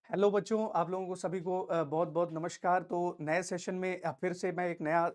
Hello बच्चों, आप लोगों को सभी को बहुत-बहुत नमस्कार। तो नए सेशन में फिर से मैं एक नया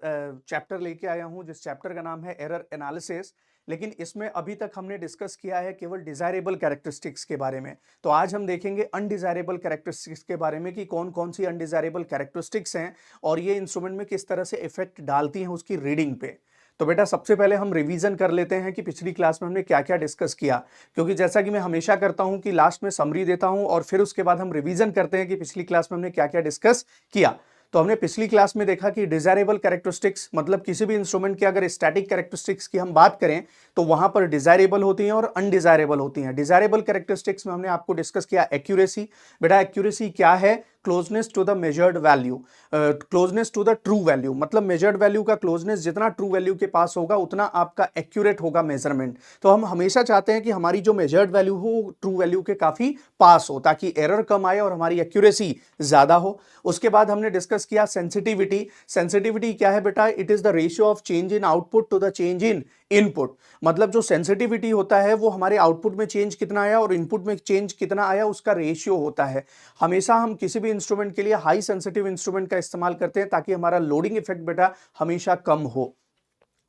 चैप्टर लेके आया हूँ, जिस चैप्टर का नाम है एरर एनालिसिस। लेकिन इसमें अभी तक हमने डिस्कस किया है केवल डिज़ायरेबल कैरेक्टरिस्टिक्स के बारे में। तो आज हम देखेंगे अनडिज़ायरेबल कैरेक्टरिस्टिक्स के बारे में कि कौन-कौन सी अनडिज़ायरेबल कैरेक्टरिस्टिक्स हैं और ये इंस्ट्रूमेंट में किस तरह से इफ़ेक्ट डालती हैं उसकी रीडिंग पे। तो बेटा सबसे पहले हम रिवीजन कर लेते हैं कि पिछली क्लास में हमने क्या-क्या डिस्कस किया। क्योंकि जैसा कि मैं हमेशा करता हूं कि लास्ट में समरी देता हूं और फिर उसके बाद हम रिवीजन करते हैं कि पिछली क्लास में हमने क्या-क्या डिस्कस किया। तो हमने पिछली क्लास में देखा कि डिजायरेबल कैरेक्टरिस्टिक्स मतलब किसी भी इंस्ट्रूमेंट की अगर स्टैटिक कैरेक्टरिस्टिक्स की हम बात करें तो वहां पर डिजायरेबल होती हैं और अनडिजायरेबल होती हैं। डिजायरेबल कैरेक्टरिस्टिक्स में हमने आपको डिस्कस किया एक्यूरेसी। बेटा एक्यूरेसी क्या है? Closeness to the measured value, closeness to the true value, मतलब मेजर्ड वैल्यू का क्लोजनेस जितना ट्रू वैल्यू के पास होगा उतना आपका एक्यूरेट होगा मेजरमेंट। तो हम हमेशा चाहते हैं कि हमारी जो मेजर्ड वैल्यू हो ट्रू वैल्यू के काफी पास हो ताकि एरर कम आए और हमारी एक्यूरेसी ज्यादा हो। उसके बाद हमने डिस्कस किया सेंसिटिविटी। सेंसिटिविटी क्या है बेटा? It is the ratio of change in output to the change in input. मतलब जो सेंसिटिविटी होता है वो हमारे आउटपुट में चेंज कितना आया और इनपुट में चेंज कितना आया उसका रेशियो होता है। हमेशा हम किसी भी इंस्ट्रूमेंट के लिए हाई सेंसिटिव इंस्ट्रूमेंट का इस्तेमाल करते हैं ताकि हमारा लोडिंग इफेक्ट बेटा हमेशा कम हो।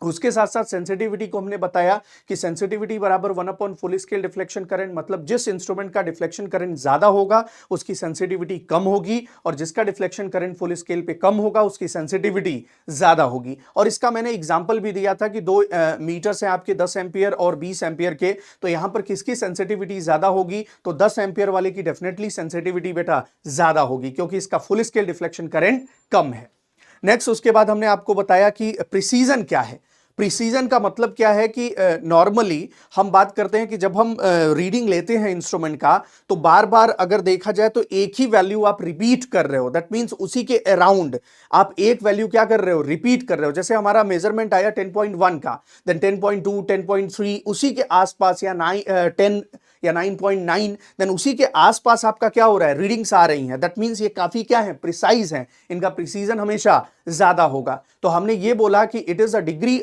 उसके साथ साथ सेंसिटिविटी को हमने बताया कि सेंसिटिविटी बराबर 1 फुल स्केल डिफ्लेक्शन करंट, मतलब जिस इंस्ट्रूमेंट का डिफ्लेक्शन करंट ज्यादा होगा उसकी सेंसिटिविटी कम होगी और जिसका डिफ्लेक्शन करंट फुल स्केल पे कम होगा उसकी सेंसिटिविटी ज्यादा होगी। और इसका मैंने एग्जांपल भी दिया था कि दो मीटर्स हैं आपके 10 एम्पियर और 20 एम्पियर के, तो यहां पर किसकी सेंसिटिविटी ज्यादा होगी? तो 10 एम्पियर वाले की डेफिनेटली सेंसिटिविटी बेटा ज्यादा होगी क्योंकि इसका फुल स्केल डिफ्लेक्शन करंट कम है। नेक्स्ट उसके बाद हमने आपको बताया कि प्रिसीजन क्या है। प्रिसीजन का मतलब क्या है कि नॉर्मली हम बात करते हैं कि जब हम रीडिंग लेते हैं इंस्ट्रूमेंट का तो बार बार अगर देखा जाए तो एक ही वैल्यू आप रिपीट कर रहे हो, दैट मींस उसी के अराउंड आप एक वैल्यू क्या कर रहे हो? रिपीट कर रहे हो। जैसे हमारा मेजरमेंट आया 10.1 का, देन 10.2, 10.3 उसी के आसपास या 10 या 9.9, देन उसी के आसपास आपका क्या हो रहा है? रीडिंग्स आ रही हैं। दैट मींस ये काफी क्या है? प्रिसाइज है, इनका प्रिसीजन हमेशा ज्यादा होगा। तो हमने ये बोला कि it is a degree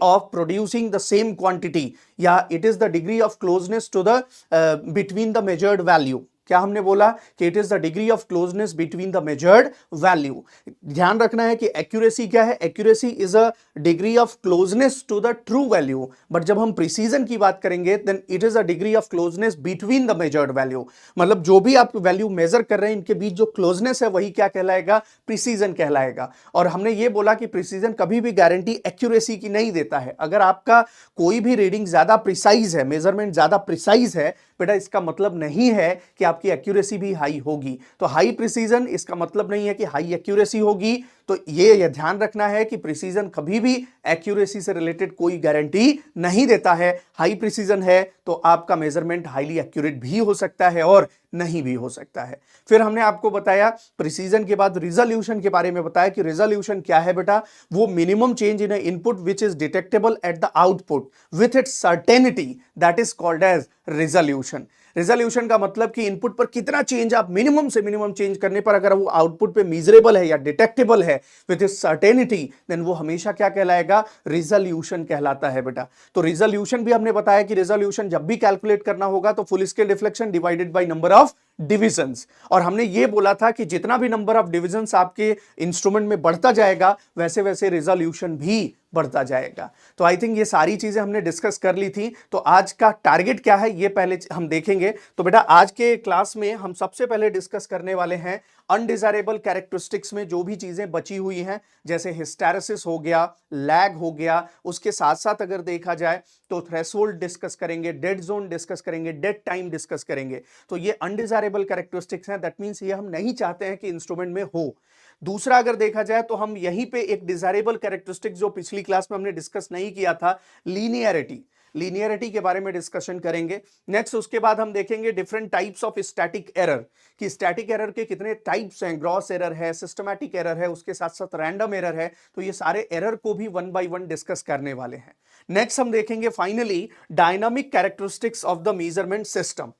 of producing the same quantity या it is the degree of closeness to the between the measured value. क्या हमने बोला? कि it is the degree of closeness between the measured value. ध्यान रखना है कि accuracy क्या है? Accuracy is a degree of closeness to the true value, but जब हम प्रिसीजन की बात करेंगे then it is a degree of closeness between the measured value. मतलब जो भी आप वैल्यू मेजर कर रहे हैं इनके बीच जो क्लोजनेस है वही क्या कहलाएगा? प्रिसीजन कहलाएगा। और हमने ये बोला कि प्रिसीजन कभी भी गारंटी एक्यूरेसी की नहीं देता है। अगर आपका कोई भी रीडिंग ज्यादा प्रिसाइज है, मेजरमेंट ज्यादा प्रिसाइज है बेटा, इसका मतलब नहीं है कि आपकी एक्यूरेसी भी हाई होगी। तो हाई प्रिसीजन इसका मतलब नहीं है कि हाई एक्यूरेसी होगी। तो ये ध्यान रखना है कि प्रिसीजन कभी भी एक्यूरेसी से रिलेटेड कोई गारंटी नहीं देता है। हाई प्रिसीजन है तो आपका मेजरमेंट हाईली एक्यूरेट भी हो सकता है और नहीं भी हो सकता है। फिर हमने आपको बताया प्रिसीजन के बाद रिजोल्यूशन के बारे में बताया कि रिजोल्यूशन क्या है बेटा? वो minimum change in input which is detectable at the output with its certainty, that is called as resolution. Resolution का मतलब कि इनपुट पर कितना चेंज आप मिनिमम से मिनिमम चेंज करने पर अगर वो आउटपुट पे मीजरेबल है या डिटेक्टेबल है विथ इज सर्टेनिटी, देन वो हमेशा क्या कहलाएगा? रिजोल्यूशन कहलाता है बेटा। तो रिजोल्यूशन भी हमने बताया कि रिजोल्यूशन जब भी कैलकुलेट करना होगा तो full scale deflection divided by number of divisions. और हमने ये बोला था कि जितना भी नंबर ऑफ डिविजन्स आपके इंस्ट्रूमेंट में बढ़ता जाएगा वैसे वैसे रिजोल्यूशन भी बढ़ता जाएगा। तो आई थिंक ये सारी चीजें हमने डिस्कस कर ली थी। तो आज का टारगेट क्या है ये पहले हम देखेंगे। तो बेटा आज के क्लास में हम सबसे पहले डिस्कस करने वाले हैं अनडिजायरेबल कैरेक्टरिस्टिक्स में जो भी चीजें बची हुई हैं, जैसे हिस्टैरिसीस हो गया, लैग हो गया। उसके साथ साथ अगर देखा जाए तो थ्रेशोल्ड डिस्कस करेंगे, डेड जोन डिस्कस करेंगे, डेड टाइम डिस्कस करेंगे। तो ये अनडिजायरेबल कैरेक्टरिस्टिक्स हैं, दैट मींस ये हम नहीं चाहते हैं कि इंस्ट्रूमेंट में हो। दूसरा अगर देखा जाए तो हम यहीं पे एक डिजायरेबल कैरेक्टरिस्टिक जो पिछली क्लास में हमने डिस्कस नहीं किया था, लीनियरिटी। लीनियरिटी के बारे में डिस्कशन करेंगे। नेक्स्ट उसके बाद हम देखेंगे different types of static error, कि स्टैटिक एरर के कितने टाइप्स हैं। ग्रॉस एरर है, सिस्टमैटिक एरर है, उसके साथ साथ रैंडम एरर है। तो ये सारे एरर को भी वन बाय वन डिस्कस करने वाले हैं। नेक्स्ट हम देखेंगे finally dynamic characteristics of the measurement system.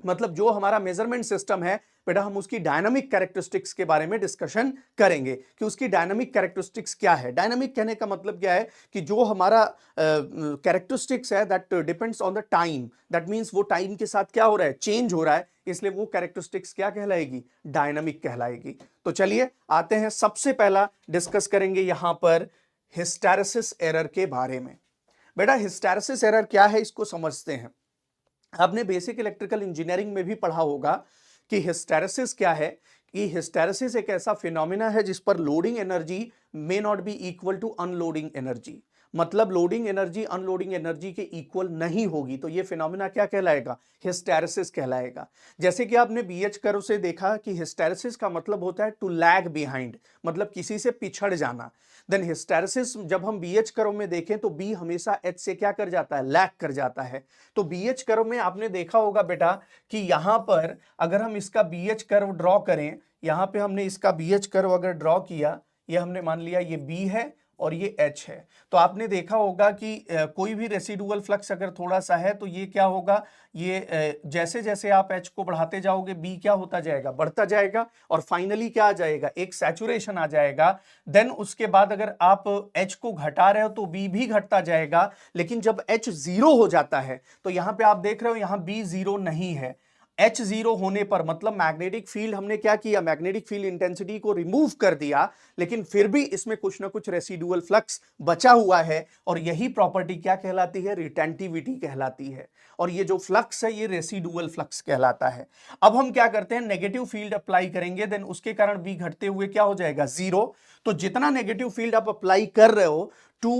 मतलब जो हमारा मेजरमेंट सिस्टम है बेटा, हम उसकी डायनामिक कैरेक्टरिस्टिक्स के बारे में डिस्कशन करेंगे कि उसकी डायनामिक कैरेक्टरिस्टिक्स क्या है। डायनामिक कहने का मतलब क्या है कि जो हमारा कैरेक्टरिस्टिक्स है that depends on the time, that means वो टाइम के साथ क्या हो रहा है, चेंज हो रहा है, इसलिए वो कैरेक्टरिस्टिक्स क्या कहलाएगी, डायनामिक कहलाएगी। तो चलिए आते हैं, सबसे पहला डिस्कस करेंगे यहां पर हिस्टैरिसीस एरर के बारे में। बेटा हिस्टैरिसीस एरर क्या है इसको समझते हैं। आपने बेसिक इलेक्ट्रिकल इंजीनियरिंग में भी पढ़ा होगा कि हिस्टैरिसीस क्या है, कि हिस्टैरिसीस एक ऐसा फिनोमिना है जिस पर loading energy may not be equal to unloading energy, मतलब लोडिंग एनर्जी अनलोडिंग एनर्जी के इक्वल नहीं होगी, तो ये फिनोमिना क्या कहलाएगा, हिस्टैरिसीस कहलाएगा। जैसे कि आपने बीएच कर्व से देखा कि हिस्टैरिसीस का मतलब होता है टू लैग बिहाइंड, मतलब किसी से पिछड़ जाना। देन हिस्टैरिसीस जब हम बीएच कर्व में देखें तो बी हमेशा एच से क्या कर जाता है, लैग कर जाता है। तो बीएच कर्व में आपने देखा होगा बेटा कि यहां पर अगर हम इसका बीएच कर्व ड्रॉ करें, यहां पे हमने इसका बीएच कर्व अगर ड्रॉ किया, ये हमने मान लिया ये बी है और ये एच है, तो आपने देखा होगा कि कोई भी रेसिडुअल फ्लक्स अगर थोड़ा सा है तो ये क्या होगा, ये जैसे जैसे आप एच को बढ़ाते जाओगे बी क्या होता जाएगा, बढ़ता जाएगा, और फाइनली क्या आ जाएगा, एक सैचुरेशन आ जाएगा। देन उसके बाद अगर आप एच को घटा रहे हो तो बी भी घटता जाएगा, लेकिन जब एच जीरो हो जाता है तो यहां पे आप देख रहे हो यहां बी जीरो नहीं है। एच जीरो होने पर मतलब मैग्नेटिक फील्ड हमने क्या किया, मैग्नेटिक फील्ड इंटेंसिटी को रिमूव कर दिया, लेकिन फिर भी इसमें कुछ ना कुछ रेसिडुअल फ्लक्स बचा हुआ है, और यही प्रॉपर्टी क्या कहलाती है, रिटेंटिविटी कहलाती है। और ये जो फ्लक्स है ये रेसिडुअल फ्लक्स कहलाता है। अब हम क्या करते हैं, नेगेटिव फील्ड अप्लाई करेंगे, देन उसके कारण बी घटते हुए क्या हो जाएगा, जीरो। तो जितना नेगेटिव फील्ड आप अप्लाई कर रहे हो to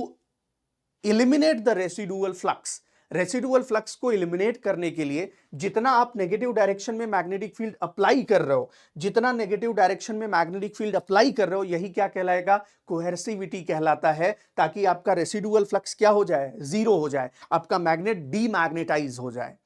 eliminate the residual flux, residual flux को एलिमिनेट करने के लिए जितना आप नेगेटिव डायरेक्शन में मैग्नेटिक फील्ड अप्लाई कर रहे हो, जितना नेगेटिव डायरेक्शन में मैग्नेटिक फील्ड अप्लाई कर रहे हो, यही क्या कहलाएगा, कोहेर्सिविटी कहलाता है, ताकि आपका रेसिडुअल फ्लक्स क्या हो जाए, जीरो हो जाए, आपका मैग्नेट डीमैग्नेटाइज हो जाए।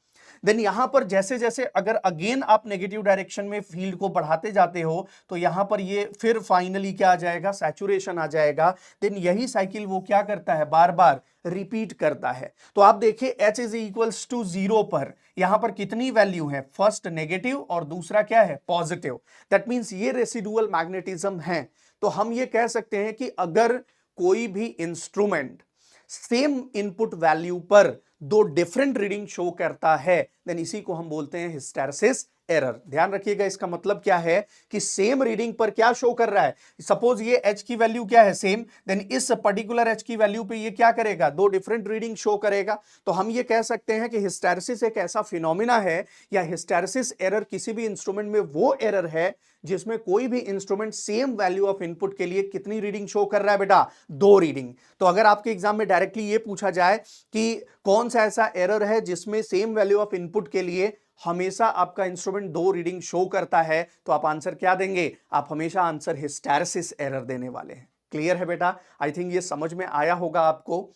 देन यहां पर जैसे जैसे अगर अगेन आप नेगेटिव डायरेक्शन में फील्ड को बढ़ाते जाते हो तो यहां पर ये फिर फाइनली क्या आ जाएगा, सैचुरेशन आ जाएगा। देन यही साइकिल वो क्या करता है, बार बार रिपीट करता है। तो आप देखिए H is equals to zero पर यहां पर कितनी वैल्यू है, फर्स्ट नेगेटिव और दूसरा क्या है, पॉजिटिव। दैट मींस ये रेसिडुअल मैग्नेटिज्म है। तो हम ये कह सकते हैं कि अगर कोई भी इंस्ट्रूमेंट सेम इनपुट वैल्यू पर दो डिफरेंट रीडिंग शो करता है, देन इसी को हम बोलते हैं हिस्टैरिसीस एरर। ध्यान रखिएगा इसका मतलब क्या है कि सेम रीडिंग पर क्या शो कर रहा है, सपोज ये एच की वैल्यू क्या है, सेम, देन इस पर्टिकुलर एच की वैल्यू पे ये क्या करेगा, दो डिफरेंट रीडिंग शो करेगा। तो हम ये कह सकते हैं कि हिस्टैरिसीस एक ऐसा फिनोमिना है, या हिस्टैरिसीस एरर किसी भी इंस्ट्रूमेंट में वो एरर है जिसमें कोई भी instrument same value of input के लिए कितनी रीडिंग शो कर रहा है बेटा, दो रीडिंग। तो अगर आपके एग्जाम में डायरेक्टली ये पूछा जाए कि कौन सा ऐसा एरर है जिसमें सेम वैल्यू ऑफ इनपुट के लिए हमेशा आपका इंस्ट्रूमेंट दो रीडिंग शो करता है, तो आप आंसर क्या देंगे, आप हमेशा आंसर हिस्टैरिसीस एरर देने वाले हैं। क्लियर है बेटा, आई थिंक ये समझ में आया होगा आपको।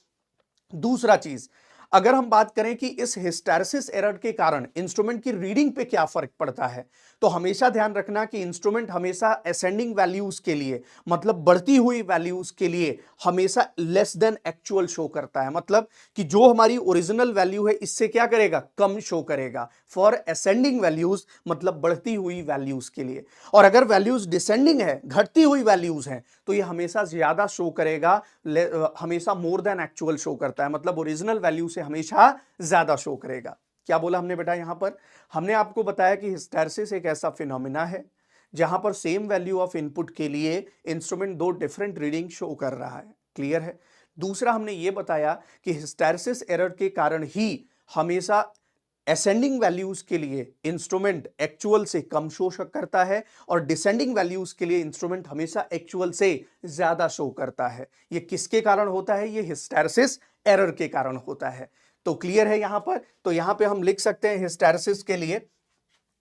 दूसरा चीज, अगर हम बात करें कि इस हिस्टैरिसीस एरर के कारण इंस्ट्रूमेंट की रीडिंग पे क्या फर्क पड़ता है, तो हमेशा ध्यान रखना कि इंस्ट्रूमेंट हमेशा असेंडिंग वैल्यूज के लिए, मतलब बढ़ती हुई वैल्यूज के लिए हमेशा लेस देन एक्चुअल शो करता है, मतलब कि जो हमारी ओरिजिनल वैल्यू है इससे क्या करेगा, कम शो करेगा फॉर असेंडिंग वैल्यूज, मतलब बढ़ती हुई वैल्यूज के लिए। और अगर वैल्यूज डिसेंडिंग है, घटती हुई वैल्यूज हैं, तो ये हमेशा ज्यादा शो करेगा, हमेशा मोर देन एक्चुअल शो करता है, मतलब ओरिजिनल वैल्यू से हमेशा ज्यादा शो करेगा। क्या बोला हमने बेटा, यहां पर हमने आपको बताया कि हिस्टैरिसीस एक ऐसा फिनोमिना है जहां पर सेम वैल्यू ऑफ इनपुट के लिए इंस्ट्रूमेंट दो डिफरेंट रीडिंग शो कर रहा है। क्लियर है। दूसरा हमने ये बताया कि हिस्टैरिसीस एरर के कारण ही हमेशा असेंडिंग वैल्यूज के लिए इंस्ट्रूमेंट एक्चुअल से कम शो करता है, और डिसेंडिंग वैल्यूज के लिए इंस्ट्रूमेंट हमेशा एक्चुअल से ज्यादा शो करता है। ये किसके कारण होता है, ये हिस्टैरिसीस एरर के कारण होता है। तो क्लियर है यहां पर, तो यहां पे हम लिख सकते हैं हिस्टैरिसीस के लिए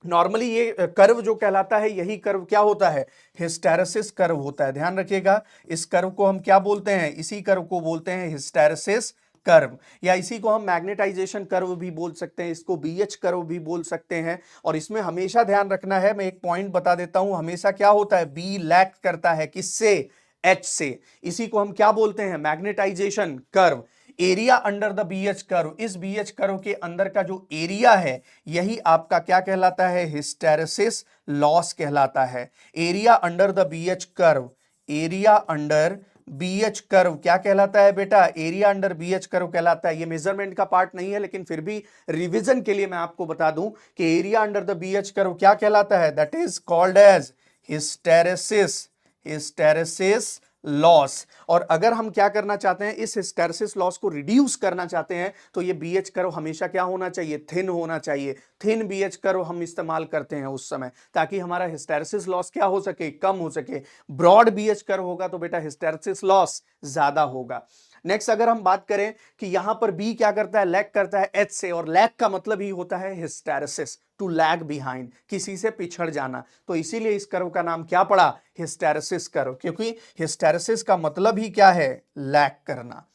नॉर्मली ये कर्व जो कहलाता है, यही कर्व क्या होता है, हिस्टैरिसीस कर्व होता है। ध्यान रखिएगा, इस कर्व को हम क्या बोलते हैं, इसी कर्व को बोलते हैं हिस्टैरिसीस कर्व, या इसी को हम मैग्नेटाइजेशन कर्व भी बोल सकते हैं, इसको बीएच कर्व भी बोल सकते हैं। और इसमें हमेशा ध्यान रखना है, मैं एक पॉइंट बता देता हूं, हमेशा क्या होता है, बी लैग करता है किससे, एच से। इसी को हम क्या बोलते हैं, magnetization curve. Area under the BH curve, इस बीएच कर्व के अंदर का जो एरिया है यही आपका क्या कहलाता है, हिस्टैरिसीस लॉस कहलाता है। Area under the BH curve, area under BH curve क्या कहलाता है बेटा, एरिया अंडर बीएच कर्व कहलाता है। ये मेजरमेंट का पार्ट नहीं है लेकिन फिर भी रिवीजन के लिए मैं आपको बता दूं कि area under the BH curve क्या कहलाता है, that is called as hysteresis, hysteresis loss. और अगर हम क्या करना चाहते हैं, इस हिस्टैरिसीस लॉस को रिड्यूस करना चाहते हैं तो ये बीएच कर्व हमेशा क्या होना चाहिए, थिन होना चाहिए। थिन बीएच कर्व हम इस्तेमाल करते हैं उस समय ताकि हमारा हिस्टैरिसीस लॉस क्या हो सके, कम हो सके। ब्रॉड बीएच कर्व होगा तो बेटा हिस्टैरिसीस लॉस ज्यादा होगा। नेक्स्ट अगर हम बात करें कि यहां पर बी क्या करता है, लैग करता है एच से, और लैग का मतलब ही होता है हिस्टैरिसीस, टू लैग बिहाइंड, किसी से पिछड़ जाना। तो इसीलिए इस कर्व का नाम क्या पड़ा, हिस्टैरिसीस कर्व, क्योंकि हिस्टैरिसीस का मतलब ही क्या है, लैग करना।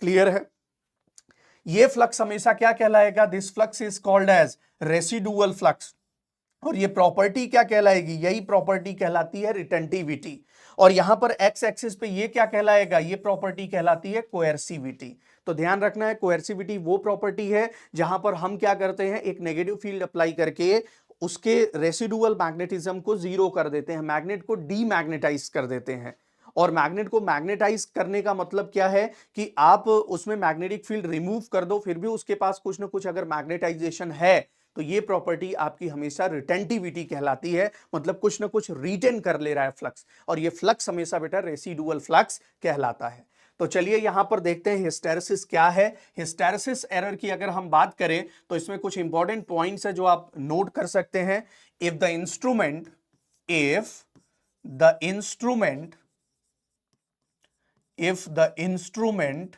क्लियर है। ये फ्लक्स हमेशा क्या कहलाएगा, this flux is called as residual flux. और ये प्रॉपर्टी क्या कहलाएगी, यही प्रॉपर्टी कहलाती है रिटेंटिविटी। और यहां पर एक्स एक्सिस पे ये क्या कहलाएगा, ये प्रॉपर्टी कहलाती है कोएर्सिविटी। तो ध्यान रखना है, कोएर्सिविटी वो प्रॉपर्टी है जहां पर हम क्या करते हैं, एक नेगेटिव फील्ड अप्लाई करके उसके रेसिडुअल मैग्नेटिज्म को जीरो कर देते हैं, मैग्नेट को डीमैग्नेटाइज कर देते हैं। और मैग्नेट को मैग्नेटाइज करने का मतलब क्या है कि आप उसमें मैग्नेटिक फील्ड रिमूव कर दो फिर भी उसके पास कुछ ना कुछ अगर मैग्नेटाइजेशन है तो ये प्रॉपर्टी आपकी हमेशा रिटेंटिविटी कहलाती है, मतलब कुछ ना कुछ रिटेन कर ले रहा है फ्लक्स, और ये फ्लक्स हमेशा बेटा रेसिडुअल फ्लक्स कहलाता है। तो चलिए यहां पर देखते हैं हिस्टैरिसीस क्या है। हिस्टैरिसीस एरर की अगर हम बात करें तो इसमें कुछ इंपॉर्टेंट पॉइंट्स है जो आप नोट कर सकते हैं। If the instrument if the instrument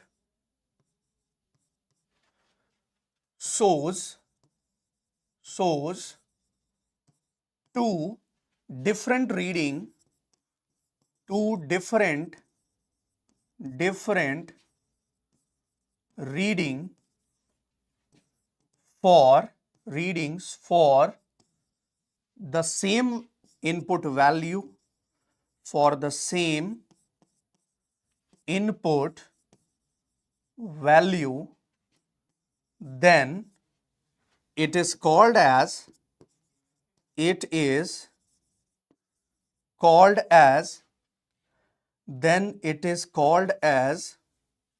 shows two different reading for the same input value, for the same input value, then it is called as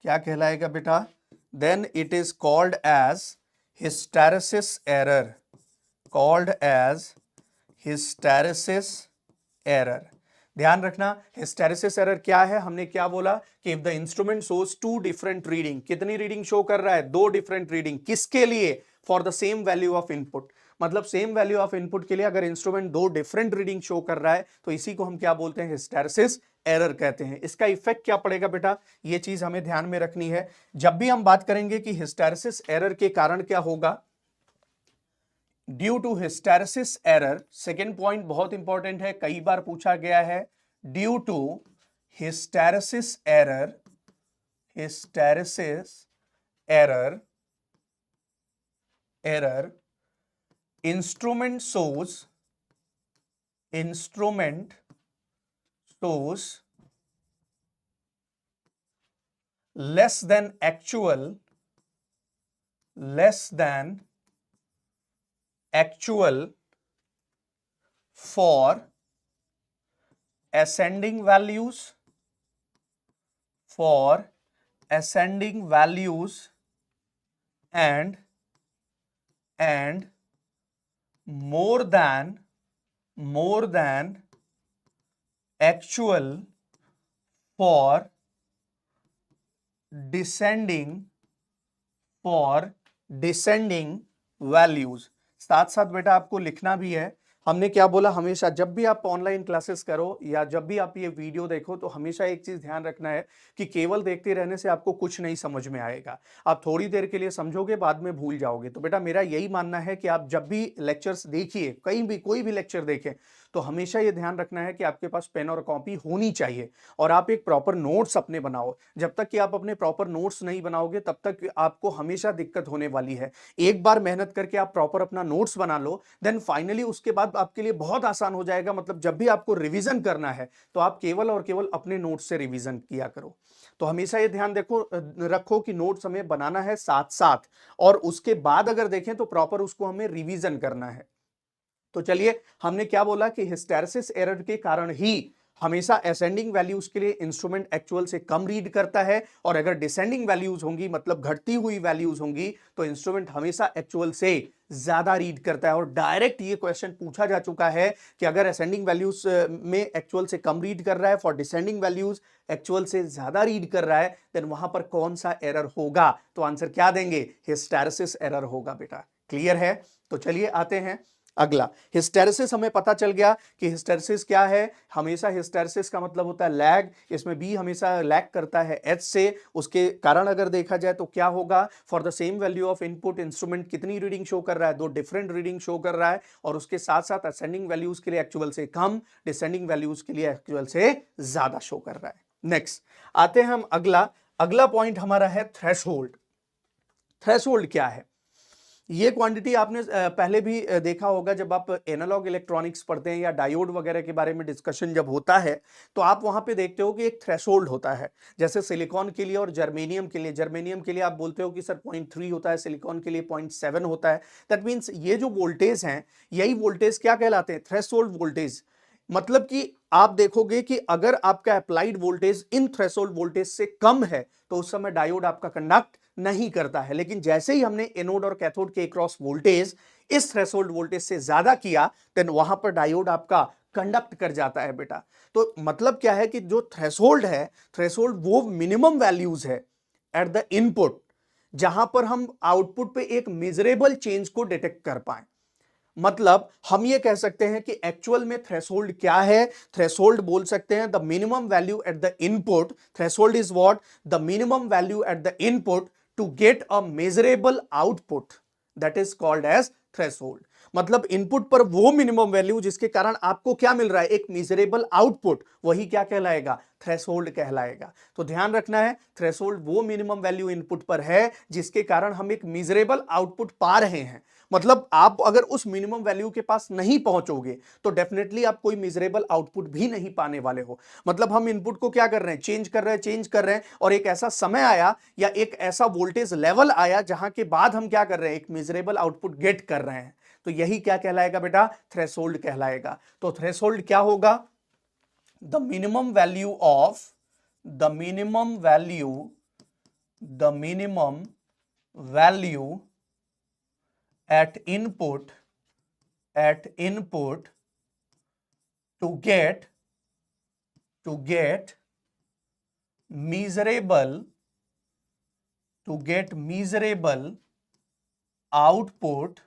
क्या कहलाएगा बेटा, then it is called as hysteresis error, ध्यान रखना। Hysteresis error क्या है, हमने क्या बोला कि if the instrument shows two different reading, कितनी रीडिंग शो कर रहा है, दो डिफरेंट रीडिंग, किसके लिए, for the same value of input, मतलब सेम वैल्यू ऑफ इनपुट के लिए अगर इंस्ट्रूमेंट दो डिफरेंट रीडिंग शो कर रहा है तो इसी को हम क्या बोलते हैं, हिस्टैरिसीस एरर कहते हैं। इसका इफेक्ट क्या पड़ेगा बेटा, ये चीज हमें ध्यान में रखनी है जब भी हम बात करेंगे कि हिस्टैरिसीस एरर के कारण क्या होगा। Due to hysteresis error, second point बहुत इंपॉर्टेंट है, कई बार पूछा गया है, due to hysteresis error instrument shows less than actual for ascending values, and more than actual for descending values। साथ साथ बेटा आपको लिखना भी है, हमने क्या बोला, हमेशा जब भी आप ऑनलाइन क्लासेस करो या जब भी आप ये वीडियो देखो तो हमेशा एक चीज ध्यान रखना है कि केवल देखते रहने से आपको कुछ नहीं समझ में आएगा, आप थोड़ी देर के लिए समझोगे बाद में भूल जाओगे। तो बेटा मेरा यही मानना है कि आप जब भी लेक्चर्स देखिए, कहीं भी कोई भी लेक्चर देखें तो हमेशा ये ध्यान रखना है कि आपके पास पेन और कॉपी होनी चाहिए और आप एक प्रॉपर नोट्स अपने बनाओ। जब तक कि आप अपने प्रॉपर नोट्स नहीं बनाओगे तब तक आपको हमेशा दिक्कत होने वाली है। एक बार मेहनत करके आप प्रॉपर अपना नोट्स बना लो, देन फाइनली उसके बाद अब आपके लिए बहुत आसान हो जाएगा। मतलब जब भी आपको रिवीजन करना है तो आप केवल और केवल अपने नोट्स से रिवीजन किया करो। तो हमेशा ये ध्यान रखो कि नोट्स हमें बनाना है साथ साथ, और उसके बाद अगर देखें तो प्रॉपर उसको हमें रिवीजन करना है। तो चलिए, हमने क्या बोला कि हिस्टैरिसीस एरर के कारण ही हमेशा असेंडिंग वैल्यूज के लिए इंस्ट्रूमेंट एक्चुअल से कम रीड करता है, और अगर डिसेंडिंग वैल्यूज होंगी मतलब घटती हुई वैल्यूज होंगी तो इंस्ट्रूमेंट हमेशा एक्चुअल से ज्यादा रीड करता है। और डायरेक्ट ये क्वेश्चन पूछा जा चुका है कि अगर असेंडिंग वैल्यूज में एक्चुअल से कम रीड कर रहा है, फॉर डिसेंडिंग वैल्यूज एक्चुअल से ज्यादा रीड कर रहा है, देन वहां पर कौन सा एरर होगा? तो आंसर क्या देंगे? हिस्टैरिसीस एरर होगा बेटा। क्लियर है? तो चलिए आते हैं अगला। हिस्टैरिसीस हमें पता चल गया कि हिस्टैरिसीस क्या है। हमेशा हिस्टैरिसीस का मतलब होता है लैग, इसमें बी हमेशा लैग करता है एच से। उसके कारण अगर देखा जाए तो क्या होगा? For the same value of input instrument कितनी रीडिंग शो कर रहा है? दो डिफरेंट रीडिंग शो कर रहा है, और उसके साथ साथ असेंडिंग वैल्यूज के लिए एक्चुअल से कम, डिसेंडिंग वैल्यूज के लिए एक्चुअल से ज्यादा शो कर रहा है। नेक्स्ट आते हैं हम अगला पॉइंट हमारा है थ्रेशोल्ड। थ्रेशोल्ड क्या है? ये क्वांटिटी आपने पहले भी देखा होगा, जब आप एनालॉग इलेक्ट्रॉनिक्स पढ़ते हैं या डायोड वगैरह के बारे में डिस्कशन जब होता है तो आप वहां पे देखते हो कि एक थ्रेशोल्ड होता है। जैसे सिलिकॉन के लिए और जर्मेनियम के लिए, जर्मेनियम के लिए आप बोलते हो कि सर 0.3 होता है, सिलिकॉन के लिए 0.7 होता है। दैट मीन्स ये जो वोल्टेज हैं, यही वोल्टेज क्या कहलाते हैं? Threshold voltage. मतलब कि आप देखोगे कि अगर आपका अप्लाइड वोल्टेज इन थ्रेशोल्ड वोल्टेज से कम है तो उस समय डायोड आपका कंडक्ट नहीं करता है। लेकिन जैसे ही हमने एनोड और कैथोड के अक्रॉस वोल्टेज इस थ्रेशोल्ड वोल्टेज से ज्यादा किया, देन वहां पर डायोड आपका कंडक्ट कर जाता है बेटा। तो मतलब क्या है कि जो थ्रेशोल्ड है, थ्रेशोल्ड वो मिनिमम वैल्यूज है एट द इनपुट, जहां पर हम आउटपुट पे एक मेजरेबल चेंज को डिटेक्ट कर पाए। मतलब हम ये कह सकते हैं कि एक्चुअल में थ्रेशोल्ड क्या है? थ्रेशोल्ड बोल सकते हैं the minimum value at the input. Threshold is what? The minimum value at the input to get a measurable output, that is called as threshold. मतलब इनपुट पर वो मिनिमम वैल्यू जिसके कारण आपको क्या मिल रहा है? एक मेजरेबल आउटपुट, वही क्या कहलाएगा? थ्रेशोल्ड कहलाएगा। तो ध्यान रखना है, थ्रेशोल्ड वो मिनिमम वैल्यू इनपुट पर है जिसके कारण हम एक मेजरेबल आउटपुट पा रहे हैं। मतलब आप अगर उस मिनिमम वैल्यू के पास नहीं पहुंचोगे तो डेफिनेटली आप कोई मेजरेबल आउटपुट भी नहीं पाने वाले हो। मतलब हम इनपुट को क्या कर रहे हैं? चेंज कर रहे हैं, और एक ऐसा समय आया या एक ऐसा वोल्टेज लेवल आया जहां के बाद हम क्या कर रहे हैं? एक मेजरेबल आउटपुट गेट कर रहे हैं। तो यही क्या कहलाएगा बेटा? थ्रेशोल्ड कहलाएगा। तो थ्रेशोल्ड क्या होगा? The minimum value of the minimum value at input to get measurable output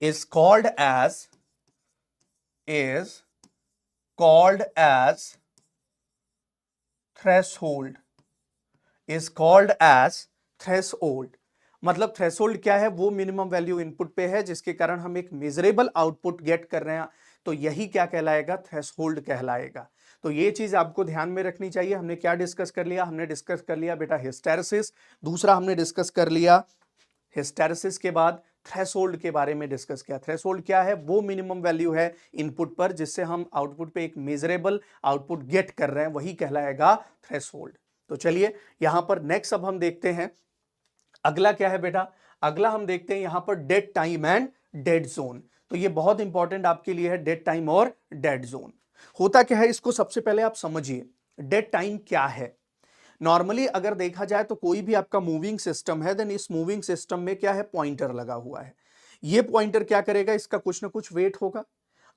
is called as threshold, मतलब थ्रेशोल्ड क्या है? वो मिनिमम वैल्यू इनपुट पे है जिसके कारण हम एक मेजरेबल आउटपुट गेट कर रहे हैं, तो यही क्या कहलाएगा? थ्रेशोल्ड कहलाएगा। तो ये चीज आपको ध्यान में रखनी चाहिए। हमने क्या डिस्कस कर लिया? हमने डिस्कस कर लिया बेटा हिस्टैरिसीस। दूसरा हमने डिस्कस कर लिया हिस्टैरिसीस के बाद थ्रेशोल्ड के बारे में डिस्कस किया। थ्रेशोल्ड क्या है? वो मिनिमम वैल्यू है इनपुट पर जिससे हम आउटपुट पे एक मेजरेबल आउटपुट गेट कर रहे हैं, वही कहलाएगा थ्रेशोल्ड। तो चलिए यहां पर नेक्स्ट अब हम देखते हैं अगला क्या है बेटा। अगला हम देखते हैं यहां पर dead time and dead zone. तो ये बहुत इंपॉर्टेंट आपके लिए है, डेड टाइम और डेड जोन। होता क्या है इसको सबसे पहले आप समझिए। डेड टाइम क्या है? नॉर्मली अगर देखा जाए तो कोई भी आपका मूविंग सिस्टम है, देन इस मूविंग सिस्टम में क्या है? पॉइंटर लगा हुआ है। ये पॉइंटर क्या करेगा? इसका कुछ ना कुछ वेट होगा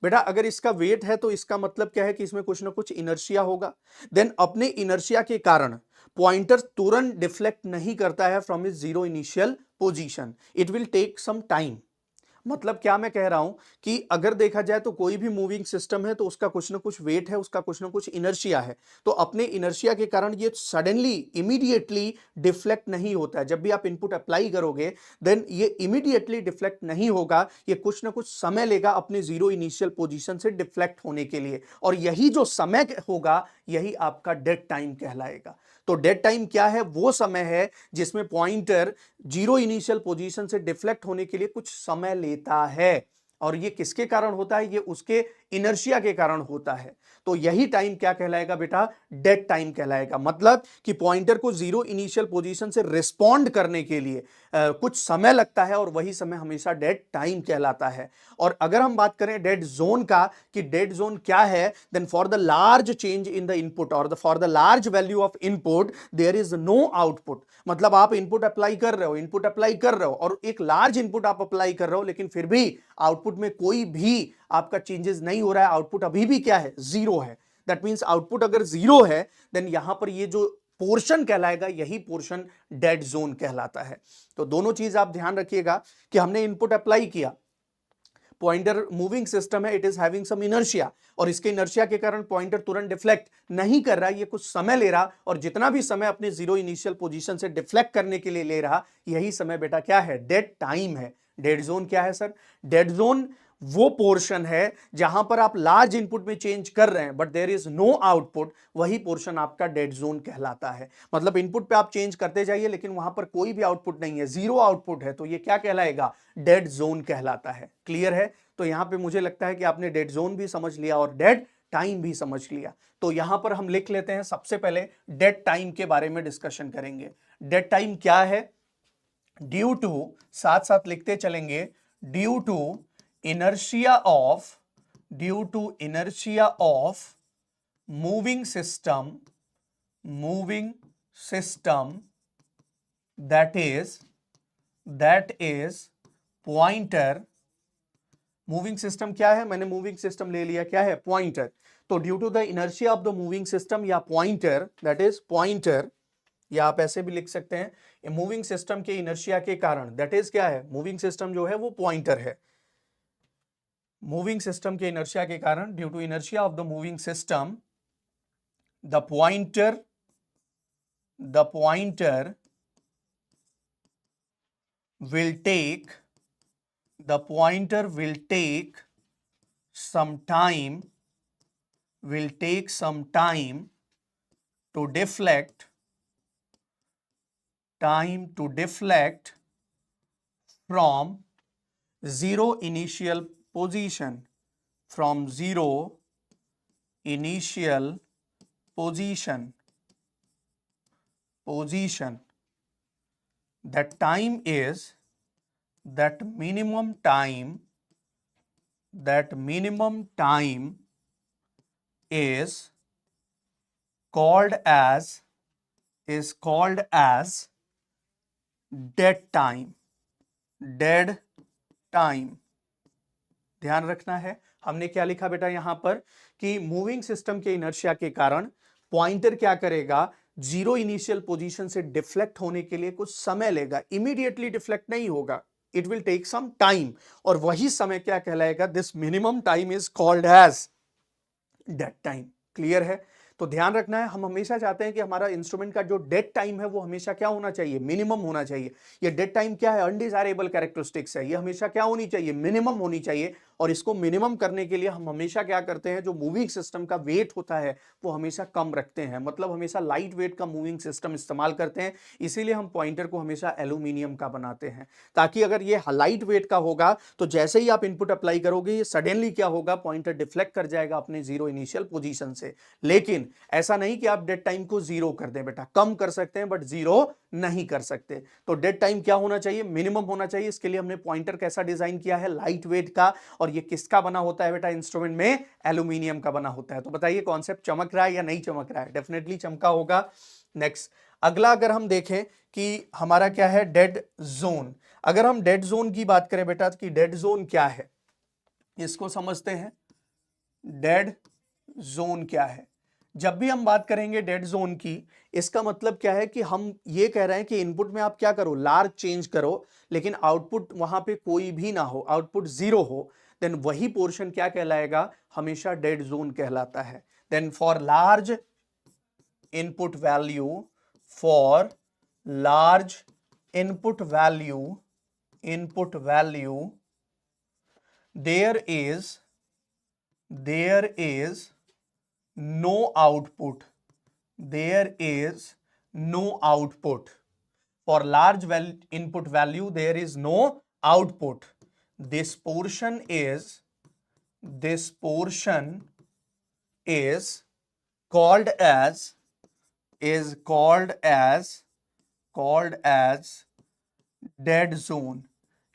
बेटा। अगर इसका वेट है तो इसका मतलब क्या है कि इसमें कुछ ना कुछ इनर्शिया होगा। देन अपने इनर्शिया के कारण पॉइंटर तुरंत डिफ्लेक्ट नहीं करता है from is zero initial position, it will take some time. मतलब क्या मैं कह रहा हूं कि अगर देखा जाए तो कोई भी मूविंग सिस्टम है तो उसका कुछ ना कुछ वेट है, उसका कुछ ना कुछ इनर्शिया है। तो अपने इनर्शिया के कारण ये सडनली इमीडिएटली डिफ्लेक्ट नहीं होता है। जब भी आप इनपुट अप्लाई करोगे देन ये इमीडिएटली डिफ्लेक्ट नहीं होगा, ये कुछ ना कुछ समय लेगा अपने जीरो इनिशियल पोजीशन से डिफ्लेक्ट होने के लिए, और यही जो समय होगा यही आपका डेड टाइम कहलाएगा। तो डेड टाइम क्या है? वो समय है जिसमें पॉइंटर जीरो इनिशियल पोजीशन से डिफ्लेक्ट होने के लिए कुछ समय लेता है, और ये किसके कारण होता है? ये उसके इनर्शिया के कारण होता है। तो यही टाइम क्या कहलाएगा बेटा? डेड टाइम कहलाएगा। मतलब कि पॉइंटर को जीरो इनिशियल पोजीशन से रिस्पॉन्ड करने के लिए कुछ समय लगता है, और वही समय हमेशा डेड टाइम कहलाता है। और अगर हम बात करें डेड जोन का, कि डेड जोन क्या है, then for the large change in the input और for the large value of input there is no output. मतलब आप इनपुट अप्लाई कर रहे हो, इनपुट अप्लाई कर रहे हो, और एक लार्ज इनपुट आप अप्लाई कर रहे हो, लेकिन फिर भी आउटपुट में कोई भी आपका चेंजेस नहीं हो रहा है, आउटपुट अभी भी क्या है? जीरो है। दैट मींस आउटपुट अगर जीरो है, देन यहां पर ये जो पोर्शन कहलाएगा, यही पोर्शन डेड जोन कहलाता है। तो दोनों चीज आप ध्यान रखिएगा कि हमने इनपुट अप्लाई किया, पॉइंटर मूविंग सिस्टम है, it is having some inertia, और इसके इनर्शिया के कारण पॉइंटर तुरंत डिफ्लेक्ट नहीं कर रहा, ये कुछ समय ले रहा, और जितना भी समय अपने जीरो इनिशियल पोजीशन से डिफ्लेक्ट करने के लिए ले रहा, यही समय बेटा क्या है? डेड टाइम है। डेड जोन क्या है सर? डेड जोन वो पोर्शन है जहां पर आप लार्ज इनपुट में चेंज कर रहे हैं but there is no output, वही पोर्शन आपका डेड जोन कहलाता है। मतलब इनपुट पे आप चेंज करते जाइए लेकिन वहां पर कोई भी आउटपुट नहीं है, जीरो आउटपुट है, तो ये क्या कहलाएगा? डेड जोन कहलाता है। क्लियर है? तो यहां पे मुझे लगता है कि आपने डेड जोन भी समझ लिया और डेड टाइम भी समझ लिया। तो यहां पर हम लिख लेते हैं, सबसे पहले डेड टाइम के बारे में डिस्कशन करेंगे। डेड टाइम क्या है? ड्यू टू, साथ साथ लिखते चलेंगे, due to inertia of due to inertia of moving system that is pointer। Moving system क्या है? मैंने मूविंग सिस्टम ले लिया, क्या है? पॉइंटर। तो due to the inertia of the moving system या पॉइंटर, दैट इज पॉइंटर, या आप ऐसे भी लिख सकते हैं मूविंग सिस्टम के इनर्शिया के कारण, दैट इज क्या है? मूविंग सिस्टम जो है वो पॉइंटर है। मूविंग सिस्टम के इनर्शिया के कारण, due to inertia of the moving system, the pointer will take some time to deflect from zero initial position, that time is, that minimum time is called as dead time। ध्यान रखना है, हमने क्या लिखा बेटा यहां पर, कि मूविंग सिस्टम के इनर्शिया के कारण पॉइंटर क्या करेगा? जीरो इनिशियल पोजीशन से डिफ्लेक्ट होने के लिए कुछ समय लेगा, इमीडिएटली डिफ्लेक्ट नहीं होगा, it will take some time, और वही समय क्या कहलाएगा? This minimum time is called as dead time. Clear है? तो ध्यान रखना है, हम हमेशा चाहते हैं कि हमारा इंस्ट्रूमेंट का जो डेड टाइम है वो हमेशा क्या होना चाहिए? मिनिमम होना चाहिए। ये डेड टाइम क्या है? अनडिजायरेबल कैरेक्टरिस्टिक्स है, ये हमेशा क्या होनी चाहिए? मिनिमम होनी चाहिए। और इसको मिनिमम करने के लिए हम हमेशा क्या करते हैं? जो मूविंग सिस्टम का वेट होता है वो हमेशा कम रखते हैं, मतलब हमेशा लाइट वेट का मूविंग सिस्टम इस्तेमाल करते हैं। इसीलिए हम पॉइंटर को हमेशा एल्यूमिनियम का बनाते हैं, ताकि अगर ये लाइट वेट का होगा तो जैसे ही आप इनपुट अप्लाई करोगे, ये सडनली क्या होगा? पॉइंटर डिफ्लेक्ट कर जाएगा अपने जीरो इनिशियल पोजीशन से। लेकिन ऐसा नहीं कि आप डेड टाइम को जीरो कर दें बेटा, कम कर सकते हैं बट जीरो नहीं कर सकते। तो डेड टाइम क्या होना चाहिए? मिनिमम होना चाहिए। इसके लिए हमने पॉइंटर कैसा डिजाइन किया है? लाइट वेट का। और ये किसका बना होता है बेटा? इंस्ट्रूमेंट में एल्यूमिनियम का बना होता है। तो बताइए कॉन्सेप्ट चमक रहा है या नहीं चमक रहा है? डेफिनेटली चमका होगा। नेक्स्ट, अगला अगर हम देखें कि हमारा क्या है? Dead zone. अगर हम डेड जोन की बात करें बेटा, कि डेड जोन क्या है, इसको समझते हैं। डेड जोन क्या है? जब भी हम बात करेंगे डेड जोन की, इसका मतलब क्या है? कि हम ये कह रहे हैं कि इनपुट में आप क्या करो? लार्ज चेंज करो, लेकिन आउटपुट वहां पे कोई भी ना हो, आउटपुट जीरो हो, देन वही पोर्शन क्या कहलाएगा? हमेशा डेड जोन कहलाता है। Then for large input value, input value, there is no output, no output, for large input value there is no output. This portion is called as dead zone.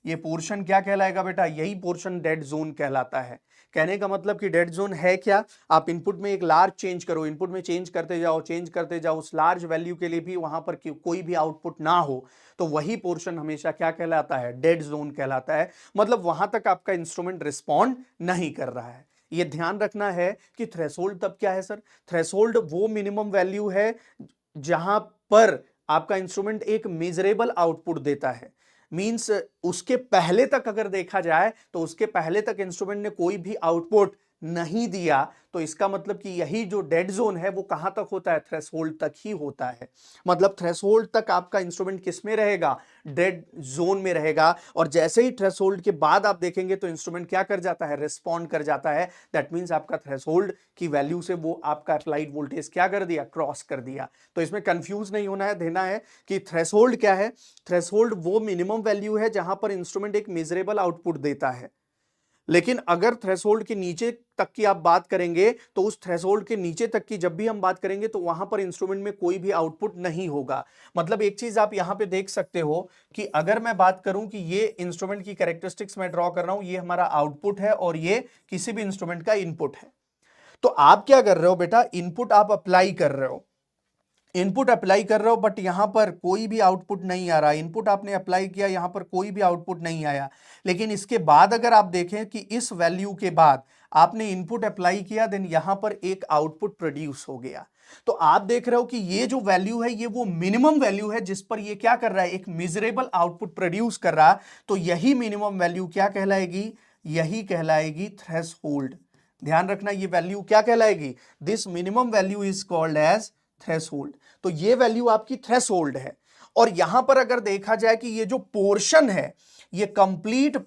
ये portion क्या कहलाएगा बेटा? यही portion dead zone कहलाता है। कहने का मतलब कि डेड जोन है क्या? आप इनपुट में एक लार्ज चेंज करो, इनपुट में चेंज करते जाओ, उस लार्ज वैल्यू के लिए भी वहां पर कोई भी आउटपुट ना हो, तो वही पोर्शन हमेशा क्या कहलाता है? डेड जोन कहलाता है। मतलब वहां तक आपका इंस्ट्रूमेंट रिस्पॉन्ड नहीं कर रहा है। ये ध्यान रखना है कि थ्रेशोल्ड तब क्या है सर? थ्रेशोल्ड वो मिनिमम वैल्यू है जहां पर आपका इंस्ट्रूमेंट एक मेजरेबल आउटपुट देता है। मींस उसके पहले तक अगर देखा जाए तो उसके पहले तक इंस्ट्रूमेंट ने कोई भी आउटपुट नहीं दिया, तो इसका मतलब कि यही जो डेड जोन है वो कहां तक होता है? थ्रेशोल्ड तक ही होता है। मतलब थ्रेशोल्ड तक आपका इंस्ट्रूमेंट किस में रहेगा? डेड जोन में रहेगा। और जैसे ही थ्रेशोल्ड के बाद आप देखेंगे तो इंस्ट्रूमेंट क्या कर जाता है? रिस्पॉन्ड कर जाता है। दैट मींस आपका थ्रेशोल्ड की वैल्यू से वो आपका अप्लाइड वोल्टेज क्या कर दिया? क्रॉस कर दिया। तो इसमें कंफ्यूज नहीं होना है, देना है कि थ्रेशोल्ड क्या है? थ्रेशोल्ड वो मिनिमम वैल्यू है जहां पर इंस्ट्रूमेंट एक मेजरेबल आउटपुट देता है। लेकिन अगर थ्रेशोल्ड के नीचे तक की आप बात करेंगे तो उस थ्रेशोल्ड के नीचे तक की जब भी हम बात करेंगे तो वहां पर इंस्ट्रूमेंट में कोई भी आउटपुट नहीं होगा। मतलब एक चीज आप यहां पे देख सकते हो कि अगर मैं बात करूं कि ये इंस्ट्रूमेंट की कैरेक्टरिस्टिक्स मैं ड्रॉ कर रहा हूं, ये हमारा आउटपुट है और ये किसी भी इंस्ट्रूमेंट का इनपुट है। तो आप क्या कर रहे हो बेटा? इनपुट आप अप्लाई कर रहे हो, बट यहां पर कोई भी आउटपुट नहीं आ रहा। इनपुट आपने अप्लाई किया, यहां पर कोई भी आउटपुट नहीं आया। लेकिन इसके बाद अगर आप देखें कि इस वैल्यू के बाद आपने इनपुट अप्लाई किया, देन यहां पर एक आउटपुट प्रोड्यूस हो गया। तो आप देख रहे हो कि ये जो वैल्यू है ये वो मिनिमम वैल्यू है जिस पर ये क्या कर रहा है? एक मिजरेबल आउटपुट प्रोड्यूस कर रहा। तो यही मिनिमम वैल्यू क्या कहलाएगी? यही कहलाएगी थ्रेशोल्ड। ध्यान रखना, ये वैल्यू क्या कहलाएगी? This minimum value is called as threshold. तो ये वैल्यू आपकी थ्रेशोल्ड है। और यहां पर अगर देखा जाए कि ये जो पोर्शन है, ये कंप्लीट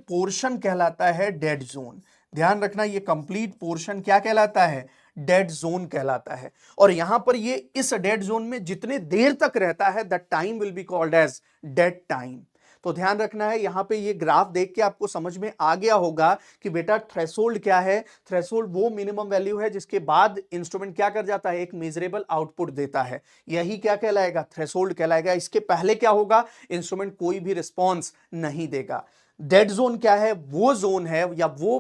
पोर्शन कहलाता है डेड जोन। ध्यान रखना, ये कंप्लीट पोर्शन क्या कहलाता है? डेड जोन कहलाता है। और यहां पर ये इस डेड जोन में जितने देर तक रहता है, that time will be called as dead time. तो ध्यान रखना है, यहां पे ये ग्राफ देख के आपको समझ में आ गया होगा कि बेटा थ्रेशोल्ड क्या है। थ्रेशोल्ड वो मिनिमम वैल्यू है जिसके बाद इंस्ट्रूमेंट क्या कर जाता है? एक मेजरेबल आउटपुट देता है। यही क्या कहलाएगा? थ्रेशोल्ड कहलाएगा। इसके पहले क्या होगा? इंस्ट्रूमेंट कोई भी रिस्पॉन्स नहीं देगा। डेड जोन क्या है? वो जोन है या वो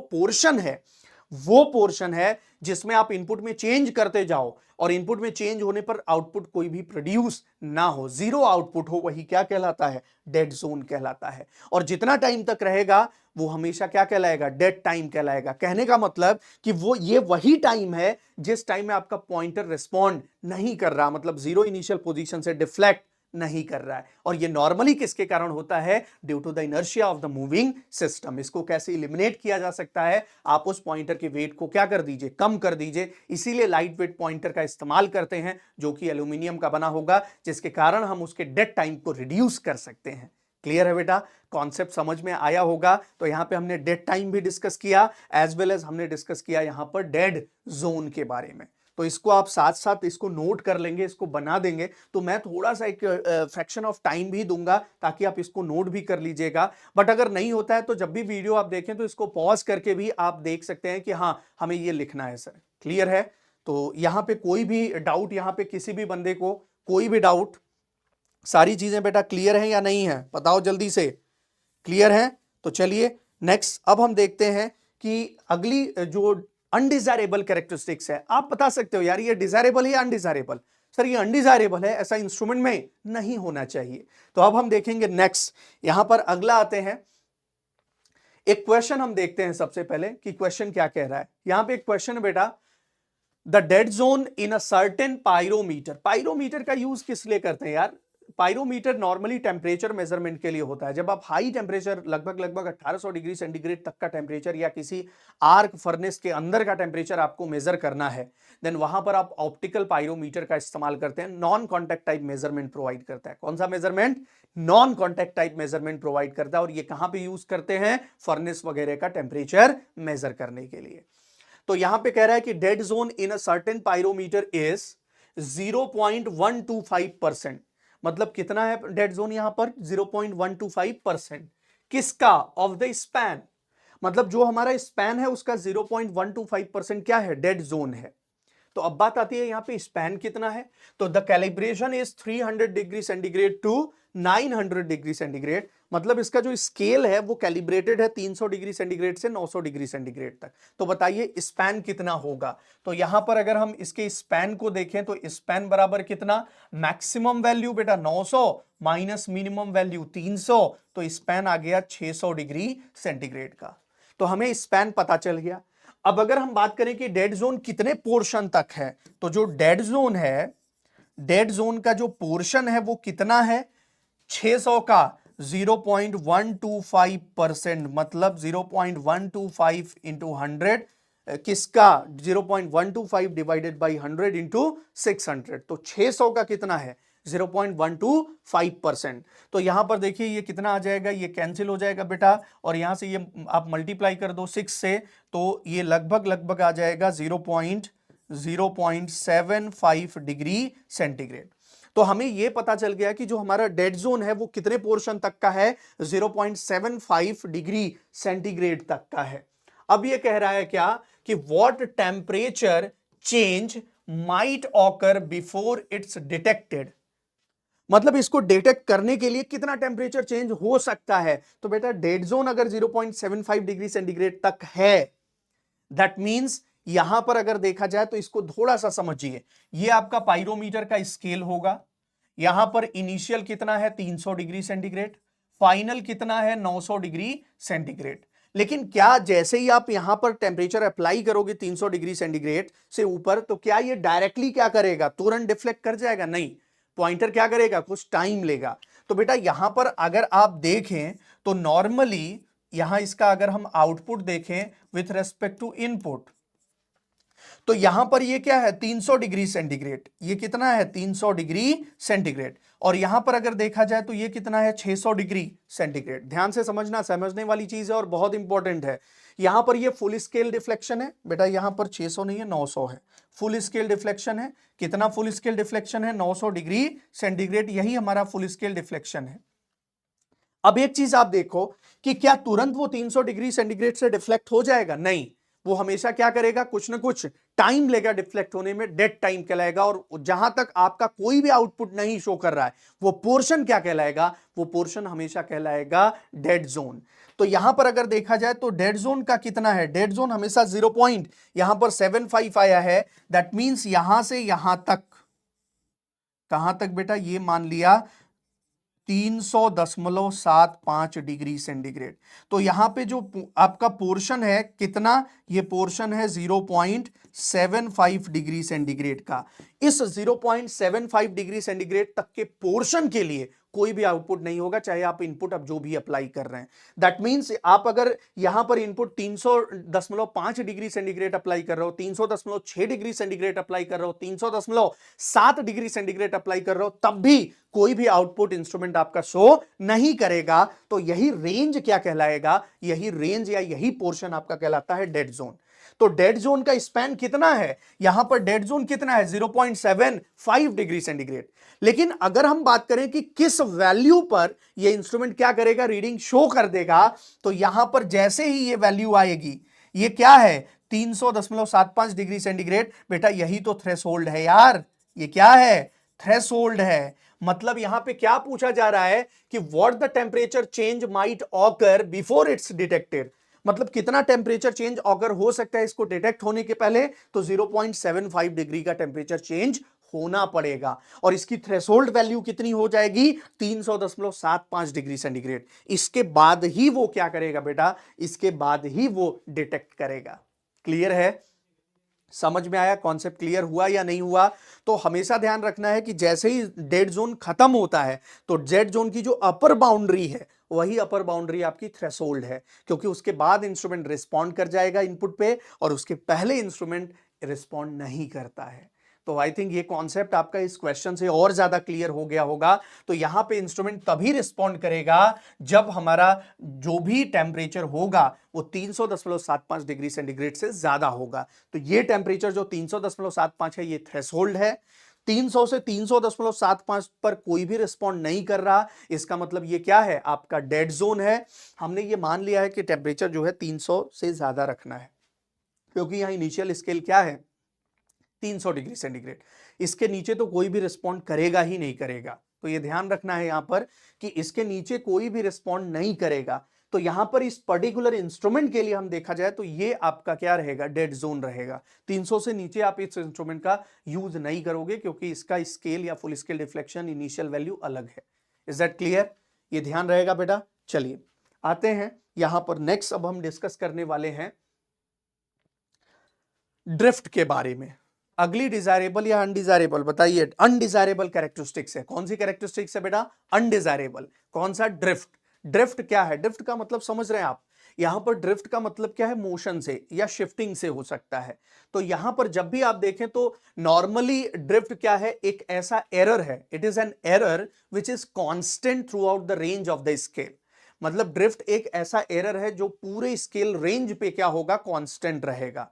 पोर्शन है जिसमें आप इनपुट में चेंज करते जाओ और इनपुट में चेंज होने पर आउटपुट कोई भी प्रोड्यूस ना हो, जीरो आउटपुट हो, वही क्या कहलाता है? डेड जोन कहलाता है। और जितना टाइम तक रहेगा वो हमेशा क्या कहलाएगा? डेड टाइम कहलाएगा। कहने का मतलब कि ये वही टाइम है जिस टाइम में आपका पॉइंटर रिस्पॉन्ड नहीं कर रहा, मतलब जीरो इनिशियल पोजीशन से डिफ्लेक्ट नहीं कर रहा है। और ये नॉर्मली किसके कारण होता है? Due to the inertia of the moving system. इसको कैसे एलिमिनेट किया जा सकता है? आप उस पॉइंटर के वेट को क्या कर दीजिए? कम कर दीजिए। इसीलिए लाइट वेट पॉइंटर का इस्तेमाल करते हैं जो कि एल्यूमिनियम का बना होगा, जिसके कारण हम उसके डेड टाइम को रिड्यूस कर सकते हैं। क्लियर है बेटा? कॉन्सेप्ट समझ में आया होगा। तो यहां पे हमने डेड टाइम भी डिस्कस किया, एज वेल एज हमने डिस्कस किया यहां पर डेड जोन के बारे में। तो इसको आप साथ साथ इसको नोट कर लेंगे, इसको बना देंगे। तो मैं थोड़ा सा एक फ्रैक्शन ऑफ टाइम भी दूंगा ताकि आप इसको नोट भी कर लीजिएगा। बट अगर नहीं होता है तो जब भी वीडियो आप देखें तो इसको पॉज करके भी आप देख सकते हैं कि हाँ हमें ये लिखना है सर। क्लियर है? तो यहां पे कोई भी डाउट, यहां पे किसी भी बंदे को कोई भी डाउट? सारी चीजें बेटा क्लियर हैं या नहीं है? बताओ जल्दी से। क्लियर है? तो चलिए नेक्स्ट अब हम देखते हैं कि अगली जो अनडिजायरेबल कैरेक्टरिस्टिक्स है। आप बता सकते हो यार ये डिजायरेबल है या अनडिजायरेबल? सर ये अनडिजायरेबल है, ऐसा इंस्ट्रूमेंट में नहीं होना चाहिए। तो अब हम देखेंगे नेक्स्ट, यहां पर अगला आते हैं। एक क्वेश्चन हम देखते हैं सबसे पहले कि क्वेश्चन क्या कह रहा है। यहां पे एक क्वेश्चन है बेटा, the dead zone in a certain pyrometer. Pyrometer का यूज किस लिए करते हैं यार? पायरोमीटर नॉर्मली टेम्परेचर मेजरमेंट के लिए होता है। जब आप हाई टेम्परेचर लगभग 1800 डिग्री सेंटीग्रेड तक का टेम्परेचर या किसी आर्क फर्नेस के अंदर का टेम्परेचर आपको मेजर करना है, देन वहां पर आप ऑप्टिकल पायरोमीटर का इस्तेमाल करते हैं। Non contact type measurement provide करता है। कौन सा measurement? Non contact type measurement provide करता है। और ये कहां पे यूज करते हैं? फर्नेस वगैरह का टेम्परेचर मेजर करने के लिए। तो यहां पे कह रहा है कि dead zone in a certain pyrometer is 0.125%। मतलब कितना है डेड जोन यहां पर 0.125%। किसका? Of the span. मतलब जो हमारा स्पैन है उसका 0.125% क्या है? डेड जोन है। तो अब बात आती है यहां पे स्पैन कितना है। तो the calibration is 300 degree centigrade to 900 degree centigrade. मतलब इसका जो स्केल है वो कैलिब्रेटेड है 300 डिग्री सेंटीग्रेड से 900 डिग्री सेंटीग्रेड तक। तो बताइए स्पैन कितना होगा। तो यहां पर अगर हम इसके स्पैन को देखें तो स्पैन बराबर कितना? मैक्सिमम वैल्यू बेटा 900 माइनस मिनिमम वैल्यू 300, तो स्पैन आ गया 600 डिग्री सेंटीग्रेड का। तो हमें स्पैन पता चल गया। अब अगर हम बात करें कि डेड जोन कितने पोर्शन तक है, तो जो डेड जोन है, डेड जोन का जो पोर्शन है वो कितना है? 600 का 0.125%। मतलब 0.125 इंटू 100 किसका? 0.125 डिवाइडेड बाई 100 इंटू 600। तो 600 का कितना है? 0.125%। तो यहां पर देखिए ये कितना आ जाएगा, ये कैंसिल हो जाएगा बेटा, और यहां से ये आप मल्टीप्लाई कर दो 6 से, तो ये लगभग लगभग आ जाएगा 0.075 डिग्री सेंटीग्रेड। तो हमें यह पता चल गया कि जो हमारा डेड जोन है वो कितने पोर्शन तक का है? 0.75 डिग्री सेंटीग्रेड तक का है। अब ये कह रहा है क्या कि what temperature change might occur before it's detected. मतलब इसको डिटेक्ट करने के लिए कितना टेम्परेचर चेंज हो सकता है। तो बेटा डेड जोन अगर 0.75 डिग्री सेंटीग्रेड तक है, दैट मींस यहां पर अगर देखा जाए तो इसको थोड़ा सा समझिए। ये आपका पाइरोमीटर का स्केल होगा। यहां पर इनिशियल कितना है? 300 डिग्री सेंटीग्रेड। फाइनल कितना है? 900 डिग्री सेंटीग्रेड। लेकिन क्या जैसे ही आप यहां पर टेम्परेचर अप्लाई करोगे 300 डिग्री सेंटीग्रेड से ऊपर, तो क्या ये डायरेक्टली क्या करेगा? तुरंत डिफ्लेक्ट कर जाएगा? नहीं, पॉइंटर क्या करेगा? कुछ टाइम लेगा। तो बेटा यहां पर अगर आप देखें तो नॉर्मली यहां इसका अगर हम आउटपुट देखें विथ रेस्पेक्ट टू इनपुट, तो यहां पर ये क्या है? 300 डिग्री सेंटीग्रेड। ये कितना है? 300 डिग्री सेंटीग्रेड। और यहां पर अगर देखा जाए तो ये कितना है? 600 डिग्री सेंटीग्रेड। ध्यान से समझना, समझने वाली चीज है और बहुत इंपॉर्टेंट है। यहां पर ये फुल स्केल डिफ्लेक्शन है बेटा, यहां पर 600 नहीं है 900 है। फुल स्केल डिफ्लेक्शन है। कितना फुल स्केल डिफ्लेक्शन है? 900 डिग्री सेंटीग्रेड। यही हमारा फुल स्केल डिफ्लेक्शन है। अब एक चीज आप देखो कि क्या तुरंत वो 300 डिग्री सेंटीग्रेड से डिफ्लेक्ट हो जाएगा? नहीं, वो हमेशा क्या करेगा? कुछ ना कुछ टाइम लेगा डिफ्लेक्ट होने में, डेड टाइम कहलाएगा। और जहां तक आपका कोई भी आउटपुट नहीं शो कर रहा है, वो पोर्शन क्या कहलाएगा? वो पोर्शन हमेशा कहलाएगा डेड जोन। तो यहां पर अगर देखा जाए तो डेड जोन का कितना है? डेड जोन हमेशा 0.75 आया है। दैट मींस यहां से यहां तक, कहां तक बेटा? ये मान लिया 300.75 डिग्री सेंटीग्रेड। तो यहां पे जो आपका पोर्शन है कितना? ये पोर्शन है 0.75 डिग्री सेंटीग्रेड का। इस 0.75 डिग्री सेंटीग्रेड तक के पोर्शन के लिए कोई भी आउटपुट नहीं होगा, चाहे आप इनपुट अब जो भी अप्लाई कर रहे हैं। दैट मींस आप अगर यहां पर इनपुट 300.5 डिग्री सेंटीग्रेड अप्लाई कर रहे हो, 300.6 डिग्री सेंटीग्रेड अप्लाई कर रहे हो, 300.7 डिग्री सेंटीग्रेड अप्लाई कर रहे हो, तब भी कोई भी आउटपुट इंस्ट्रूमेंट आपका शो नहीं करेगा। तो यही रेंज क्या कहलाएगा? यही रेंज या यही पोर्शन आपका कहलाता है डेड जोन। तो डेड जोन का स्पैन कितना है? यहां पर डेड जोन कितना है? 0.75 डिग्री सेंटीग्रेड। लेकिन अगर हम बात करें कि किस वैल्यू पर यह इंस्ट्रूमेंट क्या करेगा? रीडिंग शो कर देगा। तो यहां पर जैसे ही ये वैल्यू आएगी, ये क्या है? 300.75 डिग्री सेंटीग्रेड। बेटा यही तो थ्रेशोल्ड है यार। ये क्या है? थ्रेशोल्ड है। मतलब यहां पे क्या पूछा जा रहा है कि what the temperature change might occur before it's detected. मतलब कितना टेम्परेचर चेंज ऑकर हो सकता है इसको डिटेक्ट होने के पहले? तो 0.75 डिग्री का टेम्परेचर चेंज होना पड़ेगा। और इसकी थ्रेशोल्ड वैल्यू कितनी हो जाएगी? 300.75 डिग्री सेंटीग्रेड। इसके बाद ही वो क्या करेगा बेटा? इसके बाद ही वो डिटेक्ट करेगा। क्लियर है? समझ में आया? कॉन्सेप्ट क्लियर हुआ या नहीं हुआ? तो हमेशा ध्यान रखना है कि जैसे ही डेड जोन खत्म होता है तो डेड जोन की जो अपर बाउंड्री है वही अपर बाउंड्री आपकी थ्रेशोल्ड है, क्योंकि उसके बाद इंस्ट्रूमेंट रिस्पॉन्ड कर जाएगा इनपुट पे और उसके पहले इंस्ट्रूमेंट रिस्पॉन्ड नहीं करता है। तो आई थिंक ये कॉन्सेप्ट आपका इस क्वेश्चन से और ज्यादा क्लियर हो गया होगा। तो यहां पे इंस्ट्रूमेंट तभी रिस्पॉन्ड करेगा जब हमारा जो भी टेम्परेचर होगा वो 300.75 डिग्री सेंटीग्रेड से ज्यादा होगा। तो ये टेम्परेचर जो 300.75 है ये थ्रेशोल्ड है। 300 से 300.75 पर कोई भी रिस्पॉन्ड नहीं कर रहा, इसका मतलब ये क्या है, आपका डेड जोन है। हमने ये मान लिया है कि टेम्परेचर जो है 300 से ज्यादा रखना है, क्योंकि यहाँ इनिशियल स्केल क्या है 300 डिग्री सेंटीग्रेड। इसके नीचे तो कोई भी रिस्पॉन्ड करेगा ही नहीं करेगा, तो ये ध्यान रखना है यहां पर कि इसके नीचे कोई भी रिस्पॉन्ड नहीं करेगा। तो यहां पर इस पर्टिकुलर इंस्ट्रूमेंट के लिए हम देखा जाए तो ये आपका क्या रहेगा, डेड जोन रहेगा। 300 से नीचे आप इस इंस्ट्रूमेंट का यूज नहीं करोगे, क्योंकि इसका स्केल या full scale deflection initial value अलग है। Is that clear? ये ध्यान रहेगा बेटा। चलिए आते हैं यहां पर नेक्स्ट, अब हम डिस्कस करने वाले हैं ड्रिफ्ट के बारे में। अगली डिजायरेबल या अनडिजायरेबल, बताइए। अनडिजायरेबल कैरेक्टरिस्टिक्स है, कौन सी कैरेक्टरिस्टिक्स है बेटा, अनडिजायरेबल। कौन सा, ड्रिफ्ट। ड्रिफ्ट क्या है, ड्रिफ्ट का मतलब समझ रहे हैं आप, यहां पर ड्रिफ्ट का मतलब क्या है, मोशन से या शिफ्टिंग से हो सकता है। तो यहां पर जब भी आप देखें तो नॉर्मली ड्रिफ्ट क्या है, एक ऐसा एरर है, it is an error which is constant through out the range of the scale. मतलब ड्रिफ्ट एक ऐसा एरर है जो पूरे स्केल रेंज पे क्या होगा, कांस्टेंट रहेगा।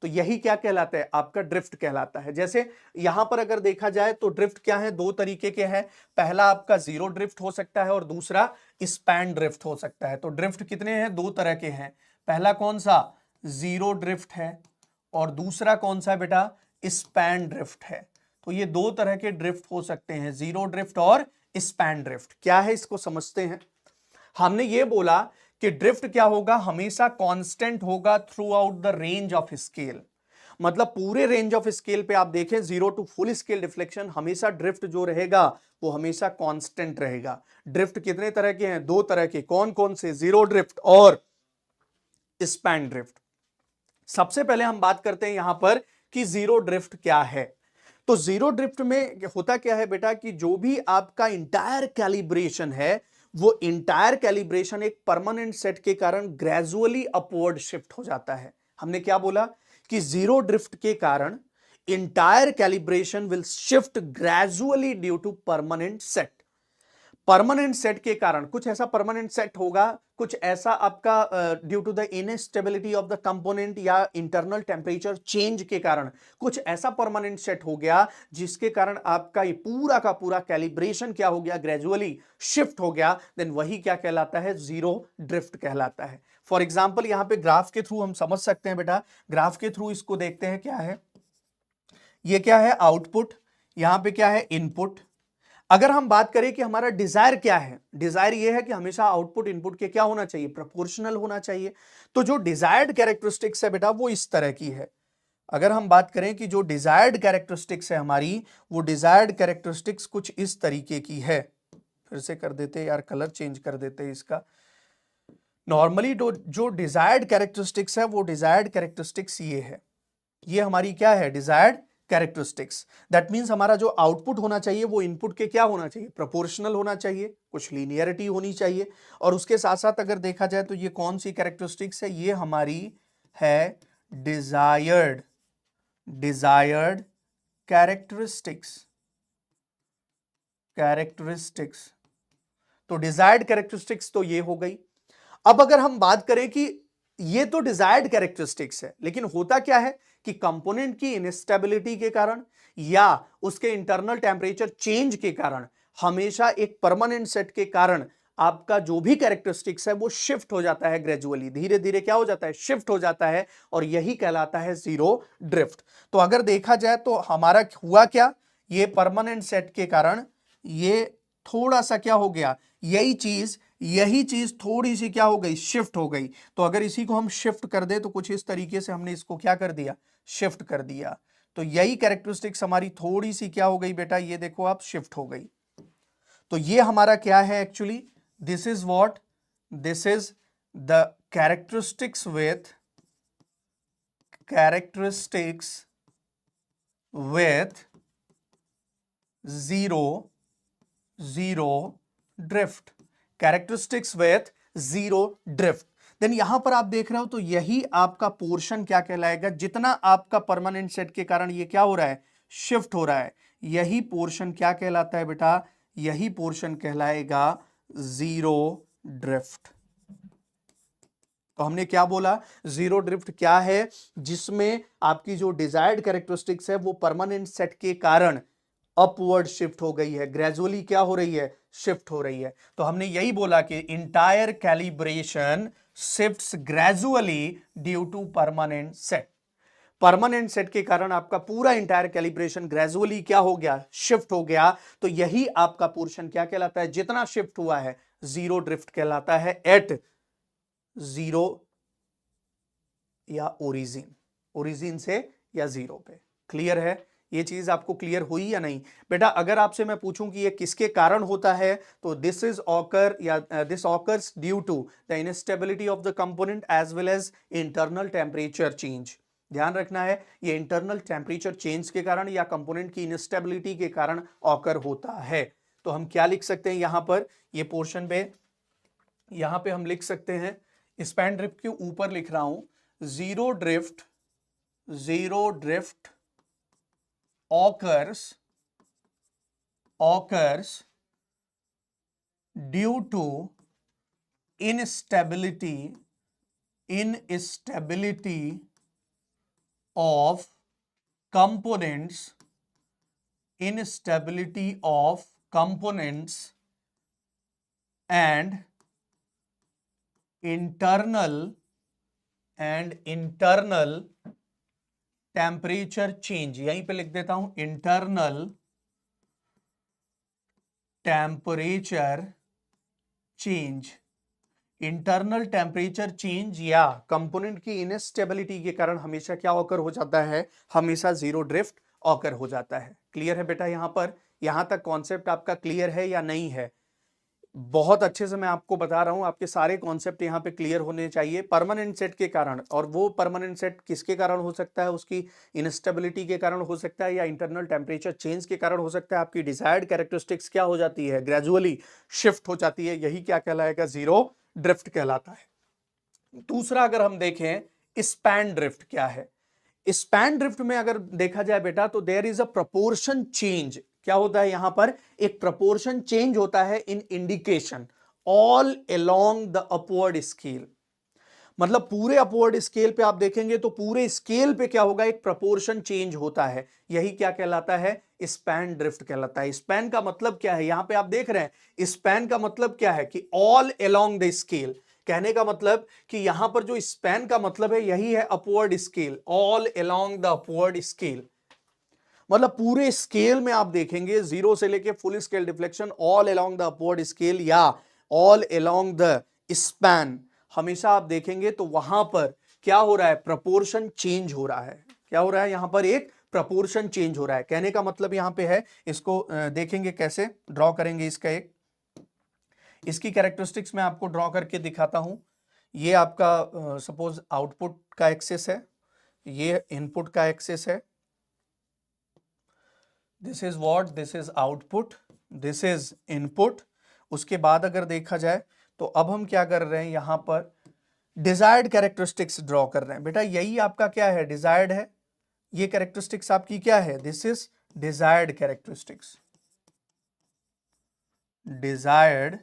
तो यही क्या कहलाता है, आपका ड्रिफ्ट कहलाता है। जैसे यहां पर अगर देखा जाए तो ड्रिफ्ट क्या है, दो तरीके के हैं। पहला आपका जीरो ड्रिफ्ट हो सकता है और दूसरा स्पैन ड्रिफ्ट हो सकता है। तो ड्रिफ्ट कितने हैं, दो तरह के हैं। पहला कौन सा, जीरो ड्रिफ्ट है, और दूसरा कौन सा बेटा, स्पैन ड्रिफ्ट है। तो ये दो तरह के ड्रिफ्ट हो सकते हैं, जीरो ड्रिफ्ट और स्पैन ड्रिफ्ट। क्या है इसको समझते हैं। हमने ये बोला कि ड्रिफ्ट क्या होगा, हमेशा कांस्टेंट होगा throughout the range of scale. मतलब पूरे रेंज ऑफ स्केल पे आप देखें, zero to full scale deflection, हमेशा ड्रिफ्ट जो रहेगा वो हमेशा कांस्टेंट रहेगा। ड्रिफ्ट कितने तरह के हैं, दो तरह के। कौन कौन से, जीरो ड्रिफ्ट और स्पैन ड्रिफ्ट। सबसे पहले हम बात करते हैं यहां पर कि जीरो ड्रिफ्ट क्या है। तो जीरो ड्रिफ्ट में होता क्या है बेटा, कि जो भी आपका इंटायर कैलिब्रेशन है, वो इंटायर कैलिब्रेशन एक परमानेंट सेट के कारण ग्रेजुअली अपवर्ड शिफ्ट हो जाता है। हमने क्या बोला कि जीरो ड्रिफ्ट के कारण entire calibration will shift gradually due to permanent set. Permanent set के कारण कुछ ऐसा परमानेंट सेट होगा, कुछ ऐसा आपका due to the instability of the component या इंटरनल टेम्परेचर चेंज के कारण कुछ ऐसा परमानेंट सेट हो गया, जिसके कारण आपका ये पूरा का पूरा कैलिब्रेशन क्या हो गया, ग्रेजुअली शिफ्ट हो गया। देन वही क्या कहलाता है, जीरो ड्रिफ्ट कहलाता है। फॉर एग्जाम्पल यहां पे ग्राफ के थ्रू हम समझ सकते हैं बेटा, ग्राफ के थ्रू इसको देखते हैं। क्या है ये, क्या है आउटपुट, यहां पे क्या है इनपुट। अगर हम बात करें कि हमारा डिजायर क्या है, डिजायर ये है कि हमेशा आउटपुट इनपुट के क्या होना चाहिए, प्रोपोर्शनल होना चाहिए। तो जो डिजायर्ड कैरेक्टरिस्टिक्स है बेटा वो इस तरह की है। अगर हम बात करें कि जो डिजायर्ड कैरेक्टरिस्टिक्स है हमारी, वो डिजायर्ड कैरेक्टरिस्टिक्स कुछ इस तरीके की है। फिर से कर देते यार, कलर चेंज कर देते इसका। नॉर्मली जो डिजायर्ड कैरेक्टरिस्टिक्स है, वो डिजायर्ड कैरेक्टरिस्टिक्स ये है। ये हमारी क्या है, डिजायर्ड कैरेक्टरिस्टिक्स। दैट मींस हमारा जो आउटपुट होना चाहिए वो इनपुट के क्या होना चाहिए, प्रोपोर्शनल होना चाहिए, कुछ लीनियरिटी होनी चाहिए। और उसके साथ साथ अगर देखा जाए तो ये कौन सी कैरेक्टरिस्टिक्स है, ये हमारी है डिजायर्ड कैरेक्टरिस्टिक्स। तो डिजायर्ड कैरेक्टरिस्टिक्स तो ये हो गई। अब अगर हम बात करें कि ये तो डिजायर्ड कैरेक्टरिस्टिक्स है, लेकिन होता क्या है कि कंपोनेंट की इनस्टेबिलिटी के कारण या उसके इंटरनल टेम्परेचर चेंज के कारण, हमेशा एक परमानेंट सेट के कारण आपका जो भी कैरेक्टरिस्टिक्स है वो शिफ्ट हो जाता है, ग्रेजुअली धीरे धीरे क्या हो जाता है, शिफ्ट हो जाता है। और यही कहलाता है जीरो ड्रिफ्ट। तो अगर देखा जाए तो हमारा हुआ क्या, ये परमानेंट सेट के कारण ये थोड़ा सा क्या हो गया, यही चीज थोड़ी सी क्या हो गई, शिफ्ट हो गई। तो अगर इसी को हम शिफ्ट कर दे तो कुछ इस तरीके से हमने इसको क्या कर दिया, शिफ्ट कर दिया। तो यही कैरेक्टरिस्टिक्स हमारी थोड़ी सी क्या हो गई बेटा, ये देखो आप, शिफ्ट हो गई। तो ये हमारा क्या है actually, this is what, this is the characteristics with zero drift, characteristics with zero drift. Then यहां पर आप देख रहे हो तो यही आपका पोर्शन क्या कहलाएगा, जितना आपका परमानेंट सेट के कारण ये क्या हो रहा है, शिफ्ट हो रहा है, यही पोर्शन क्या कहलाता है बेटा, यही पोर्शन कहलाएगा जीरो ड्रिफ्ट। तो हमने क्या बोला, जीरो ड्रिफ्ट क्या है, जिसमें आपकी जो डिजायर्ड कैरेक्टरिस्टिक्स है वो परमानेंट सेट के कारण अपवर्ड शिफ्ट हो गई है, ग्रेजुअली क्या हो रही है, शिफ्ट हो रही है। तो हमने यही बोला कि entire calibration shifts gradually due to permanent set. Permanent set के कारण आपका पूरा इंटायर कैलिब्रेशन ग्रेजुअली क्या हो गया, शिफ्ट हो गया। तो यही आपका पोर्शन क्या कहलाता है, जितना शिफ्ट हुआ है जीरो ड्रिफ्ट कहलाता है, एट जीरो या ओरिजिन, ओरिजिन से या जीरो पे। क्लियर है, ये चीज आपको क्लियर हुई या नहीं बेटा? अगर आपसे मैं पूछूं कि ये किसके कारण होता है, तो दिस इज ऑकर या this occurs due to the instability of the component as well as internal temperature change. ध्यान रखना है, ये इंटरनल टेम्परेचर चेंज के कारण या कंपोनेंट की इनस्टेबिलिटी के कारण ऑकर होता है। तो हम क्या लिख सकते हैं यहां पर, ये पोर्शन पे यहां पे हम लिख सकते हैं, स्पैन ड्रिफ्ट के ऊपर लिख रहा हूं, zero drift occurs due to instability of components, and internal temperature change. यहीं पे लिख देता हूं, internal temperature change. Internal temperature change या कंपोनेंट की इनस्टेबिलिटी के कारण हमेशा क्या ऑकर हो जाता है, हमेशा जीरो ड्रिफ्ट ऑकर हो जाता है। क्लियर है बेटा? यहां पर, यहां तक कॉन्सेप्ट आपका क्लियर है या नहीं है? बहुत अच्छे से मैं आपको बता रहा हूं, आपके सारे कॉन्सेप्ट यहां पे क्लियर होने चाहिए। परमानेंट सेट के कारण, और वो परमानेंट सेट किसके कारण हो सकता है, उसकी इनस्टेबिलिटी के कारण हो सकता है या इंटरनल टेम्परेचर चेंज के कारण हो सकता है। आपकी डिजायर्ड कैरेक्टरिस्टिक्स क्या हो जाती है, ग्रेजुअली शिफ्ट हो जाती है, यही क्या कहलाएगा, जीरो ड्रिफ्ट कहलाता है। दूसरा अगर हम देखें, स्पैन ड्रिफ्ट क्या है? स्पैन ड्रिफ्ट में अगर देखा जाए बेटा, तो there is a proportion change. क्या होता है यहां पर, एक प्रपोर्शन चेंज होता है in indication all along the upward scale. मतलब पूरे अपवर्ड स्केल पे आप देखेंगे तो पूरे स्केल पे क्या होगा, एक प्रपोर्शन चेंज होता है, यही क्या कहलाता है, स्पैन ड्रिफ्ट कहलाता है। स्पैन का मतलब क्या है, यहां पे आप देख रहे हैं, स्पैन का मतलब क्या है कि ऑल अलोंग द स्केल। कहने का मतलब कि यहां पर जो स्पैन का मतलब है यही है upward scale, all along the upward scale. मतलब पूरे स्केल में आप देखेंगे, जीरो से लेके full scale deflection, all along the upward scale या ऑल अलोंग द स्पैन, हमेशा आप देखेंगे तो वहां पर क्या हो रहा है, प्रपोर्शन चेंज हो रहा है। क्या हो रहा है यहां पर, एक प्रपोर्शन चेंज हो रहा है। कहने का मतलब यहां पे है, इसको देखेंगे कैसे ड्रॉ करेंगे, इसका एक, इसकी कैरेक्टरिस्टिक्स मैं आपको ड्रॉ करके दिखाता हूं। ये आपका सपोज आउटपुट का एक्सेस है, ये इनपुट का एक्सेस है, this is what, this is output, this is input. उसके बाद अगर देखा जाए तो अब हम क्या कर रहे हैं, यहां पर डिजायर्ड कैरेक्टरिस्टिक्स ड्रॉ कर रहे हैं। बेटा यही आपका क्या है, डिजायर्ड है, ये कैरेक्टरिस्टिक्स आपकी क्या है, this is desired characteristics, desired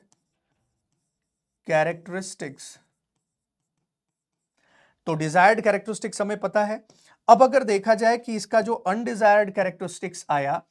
characteristics. तो डिजायर्ड कैरेक्टरिस्टिक्स हमें पता है। अब अगर देखा जाए कि इसका जो अनडिजायर्ड कैरेक्टरिस्टिक्स आया,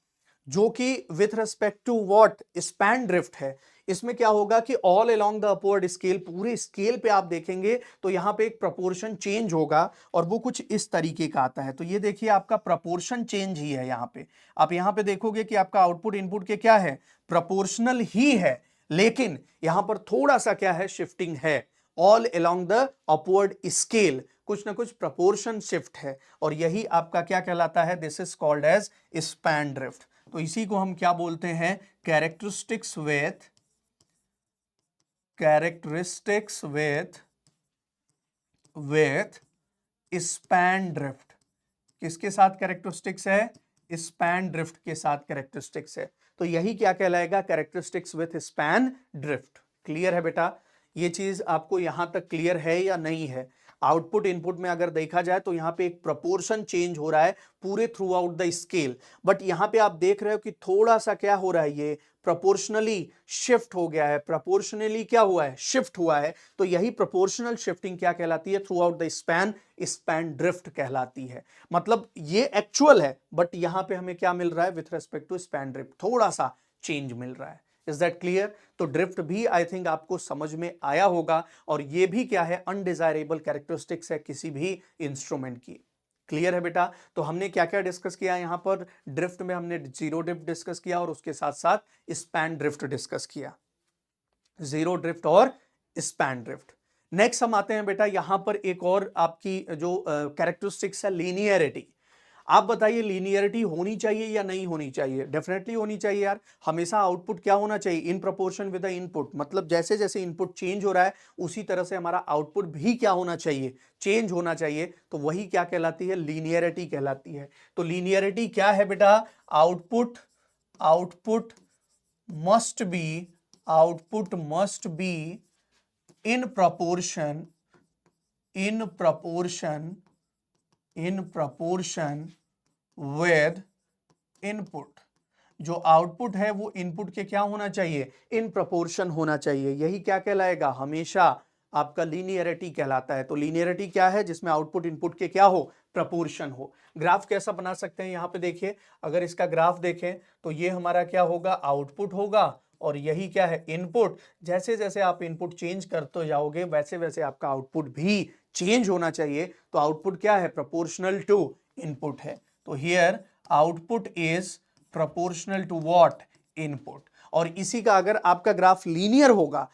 जो कि with respect to what, span drift है, इसमें क्या होगा कि all along the upward scale, पूरे स्केल पे आप देखेंगे तो यहां पे एक प्रपोर्शन चेंज होगा और वो कुछ इस तरीके का आता है। तो ये देखिए आपका प्रपोर्शन चेंज ही है यहां पे। आप यहां पे देखोगे कि आपका आउटपुट इनपुट के क्या है, प्रपोर्शनल ही है, लेकिन यहां पर थोड़ा सा क्या है, शिफ्टिंग है। All along the upward scale कुछ ना कुछ प्रपोर्शन शिफ्ट है, और यही आपका क्या कहलाता है, this is called as span drift. तो इसी को हम क्या बोलते हैं, कैरेक्टरिस्टिक्स विथ स्पैन ड्रिफ्ट। किसके साथ कैरेक्टरिस्टिक्स है, स्पैन ड्रिफ्ट के साथ कैरेक्टरिस्टिक्स है। तो यही क्या कहलाएगा, characteristics with span drift. Clear है बेटा? ये चीज आपको यहां तक क्लियर है या नहीं है? आउटपुट इनपुट में अगर देखा जाए तो यहां पे एक प्रपोर्शन चेंज हो रहा है पूरे through out the scale, but यहां पे आप देख रहे हो कि थोड़ा सा क्या हो रहा है, ये प्रोपोर्शनली शिफ्ट हो गया है, प्रोपोर्शनली क्या हुआ है, शिफ्ट हुआ है, तो यही प्रोपोर्शनल शिफ्टिंग क्या कहलाती है, through out the span, span drift कहलाती है। मतलब ये एक्चुअल है, बट यहां पे हमें क्या मिल रहा है, with respect to span drift थोड़ा सा चेंज मिल रहा है। Is that clear? तो ड्रिफ्ट भी आई थिंक आपको समझ में आया होगा, और ये भी क्या है, अनडिजायरेबल कैरेक्टरिस्टिक्स है किसी भी इंस्ट्रूमेंट की। क्लियर है बेटा? तो हमने क्या क्या डिस्कस किया यहां पर, ड्रिफ्ट में हमने जीरो ड्रिफ्ट डिस्कस किया और उसके साथ साथ स्पैन ड्रिफ्ट डिस्कस किया, जीरो ड्रिफ्ट और स्पैन ड्रिफ्ट। नेक्स्ट हम आते हैं बेटा यहां पर एक और आपकी जो कैरेक्टरिस्टिक्स है, लीनियरिटी। आप बताइए लीनियरिटी होनी चाहिए या नहीं होनी चाहिए? डेफिनेटली होनी चाहिए यार। हमेशा आउटपुट क्या होना चाहिए, in proportion with the input. मतलब जैसे जैसे इनपुट चेंज हो रहा है उसी तरह से हमारा आउटपुट भी क्या होना चाहिए, चेंज होना चाहिए। तो वही क्या कहलाती है, लीनियरिटी कहलाती है। तो लीनियरिटी क्या है बेटा, output output must be in proportion with input. जो आउटपुट है वो इनपुट के क्या होना चाहिए, इन प्रोपोर्शन होना चाहिए। यही क्या कहलाएगा, हमेशा आपका लीनियरिटी कहलाता है। तो लीनियरिटी क्या है, जिसमें आउटपुट इनपुट के क्या हो, प्रोपोर्शन हो। ग्राफ कैसा बना सकते हैं, यहां पे देखिए, अगर इसका ग्राफ देखें तो ये हमारा क्या होगा, आउटपुट होगा, और यही क्या है, इनपुट। जैसे जैसे आप इनपुट चेंज करते जाओगे वैसे वैसे आपका आउटपुट भी चेंज होना चाहिए। तो आउटपुट क्या है, प्रोपोर्शनल टू इनपुट है। तो here output is proportional to what, input. और इसी का अगर आपका ग्राफ लीनियर होगा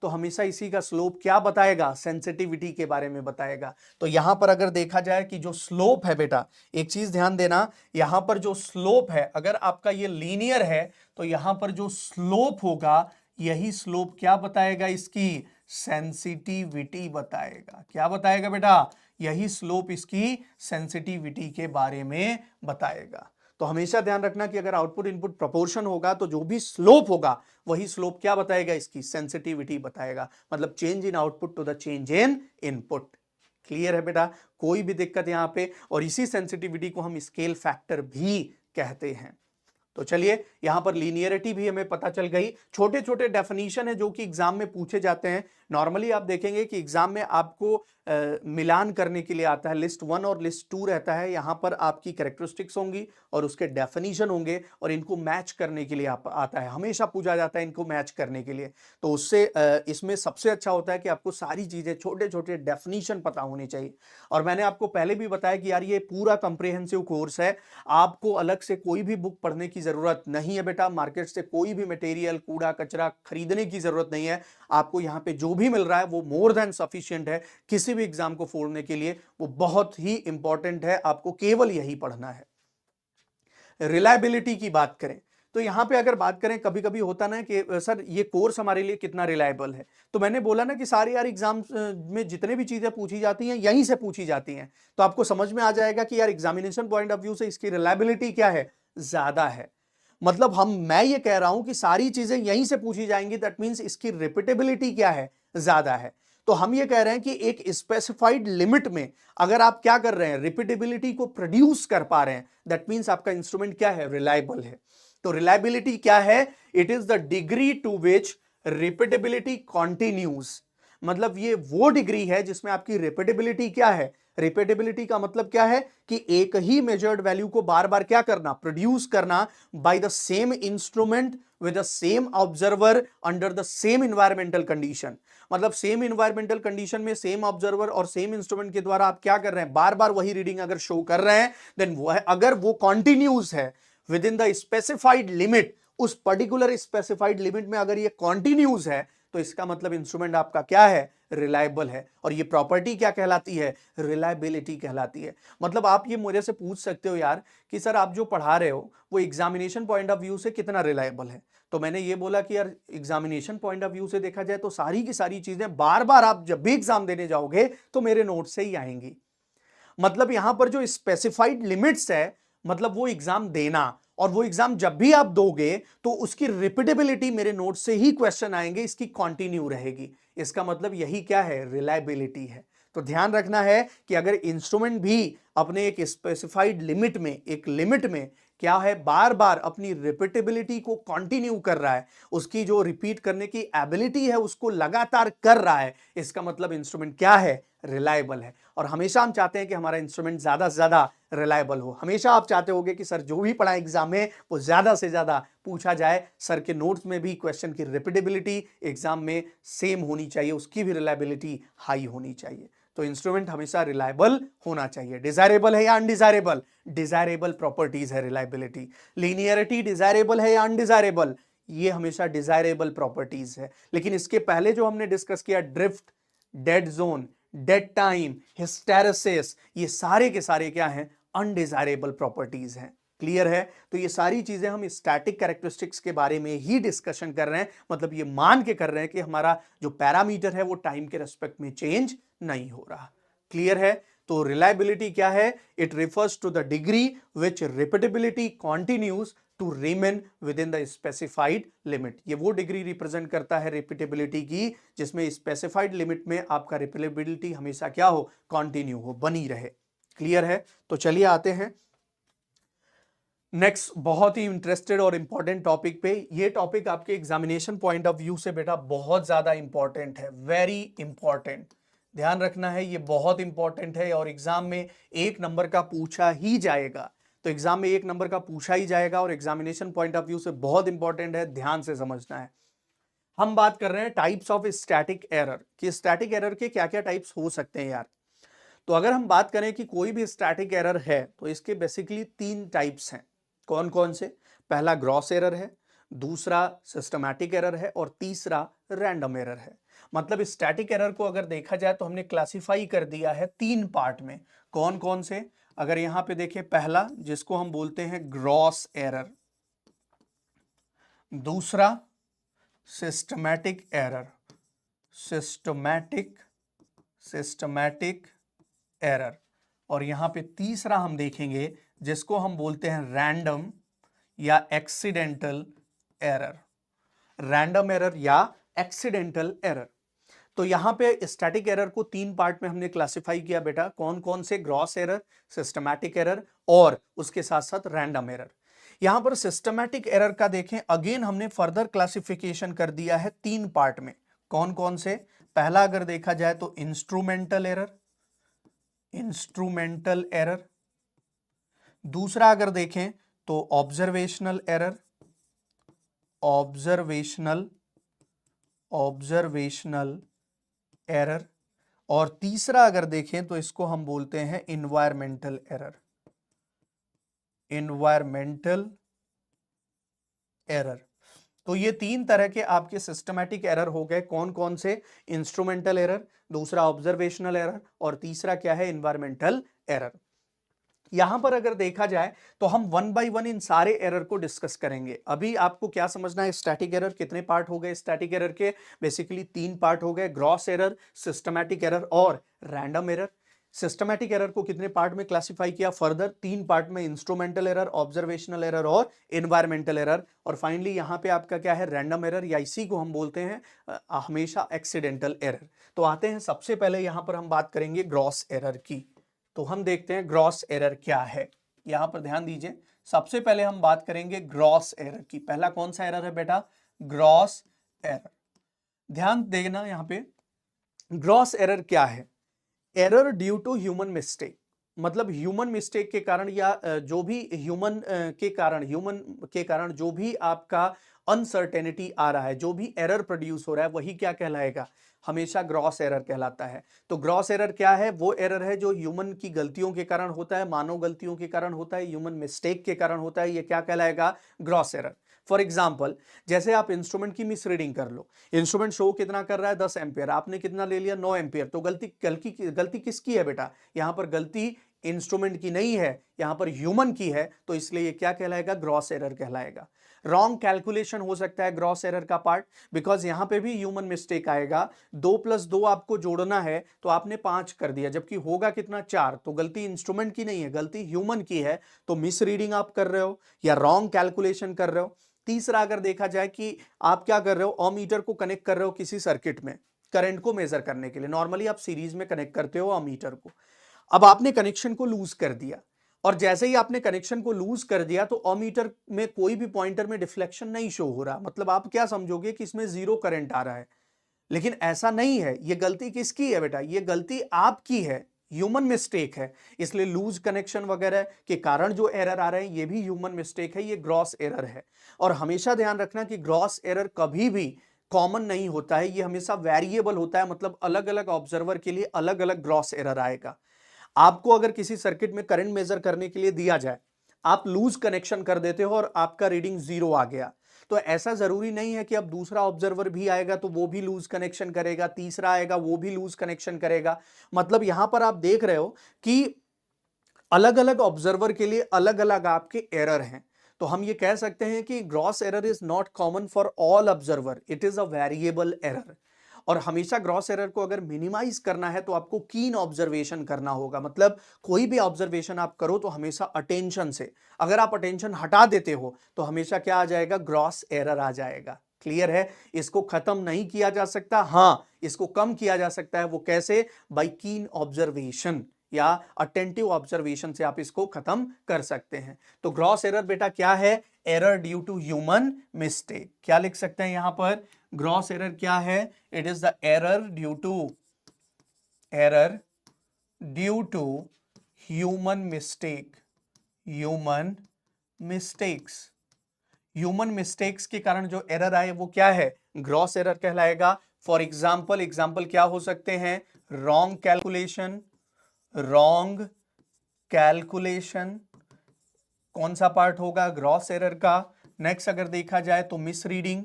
तो हमेशा इसी का स्लोप क्या बताएगा, सेंसिटिविटी के बारे में बताएगा। तो यहां पर अगर देखा जाए कि जो स्लोप है बेटा, एक चीज ध्यान देना, यहां पर जो स्लोप है, अगर आपका ये लीनियर है तो यहां पर जो स्लोप होगा, यही स्लोप क्या बताएगा, इसकी सेंसिटिविटी बताएगा। क्या बताएगा बेटा, यही स्लोप इसकी सेंसिटिविटी के बारे में बताएगा। तो हमेशा ध्यान रखना कि अगर आउटपुट इनपुट प्रोपोर्शन होगा तो जो भी स्लोप होगा वही स्लोप क्या बताएगा, इसकी सेंसिटिविटी बताएगा। मतलब change in output to the change in input. Clear है बेटा, कोई भी दिक्कत यहां पे? और इसी सेंसिटिविटी को हम स्केल फैक्टर भी कहते हैं। तो चलिए यहां पर लीनियरिटी भी हमें पता चल गई। छोटे छोटे डेफिनेशन है जो कि एग्जाम में पूछे जाते हैं। नॉर्मली आप देखेंगे कि एग्जाम में आपको मिलान करने के लिए आता है, लिस्ट 1 और लिस्ट 2 रहता है। यहां पर आपकी कैरेक्टरिस्टिक्स होंगी और उसके डेफिनेशन होंगे, और इनको मैच करने के लिए आता है, हमेशा पूछा जाता है इनको मैच करने के लिए। तो उससे इसमें सबसे अच्छा होता है कि आपको सारी चीजें, छोटे छोटे डेफिनेशन पता होनी चाहिए। और मैंने आपको पहले भी बताया कि यार ये पूरा कंप्रिहेंसिव कोर्स है, आपको अलग से कोई भी बुक पढ़ने की जरूरत नहीं है बेटा। मार्केट से कोई भी मटेरियल, कूड़ा कचरा खरीदने की जरूरत नहीं है। आपको यहाँ पे जो भी मिल रहा है वो मोर देन सफिशिएंट है किसी भी एग्जाम को फोड़ने के लिए। वो बहुत ही इंपॉर्टेंट है, आपको केवल यही पढ़ना है। रिलायबिलिटी की बात करें तो यहां पे अगर बात करें, कभी कभी होता ना कि सर ये कोर्स हमारे लिए कितना रिलायबल है। तो मैंने बोला ना कि सारे यार एग्जाम में जितने भी चीजें पूछी जाती हैं यहीं से पूछी जाती हैं। तो आपको समझ में आ जाएगा कि यार एग्जामिनेशन पॉइंट ऑफ व्यू से इसकी रिलायबिलिटी क्या है, ज्यादा है। मतलब मैं ये कह रहा हूं कि सारी चीजें यहीं से पूछी जाएंगी, दैट मींस इसकी रिपीटेबिलिटी क्या है, ज्यादा है। तो हम ये कह रहे हैं कि एक स्पेसिफाइड लिमिट में अगर आप क्या कर रहे हैं, रिपीटेबिलिटी को प्रोड्यूस कर पा रहे हैं, दैट मींस आपका इंस्ट्रूमेंट क्या है, रिलायबल है। तो रिलायबिलिटी क्या है, it is the degree to which repeatability continues. मतलब ये वो डिग्री है जिसमें आपकी रिपीटेबिलिटी क्या है। रिपीटेबिलिटी का मतलब क्या है कि एक ही मेजर्ड वैल्यू को बार बार क्या करना, प्रोड्यूस करना by the same instrument with the same observer under the same environmental condition. मतलब सेम इन्वायरमेंटल कंडीशन में सेम ऑब्जर्वर और सेम इंस्ट्रूमेंट के द्वारा आप क्या कर रहे हैं, बार बार वही रीडिंग अगर शो कर रहे हैं, देन वो है, अगर वो कॉन्टिन्यूस है with in the specified limit, उस पर्टिकुलर स्पेसिफाइड लिमिट में अगर ये कॉन्टिन्यूस है, तो इसका मतलब इंस्ट्रूमेंट आपका क्या है, रिलायबल है। और ये प्रॉपर्टी क्या कहलाती है, रिलायबिलिटी कहलाती है। मतलब आप ये मुझे से पूछ सकते हो यार कि सर आप जो पढ़ा रहे हो वो एग्जामिनेशन पॉइंट ऑफ व्यू से कितना रिलायबल है। तो मैंने ये बोला कि यार एग्जामिनेशन पॉइंट ऑफ व्यू से देखा जाए तो सारी की सारी चीजें बार बार आप जब भी एग्जाम देने जाओगे तो मेरे नोट से ही आएंगी। मतलब यहां पर जो स्पेसिफाइड लिमिट्स है, मतलब वो एग्जाम देना, और वो एग्जाम जब भी आप दोगे तो उसकी रिपीटेबिलिटी मेरे नोट से ही क्वेश्चन आएंगे, इसकी कंटिन्यू रहेगी। इसका मतलब यही क्या है, रिलायबिलिटी है। तो ध्यान रखना है कि अगर इंस्ट्रूमेंट भी अपने एक स्पेसिफाइड लिमिट में, एक लिमिट में क्या है, बार बार अपनी रिपीटेबिलिटी को कंटिन्यू कर रहा है, उसकी जो रिपीट करने की एबिलिटी है उसको लगातार कर रहा है, इसका मतलब इंस्ट्रूमेंट क्या है, रिलायबल है। और हमेशा हम चाहते हैं कि हमारा इंस्ट्रूमेंट ज्यादा से ज्यादा रिलायबल हो। हमेशा आप चाहते होगे कि सर जो भी पढ़ा एग्जाम में वो ज्यादा से ज्यादा पूछा जाए, सर के नोट्स में भी क्वेश्चन की रिपीटेबिलिटी एग्जाम में सेम होनी चाहिए, उसकी भी रिलायबिलिटी हाई होनी चाहिए। तो इंस्ट्रूमेंट हमेशा रिलायबल होना चाहिए। डिजायरेबल है या अनडिजायरेबल, डिजायरेबल प्रॉपर्टीज है रिलायबिलिटी। लीनियरिटी डिजायरेबल है या अनडिजायरेबल, ये हमेशा डिजायरेबल प्रॉपर्टीज है। लेकिन इसके पहले जो हमने डिस्कस किया, drift, dead zone, dead time, hysteresis, ये सारे के सारे क्या हैं, अनडिजायरेबल प्रॉपर्टीज हैं। क्लियर है? तो ये सारी चीजें हम स्टैटिक कैरेक्टरिस्टिक्स के बारे में ही डिस्कशन कर रहे हैं, मतलब ये मान के कर रहे हैं कि हमारा जो पैरामीटर है वो टाइम के रेस्पेक्ट में चेंज नहीं हो रहा। क्लियर है? तो रिलायबिलिटी क्या है? It refers to the degree which repeatability continues to remain within the specified limit. ये वो डिग्री रिप्रेजेंट करता है रिपीटेबिलिटी की जिसमें स्पेसिफाइड लिमिट में आपका रिपीटेबिलिटी हमेशा क्या हो, कंटिन्यू हो, बनी रहे। क्लियर है? तो चलिए आते हैं नेक्स्ट बहुत ही इंटरेस्टेड और इंपॉर्टेंट टॉपिक पे। ये टॉपिक आपके एग्जामिनेशन पॉइंट ऑफ व्यू से बेटा बहुत ज्यादा इंपॉर्टेंट है, वेरी इंपॉर्टेंट, ध्यान रखना है, ये बहुत इंपॉर्टेंट है और एग्जाम में 1 नंबर का पूछा ही जाएगा। तो एग्जाम में 1 नंबर का पूछा ही जाएगा और एग्जामिनेशन पॉइंट ऑफ व्यू से बहुत इंपॉर्टेंट है, ध्यान से समझना है। हम बात कर रहे हैं टाइप्स ऑफ स्टैटिक एरर कि स्टैटिक एरर के क्या क्या टाइप्स हो सकते हैं यार। तो अगर हम बात करें कि कोई भी स्टैटिक एरर है तो इसके बेसिकली 3 टाइप्स हैं। कौन कौन से? पहला ग्रॉस एरर है, दूसरा सिस्टमैटिक एरर है और तीसरा रैंडम एरर है। मतलब स्टैटिक एरर को अगर देखा जाए तो हमने क्लासिफाई कर दिया है 3 पार्ट में। कौन कौन से? अगर यहां पे देखें, पहला जिसको हम बोलते हैं ग्रॉस एरर, दूसरा सिस्टमैटिक एरर, सिस्टमैटिक एरर, और यहां पे तीसरा हम देखेंगे जिसको हम बोलते हैं रैंडम या एक्सीडेंटल एरर, रैंडम एरर या एक्सीडेंटल एरर। तो यहां पे स्टैटिक एरर को 3 पार्ट में हमने क्लासिफाई किया बेटा। कौन कौन से? ग्रॉस एरर, सिस्टमैटिक एरर और उसके साथ साथ रैंडम एरर। यहां पर सिस्टमैटिक एरर का देखें, अगेन हमने फर्दर क्लासिफिकेशन कर दिया है 3 पार्ट में। कौन कौन से? पहला अगर देखा जाए तो इंस्ट्रूमेंटल एरर, दूसरा अगर देखें तो ऑब्जर्वेशनल एरर, और तीसरा अगर देखें तो इसको हम बोलते हैं इन्वायरमेंटल एरर। तो ये 3 तरह के आपके सिस्टमैटिक एरर हो गए। कौन कौन से? इंस्ट्रूमेंटल एरर, दूसरा ऑब्जर्वेशनल एरर और तीसरा क्या है, इन्वायरमेंटल एरर। यहां पर अगर देखा जाए तो हम 1 बाय 1 इन सारे एरर को डिस्कस करेंगे। अभी आपको क्या समझना है, स्टैटिक एरर कितने पार्ट हो गए? स्टैटिक एरर के बेसिकली 3 पार्ट हो गए, ग्रॉस एरर, सिस्टमैटिक एरर और रैंडम एरर। सिस्टमैटिक एरर को कितने पार्ट में क्लासिफाई किया? फर्दर 3 पार्ट में, इंस्ट्रूमेंटल एरर, ऑब्जर्वेशनल एरर और एनवायरमेंटल एरर। और फाइनली यहां पे आपका क्या है, रैंडम एरर, या इसी को हम बोलते हैं हमेशा एक्सीडेंटल एरर। तो आते हैं, सबसे पहले यहां पर हम बात करेंगे ग्रॉस एरर की। तो हम देखते हैं ग्रॉस एरर क्या है। यहां पर ध्यान दीजिए, सबसे पहले हम बात करेंगे ग्रॉस एरर की। पहला कौन सा एरर है बेटा? Gross error. ध्यान देना यहां पे, ग्रॉस एरर क्या है? Error due to human mistake, मतलब ह्यूमन मिस्टेक के कारण या जो भी ह्यूमन के कारण जो भी आपका अनसर्टेनिटी आ रहा है, जो भी एरर प्रोड्यूस हो रहा है, वही क्या कहलाएगा? हमेशा ग्रॉस एरर कहलाता है। तो ग्रॉस एरर क्या है? वो एरर है जो ह्यूमन की गलतियों के कारण होता है, मानव गलतियों के कारण होता है, ह्यूमन मिस्टेक के कारण होता है। ये क्या कहलाएगा? Gross error. फॉर एग्जाम्पल, जैसे आप इंस्ट्रूमेंट की मिस रीडिंग कर लो, इंस्ट्रूमेंट शो कितना कर रहा है, 10 एम्पियर, आपने कितना ले लिया, 9 एम्पियर। तो गलती किसकी है बेटा? यहां पर गलती इंस्ट्रूमेंट की नहीं है, यहां पर ह्यूमन की है, तो इसलिए ये क्या कहलाएगा? ग्रॉस एरर कहलाएगा। रॉन्ग कैलकुलेशन हो सकता है ग्रॉस एरर का पार्ट, बिकॉज यहां पे भी ह्यूमन मिस्टेक आएगा। 2 + 2 आपको जोड़ना है तो आपने 5 कर दिया, जबकि होगा कितना, 4। तो गलती इंस्ट्रूमेंट की नहीं है, गलती ह्यूमन की है। तो मिस रीडिंग आप कर रहे हो या रॉन्ग कैलकुलेशन कर रहे हो। तीसरा अगर देखा जाए कि आप क्या कर रहे हो, अमीटर को कनेक्ट कर रहे हो किसी सर्किट में करंट को मेजर करने के लिए। नॉर्मली आप सीरीज में कनेक्ट करते हो अमीटर को, अब आपने कनेक्शन को लूज कर दिया। और जैसे ही आपने कनेक्शन को लूज कर दिया तो अमीटर में कोई भी पॉइंटर में डिफ्लेक्शन नहीं शो हो रहा, मतलब आप क्या समझोगे कि इसमें जीरो करंट आ रहा है, लेकिन ऐसा नहीं है। ये गलती किसकी है बेटा? ये गलती आपकी है, ह्यूमन मिस्टेक है। इसलिए लूज कनेक्शन वगैरह के कारण जो एरर आ रहे हैं ये भी ह्यूमन मिस्टेक है, ये ग्रॉस एरर है। और हमेशा ध्यान रखना कि ग्रॉस एरर कभी भी कॉमन नहीं होता है, ये हमेशा वेरिएबल होता है, मतलब अलग अलग ऑब्जर्वर के लिए अलग अलग ग्रॉस एरर आएगा। आपको अगर किसी सर्किट में करंट मेजर करने के लिए दिया जाए, आप लूज कनेक्शन कर देते हो और आपका रीडिंग जीरो आ गया, तो ऐसा जरूरी नहीं है कि अब दूसरा ऑब्जर्वर भी आएगा तो वो भी लूज कनेक्शन करेगा, तीसरा आएगा वो भी लूज कनेक्शन करेगा। मतलब यहां पर आप देख रहे हो कि अलग अलग ऑब्जर्वर के लिए अलग अलग आपके एरर हैं। तो हम ये कह सकते हैं कि gross error is not common for all observer, it is a variable error. और हमेशा ग्रॉस एरर को अगर मिनिमाइज करना है तो आपको कीन ऑब्जर्वेशन करना होगा, मतलब कोई भी ऑब्जर्वेशन आप करो तो हमेशा अटेंशन से। अगर आप अटेंशन हटा देते हो तो हमेशा क्या आ जाएगा? ग्रॉस एरर आ जाएगा। क्लियर है? इसको खत्म नहीं किया जा सकता, हाँ इसको कम किया जा सकता है। वो कैसे? बाय कीन ऑब्जर्वेशन या अटेंटिव ऑब्जर्वेशन से आप इसको खत्म कर सकते हैं। तो ग्रॉस एरर बेटा क्या है? Error due to human mistake. क्या लिख सकते हैं यहां पर? ग्रॉस एरर क्या है? It is the error due to human mistake, human mistakes. Human mistakes के कारण जो एरर आए वो क्या है? ग्रॉस एरर कहलाएगा। फॉर एग्जाम्पल क्या हो सकते हैं? रॉन्ग कैलकुलेशन कौन सा पार्ट होगा? ग्रॉस एरर का। नेक्स्ट अगर देखा जाए तो मिसरीडिंग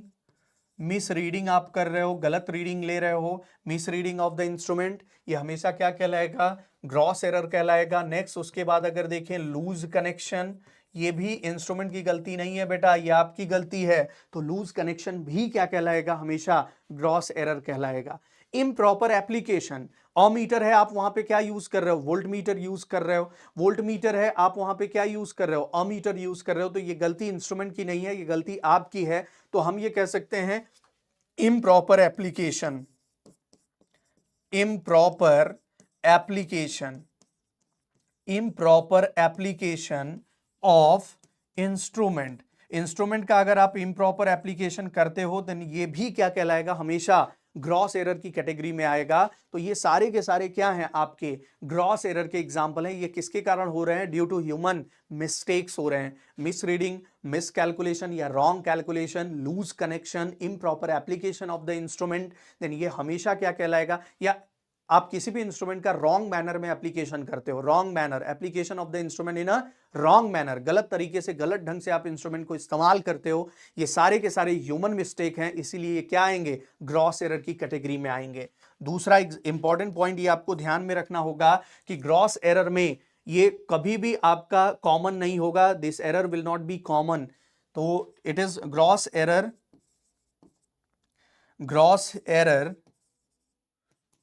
आप कर रहे हो, गलत रीडिंग ले रहे हो, मिसरीडिंग ऑफ द इंस्ट्रूमेंट, ये हमेशा क्या कहलाएगा? ग्रॉस एरर कहलाएगा। नेक्स्ट उसके बाद अगर देखें लूज कनेक्शन, ये भी इंस्ट्रूमेंट की गलती नहीं है बेटा, ये आपकी गलती है, तो लूज कनेक्शन भी क्या कहलाएगा? हमेशा ग्रॉस एरर कहलाएगा। इम्प्रॉपर एप्लीकेशन, ऑमीटर है आप वहां पे क्या यूज कर रहे हो? वोल्ट मीटर यूज कर रहे हो। वोल्ट मीटर है आप वहां पे क्या यूज कर रहे हो? अमीटर यूज कर रहे हो। तो ये गलती इंस्ट्रूमेंट की नहीं है, ये गलती आपकी है। तो हम ये कह सकते हैं improper application ऑफ इंस्ट्रूमेंट का अगर आप इम्प्रॉपर एप्लीकेशन करते हो तो ये भी क्या कहलाएगा? हमेशा ग्रॉस एरर की कैटेगरी में आएगा। तो ये सारे के सारे क्या हैं? आपके ग्रॉस एरर के एग्जांपल हैं। ये किसके कारण हो रहे हैं? ड्यू टू ह्यूमन मिस्टेक्स हो रहे हैं। मिस रीडिंग, मिस कैलकुलेशन या wrong calculation, loose connection, improper application of the instrument, then ये हमेशा क्या कहलाएगा? या आप किसी भी इंस्ट्रूमेंट का रॉन्ग मैनर में एप्लीकेशन करते हो, wrong manner, application of the instrument in a wrong manner, गलत तरीके से, गलत ढंग से आप इंस्ट्रूमेंट को इस्तेमाल करते हो, ये सारे के सारे ह्यूमन मिस्टेक हैं, इसीलिए ये क्या आएंगे? ग्रॉस एरर की कैटेगरी में आएंगे। दूसरा इंपॉर्टेंट पॉइंट ये आपको ध्यान में रखना होगा कि ग्रॉस एरर में ये कभी भी आपका कॉमन नहीं होगा, this error will not be common. तो it is gross error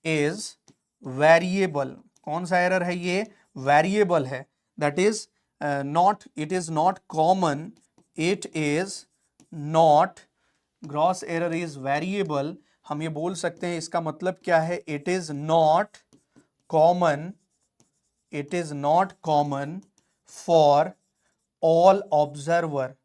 is variable. कौन सा एरर है ये? वेरिएबल है। That is it is not common, it is not, gross error is variable. हम ये बोल सकते हैं, इसका मतलब क्या है? It is not common for all observer.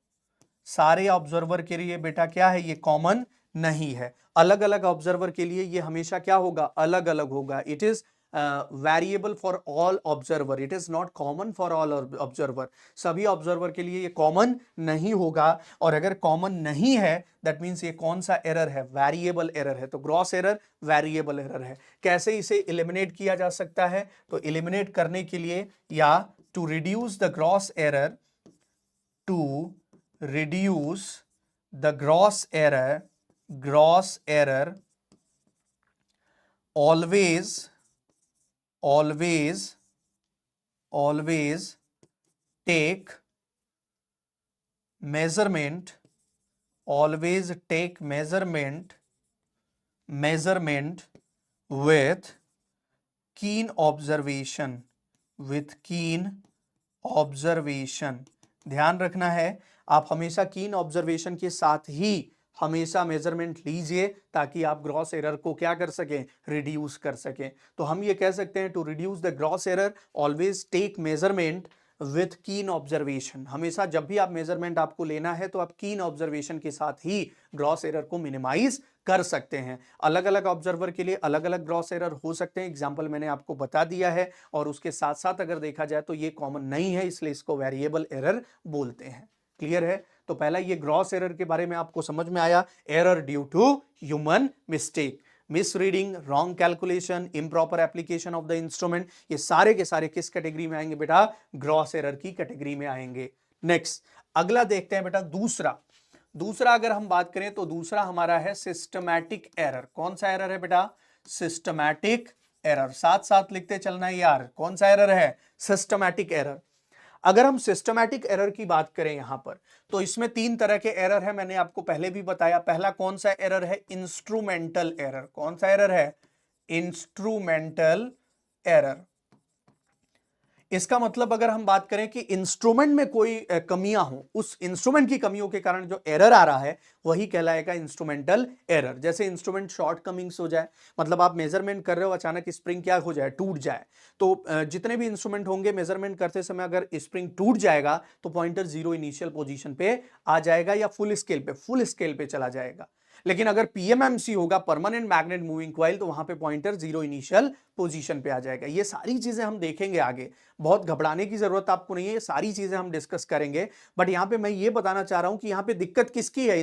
सारे ऑब्जर्वर के लिए बेटा क्या है? ये कॉमन नहीं है। अलग अलग ऑब्जर्वर के लिए ये हमेशा क्या होगा? अलग अलग होगा। It is variable for all observer, it is not common for all observer. सभी ऑब्जर्वर के लिए ये कॉमन नहीं होगा। और अगर कॉमन नहीं है दैट मींस ये कौन सा एरर है? वेरिएबल एरर है। तो ग्रॉस एरर वेरिएबल एरर है। कैसे इसे एलिमिनेट किया जा सकता है? तो एलिमिनेट करने के लिए, या to reduce the gross error, to reduce the gross error always take measurement with keen observation। ध्यान रखना है, आप हमेशा कीन ऑब्जर्वेशन के साथ ही हमेशा मेजरमेंट लीजिए ताकि आप ग्रॉस एरर को क्या कर सकें? रिड्यूस कर सकें। तो हम ये कह सकते हैं, to reduce the gross error always take measurement with keen observation. हमेशा जब भी आप मेजरमेंट आपको लेना है तो आप कीन ऑब्जर्वेशन के साथ ही ग्रॉस एरर को मिनिमाइज कर सकते हैं। अलग अलग ऑब्जर्वर के लिए अलग अलग ग्रॉस एरर हो सकते हैं, एग्जाम्पल मैंने आपको बता दिया है। और उसके साथ साथ अगर देखा जाए तो ये कॉमन नहीं है, इसलिए इसको वेरिएबल एरर बोलते हैं। क्लियर है? तो पहला ये ग्रॉस एरर के बारे में आपको समझ में आया। Error due to human mistake, misreading, wrong calculation, improper application of the instrument, ये सारे के सारे किस कैटेगरी में आएंगे बेटा? ग्रॉस एरर की कैटेगरी में आएंगे। नेक्स्ट अगला देखते हैं बेटा, दूसरा अगर हम बात करें तो दूसरा हमारा है सिस्टमैटिक एरर। कौन सा एरर है बेटा? Systematic error. साथ साथ लिखते चलना है यार, कौन सा एरर है? Systematic error. अगर हम सिस्टमैटिक एरर की बात करें यहां पर, तो इसमें 3 तरह के एरर है, मैंने आपको पहले भी बताया। पहला कौन सा एरर है? Instrumental error. कौन सा एरर है? Instrumental error. इसका मतलब अगर हम बात करें कि इंस्ट्रूमेंट में कोई कमियां हो, उस इंस्ट्रूमेंट की कमियों के कारण जो एरर आ रहा है वही कहलाएगा इंस्ट्रूमेंटल एरर। जैसे इंस्ट्रूमेंट शॉर्ट कमिंग्स हो जाए, मतलब आप मेजरमेंट कर रहे हो, अचानक स्प्रिंग क्या हो जाए? टूट जाए। तो जितने भी इंस्ट्रूमेंट होंगे मेजरमेंट करते समय अगर स्प्रिंग टूट जाएगा तो पॉइंटर 0 इनिशियल पोजीशन पे आ जाएगा या फुल स्केल पे चला जाएगा। लेकिन अगर पीएमएमसी होगा, परमानेंट मैग्नेट मूविंग कॉइल, तो वहां पे पॉइंटर 0 इनिशियल पोजीशन पे आ जाएगा। ये सारी चीजें हम देखेंगे आगे, बहुत घबराने की जरूरत आपको नहीं है, ये सारी चीजें हम डिस्कस करेंगे। बट यहां पे मैं ये बताना चाह रहा हूं कि यहां पे दिक्कत किसकी है?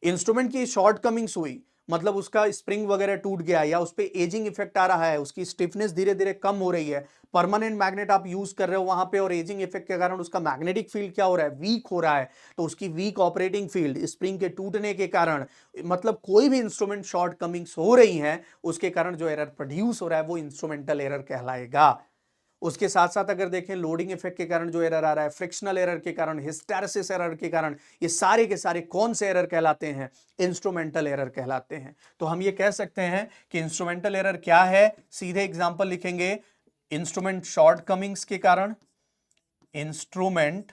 इंस्ट्रूमेंट की शॉर्ट कमिंग्स हुई, मतलब उसका स्प्रिंग वगैरह टूट गया या उस पे एजिंग इफेक्ट आ रहा है, उसकी स्टिफनेस धीरे धीरे कम हो रही है। परमानेंट मैग्नेट आप यूज कर रहे हो वहां पे और एजिंग इफेक्ट के कारण उसका मैग्नेटिक फील्ड क्या हो रहा है? वीक हो रहा है। तो उसकी वीक ऑपरेटिंग फील्ड स्प्रिंग के टूटने के कारण, मतलब कोई भी इंस्ट्रूमेंट शॉर्ट कमिंग्स हो रही हैं, उसके कारण जो एरर प्रोड्यूस हो रहा है वो इंस्ट्रूमेंटल एरर कहलाएगा। उसके साथ साथ अगर देखें लोडिंग इफेक्ट के कारण जो एरर आ रहा है, फ्रिक्शनल एरर के कारण, हिस्टैरिसीस एरर के कारण, ये सारे के सारे कौन से एरर कहलाते हैं? इंस्ट्रूमेंटल एरर कहलाते हैं। तो हम ये कह सकते हैं कि इंस्ट्रूमेंटल एरर क्या है? सीधे एग्जांपल लिखेंगे, इंस्ट्रूमेंट शॉर्ट कमिंग्स के कारण, इंस्ट्रूमेंट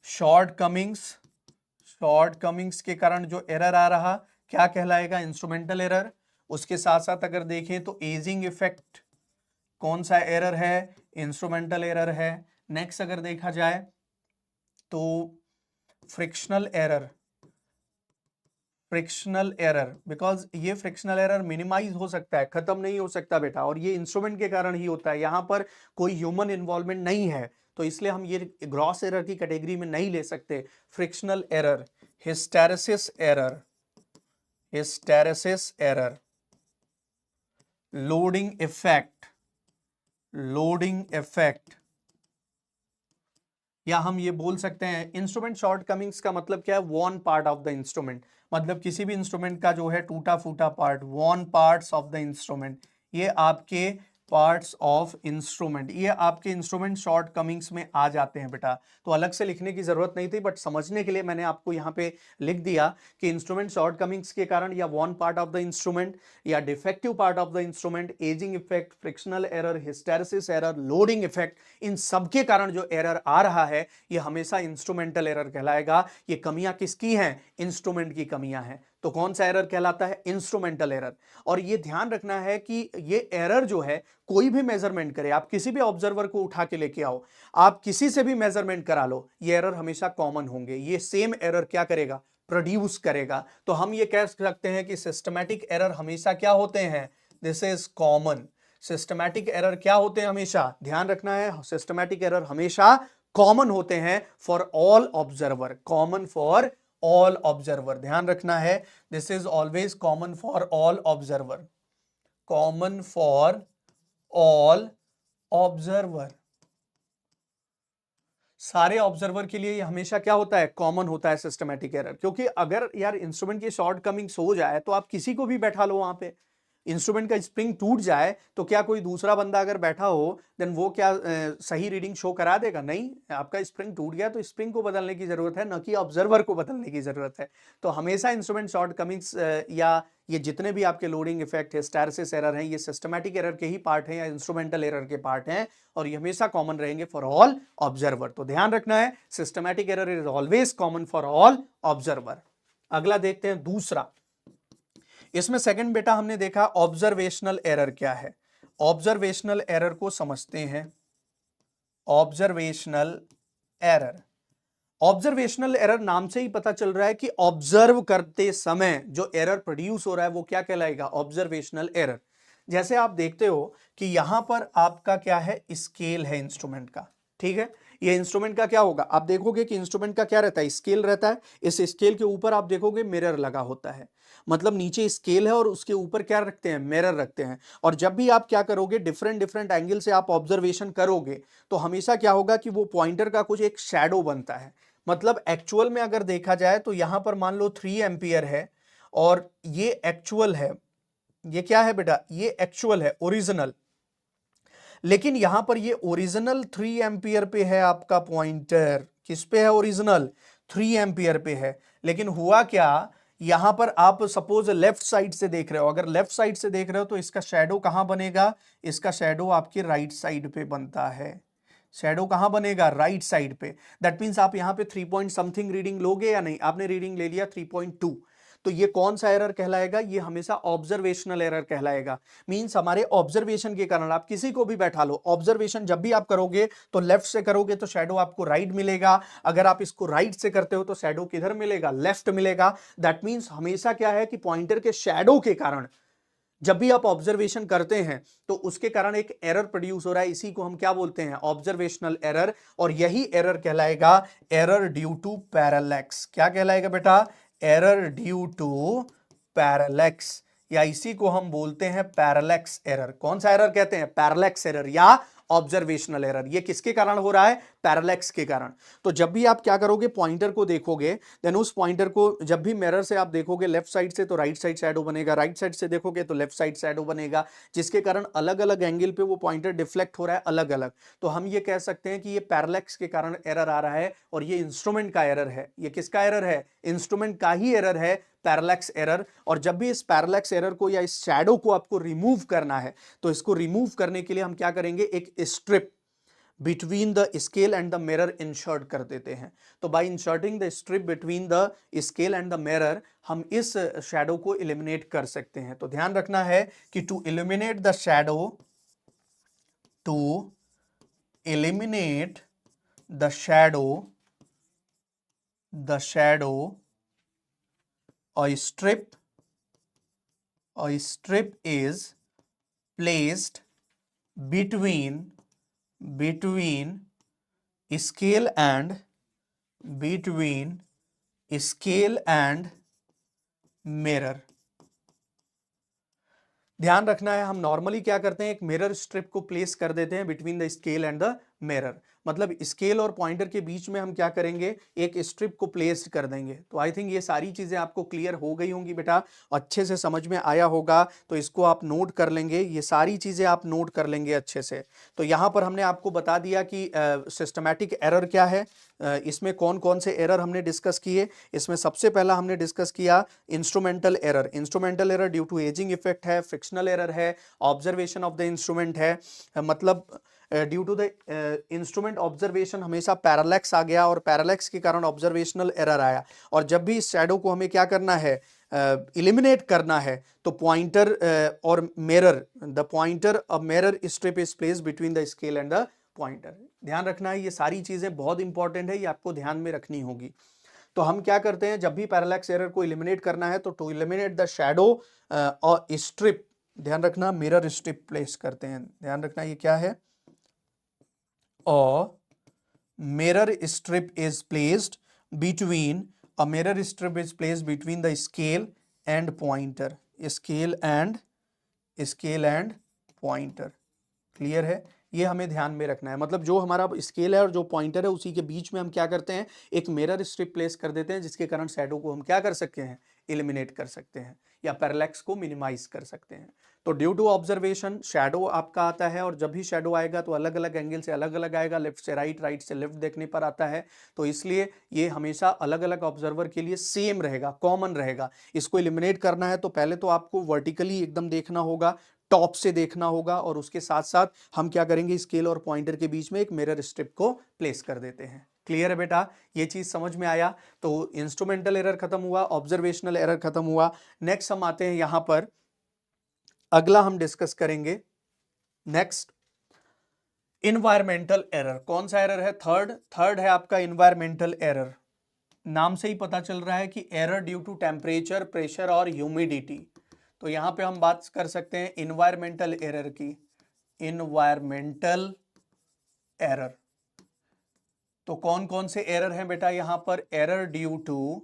शॉर्ट कमिंग्स के कारण जो एरर आ रहा क्या कहलाएगा? Instrumental error. उसके साथ साथ अगर देखें तो एजिंग इफेक्ट कौन सा एरर है? इंस्ट्रूमेंटल एरर है। नेक्स्ट अगर देखा जाए तो फ्रिक्शनल एरर, बिकॉज ये फ्रिक्शनल एरर मिनिमाइज हो सकता है, खत्म नहीं हो सकता बेटा, और ये इंस्ट्रूमेंट के कारण ही होता है, यहां पर कोई ह्यूमन इन्वॉल्वमेंट नहीं है, तो इसलिए हम ये ग्रॉस एरर की कैटेगरी में नहीं ले सकते। Frictional error, hysteresis error, loading effect, या हम ये बोल सकते हैं इंस्ट्रूमेंट शॉर्ट कमिंग्स का मतलब क्या है? Worn part of the instrument, मतलब किसी भी इंस्ट्रूमेंट का जो है टूटा फूटा part, worn parts of the instrument, ये आपके पार्ट्स ऑफ इंस्ट्रूमेंट, ये आपके इंस्ट्रूमेंट शॉर्ट कमिंग्स में आ जाते हैं बेटा। तो अलग से लिखने की जरूरत नहीं थी, बट समझने के लिए मैंने आपको यहाँ पे लिख दिया कि इंस्ट्रूमेंट शॉर्ट कमिंग्स के कारण या worn part of the instrument या defective part of the instrument, ageing effect, frictional error, hysteresis error, loading effect, इन सब के कारण जो एरर आ रहा है ये हमेशा इंस्ट्रूमेंटल एरर कहलाएगा। ये कमियां किसकी हैं? इंस्ट्रूमेंट की कमियां हैं। तो कौन सा एरर कहलाता है? Instrumental error. और ये ध्यान रखना है कि ये एरर जो है, कोई भी मेजरमेंट करे, आप किसी भी ऑब्जर्वर को उठा के लेके आओ, आप किसी से भी मेजरमेंट करा लो, ये एरर हमेशा कॉमन होंगे। ये सेम एरर क्या करेगा? प्रोड्यूस करेगा। तो हम ये कह सकते हैं कि सिस्टमैटिक एरर हमेशा क्या होते हैं? This is common. Systematic error क्या होते हैं? हमेशा ध्यान रखना है, सिस्टमैटिक एरर हमेशा कॉमन होते हैं for all observer, common for all observer, ध्यान रखना है, this is always common for all observer, common for all observer. सारे ऑब्जर्वर के लिए ये हमेशा क्या होता है? कॉमन होता है सिस्टमैटिक एरर। क्योंकि अगर यार इंस्ट्रूमेंट की शॉर्ट कमिंग्स हो जाए तो आप किसी को भी बैठा लो वहां पे, इंस्ट्रूमेंट का स्प्रिंग टूट जाए तो क्या कोई दूसरा बंदा अगर बैठा हो देन वो क्या सही रीडिंग शो करा देगा? नहीं, आपका स्प्रिंग टूट गया तो स्प्रिंग को बदलने की जरूरत है, न कि ऑब्जर्वर को बदलने की जरूरत है। तो हमेशा इंस्ट्रूमेंट शॉर्ट कमिंग्स या ये जितने भी आपके लोडिंग इफेक्ट, हिस्टैरिसीस एरर हैं, ये सिस्टमैटिक एरर के ही पार्ट हैं या इंस्ट्रूमेंटल एरर के पार्ट हैं, और ये हमेशा कॉमन रहेंगे फॉर ऑल ऑब्जर्वर। तो ध्यान रखना है, systematic error is always common for all observer. अगला देखते हैं दूसरा। इसमें सेकंड बेटा हमने देखा ऑब्जर्वेशनल एरर क्या है। ऑब्जर्वेशनल एरर को समझते हैं। Observational error. ऑब्जर्वेशनल एरर नाम से ही पता चल रहा है कि ऑब्जर्व करते समय जो एरर प्रोड्यूस हो रहा है वो क्या कहलाएगा, ऑब्जर्वेशनल एरर। जैसे आप देखते हो कि यहां पर आपका क्या है, स्केल है इंस्ट्रूमेंट का, ठीक है। ये इंस्ट्रूमेंट का क्या होगा, आप देखोगे कि इंस्ट्रूमेंट का क्या रहता है, स्केल रहता है। इस स्केल के ऊपर आप देखोगे मिरर लगा होता है, मतलब नीचे स्केल है और उसके ऊपर क्या रखते हैं, मिरर रखते हैं। और जब भी आप क्या करोगे, डिफरेंट डिफरेंट एंगल से आप ऑब्जर्वेशन करोगे तो हमेशा क्या होगा कि वो पॉइंटर का कुछ एक शैडो बनता है। मतलब एक्चुअल में अगर देखा जाए तो यहां पर मान लो 3 एम्पियर है और ये एक्चुअल है, ये क्या है बेटा, ये एक्चुअल है, ओरिजिनल। लेकिन यहां पर ये ओरिजिनल 3 एम्पियर पे है आपका पॉइंटर, किस पे है, ओरिजिनल 3 एम्पियर पे है। लेकिन हुआ क्या, यहां पर आप सपोज लेफ्ट साइड से देख रहे हो, अगर लेफ्ट साइड से देख रहे हो तो इसका शैडो कहां बनेगा, इसका शैडो आपके राइट साइड पे बनता है। शैडो कहां बनेगा, राइट साइड पे। दैट मींस आप यहां पे 3 पॉइंट समथिंग रीडिंग लोगे या नहीं, आपने रीडिंग ले लिया 3.2, तो ये कौन सा एरर कहलाएगा, ये हमेशा ऑब्जर्वेशनल एरर कहलाएगा। मींस हमारे ऑब्जर्वेशन के कारण, आप किसी को भी बैठा लो, ऑब्जर्वेशन जब भी आप करोगे तो लेफ्ट से करोगे तो शैडो आपको राइट मिलेगा, अगर आप इसको राइट से करते हो तो शैडो किधर मिलेगा, लेफ्ट मिलेगा। दैट मींस हमेशा क्या है कि पॉइंटर के शैडो के कारण जब भी आप ऑब्जर्वेशन करते हैं तो उसके कारण एक एरर प्रोड्यूस हो रहा है, इसी को हम क्या बोलते हैं, ऑब्जर्वेशनल एरर। और यही एरर कहलाएगा एरर ड्यू टू पैरालैक्स। क्या कहलाएगा बेटा, एरर ड्यू टू पैरालैक्स, या इसी को हम बोलते हैं पैरालैक्स एरर। कौन सा एरर कहते हैं, पैरालैक्स एरर या ऑब्जर्वेशनल एरर। ये किसके कारण हो रहा है, पैरालैक्स के कारण। तो जब भी आप क्या करोगे, पॉइंटर को देखोगे, देन उस पॉइंटर को जब भी मिरर से आप देखोगे लेफ्ट साइड से तो राइट साइड शैडो बनेगा, राइट साइड से देखोगे तो लेफ्ट साइड शैडो बनेगा, जिसके कारण अलग अलग एंगल पे वो पॉइंटर डिफ्लेक्ट हो रहा है अलग अलग। तो हम ये कह सकते हैं कि ये पैरालैक्स के कारण एरर आ रहा है और ये इंस्ट्रूमेंट का एरर है। ये किसका एरर है, इंस्ट्रूमेंट का ही एरर है, पैरालैक्स एरर। और जब भी इस पैरालैक्स एरर को या इस शैडो को आपको रिमूव करना है तो इसको रिमूव करने के लिए हम क्या करेंगे, एक strip between the scale and the mirror insert कर देते हैं। तो bye inserting the strip between the scale and the mirror हम इस शैडो को एलिमिनेट कर सकते हैं। तो ध्यान रखना है कि to eliminate the shadow, to eliminate the shadow, the shadow a strip is placed between scale and mirror। ध्यान रखना है, हम नॉर्मली क्या करते हैं, एक मिरर स्ट्रिप को प्लेस कर देते हैं between the scale and the mirror. मतलब स्केल और पॉइंटर के बीच में हम क्या करेंगे, एक स्ट्रिप को प्लेस कर देंगे। तो आई थिंक ये सारी चीजें आपको क्लियर हो गई होंगी बेटा, अच्छे से समझ में आया होगा। तो इसको आप नोट कर लेंगे, ये सारी चीजें आप नोट कर लेंगे अच्छे से। तो यहां पर हमने आपको बता दिया कि सिस्टमैटिक एरर क्या है, इसमें कौन कौन से एरर हमने डिस्कस किए। इसमें सबसे पहला हमने डिस्कस किया instrumental error. Instrumental error due to ageing effect है, फ्रिक्शनल एरर है, ऑब्जर्वेशन ऑफ द इंस्ट्रूमेंट है, मतलब due to the instrument observation हमेशा पैरालैक्स आ गया और पैरालैक्स के कारण ऑब्जर्वेशनल एरर आया। और जब भी इस शैडो को हमें क्या करना है, इलिमिनेट करना है, तो पॉइंटर और mirror, the pointer a mirror strip is placed between the scale and the pointer. ध्यान रखना है, ये सारी चीजें बहुत इंपॉर्टेंट है, ये आपको ध्यान में रखनी होगी। तो हम क्या करते हैं, जब भी पैरालैक्स एरर को इलिमिनेट करना है तो टू इलिमिनेट द शैडो और स्ट्रिप, ध्यान रखना मिरर स्ट्रिप प्लेस करते हैं। ध्यान रखना ये क्या है, और mirror strip is placed between, a mirror strip is placed between the scale and pointer, scale and pointer. Clear है, ये हमें ध्यान में रखना है। मतलब जो हमारा स्केल है और जो पॉइंटर है उसी के बीच में हम क्या करते हैं, एक मिरर स्ट्रिप प्लेस कर देते हैं, जिसके कारण शैडो को हम क्या कर सकते हैं, एलिमिनेट कर सकते हैं या पैरालैक्स को मिनिमाइज कर सकते हैं। तो ड्यू टू ऑब्जर्वेशन शैडो आपका आता है, और जब भी शैडो आएगा तो अलग अलग एंगल से अलग अलग आएगा, लेफ्ट से राइट, राइट से लेफ्ट देखने पर आता है। तो इसलिए ये हमेशा अलग अलग ऑब्जर्वर के लिए सेम रहेगा, कॉमन रहेगा। इसको एलिमिनेट करना है तो पहले तो आपको वर्टिकली एकदम देखना होगा, टॉप से देखना होगा, और उसके साथ साथ हम क्या करेंगे, स्केल और पॉइंटर के बीच में एक मिरर स्ट्रिप को प्लेस कर देते हैं। क्लियर है बेटा, ये चीज समझ में आया। तो इंस्ट्रूमेंटल एरर खत्म हुआ, ऑब्जर्वेशनल एरर खत्म हुआ। नेक्स्ट हम आते हैं यहां पर, अगला हम डिस्कस करेंगे नेक्स्ट इन्वायरमेंटल एरर, कौन सा एरर है? थर्ड है आपका इन्वायरमेंटल एरर। नाम से ही पता चल रहा है कि error due to temperature, pressure और ह्यूमिडिटी। तो यहां पे हम बात कर सकते हैं इन्वायरमेंटल एरर की, इन्वायरमेंटल एरर। तो कौन कौन से एरर हैं बेटा यहां पर? Error due to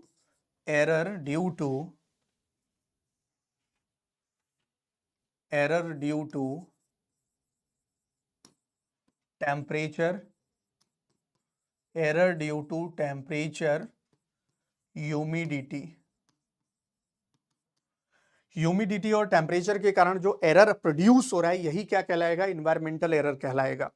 temperature, error due to temperature, humidity और टेम्परेचर के कारण जो एरर प्रोड्यूस हो रहा है यही क्या कहलाएगा? इन्वायरमेंटल एरर कहलाएगा।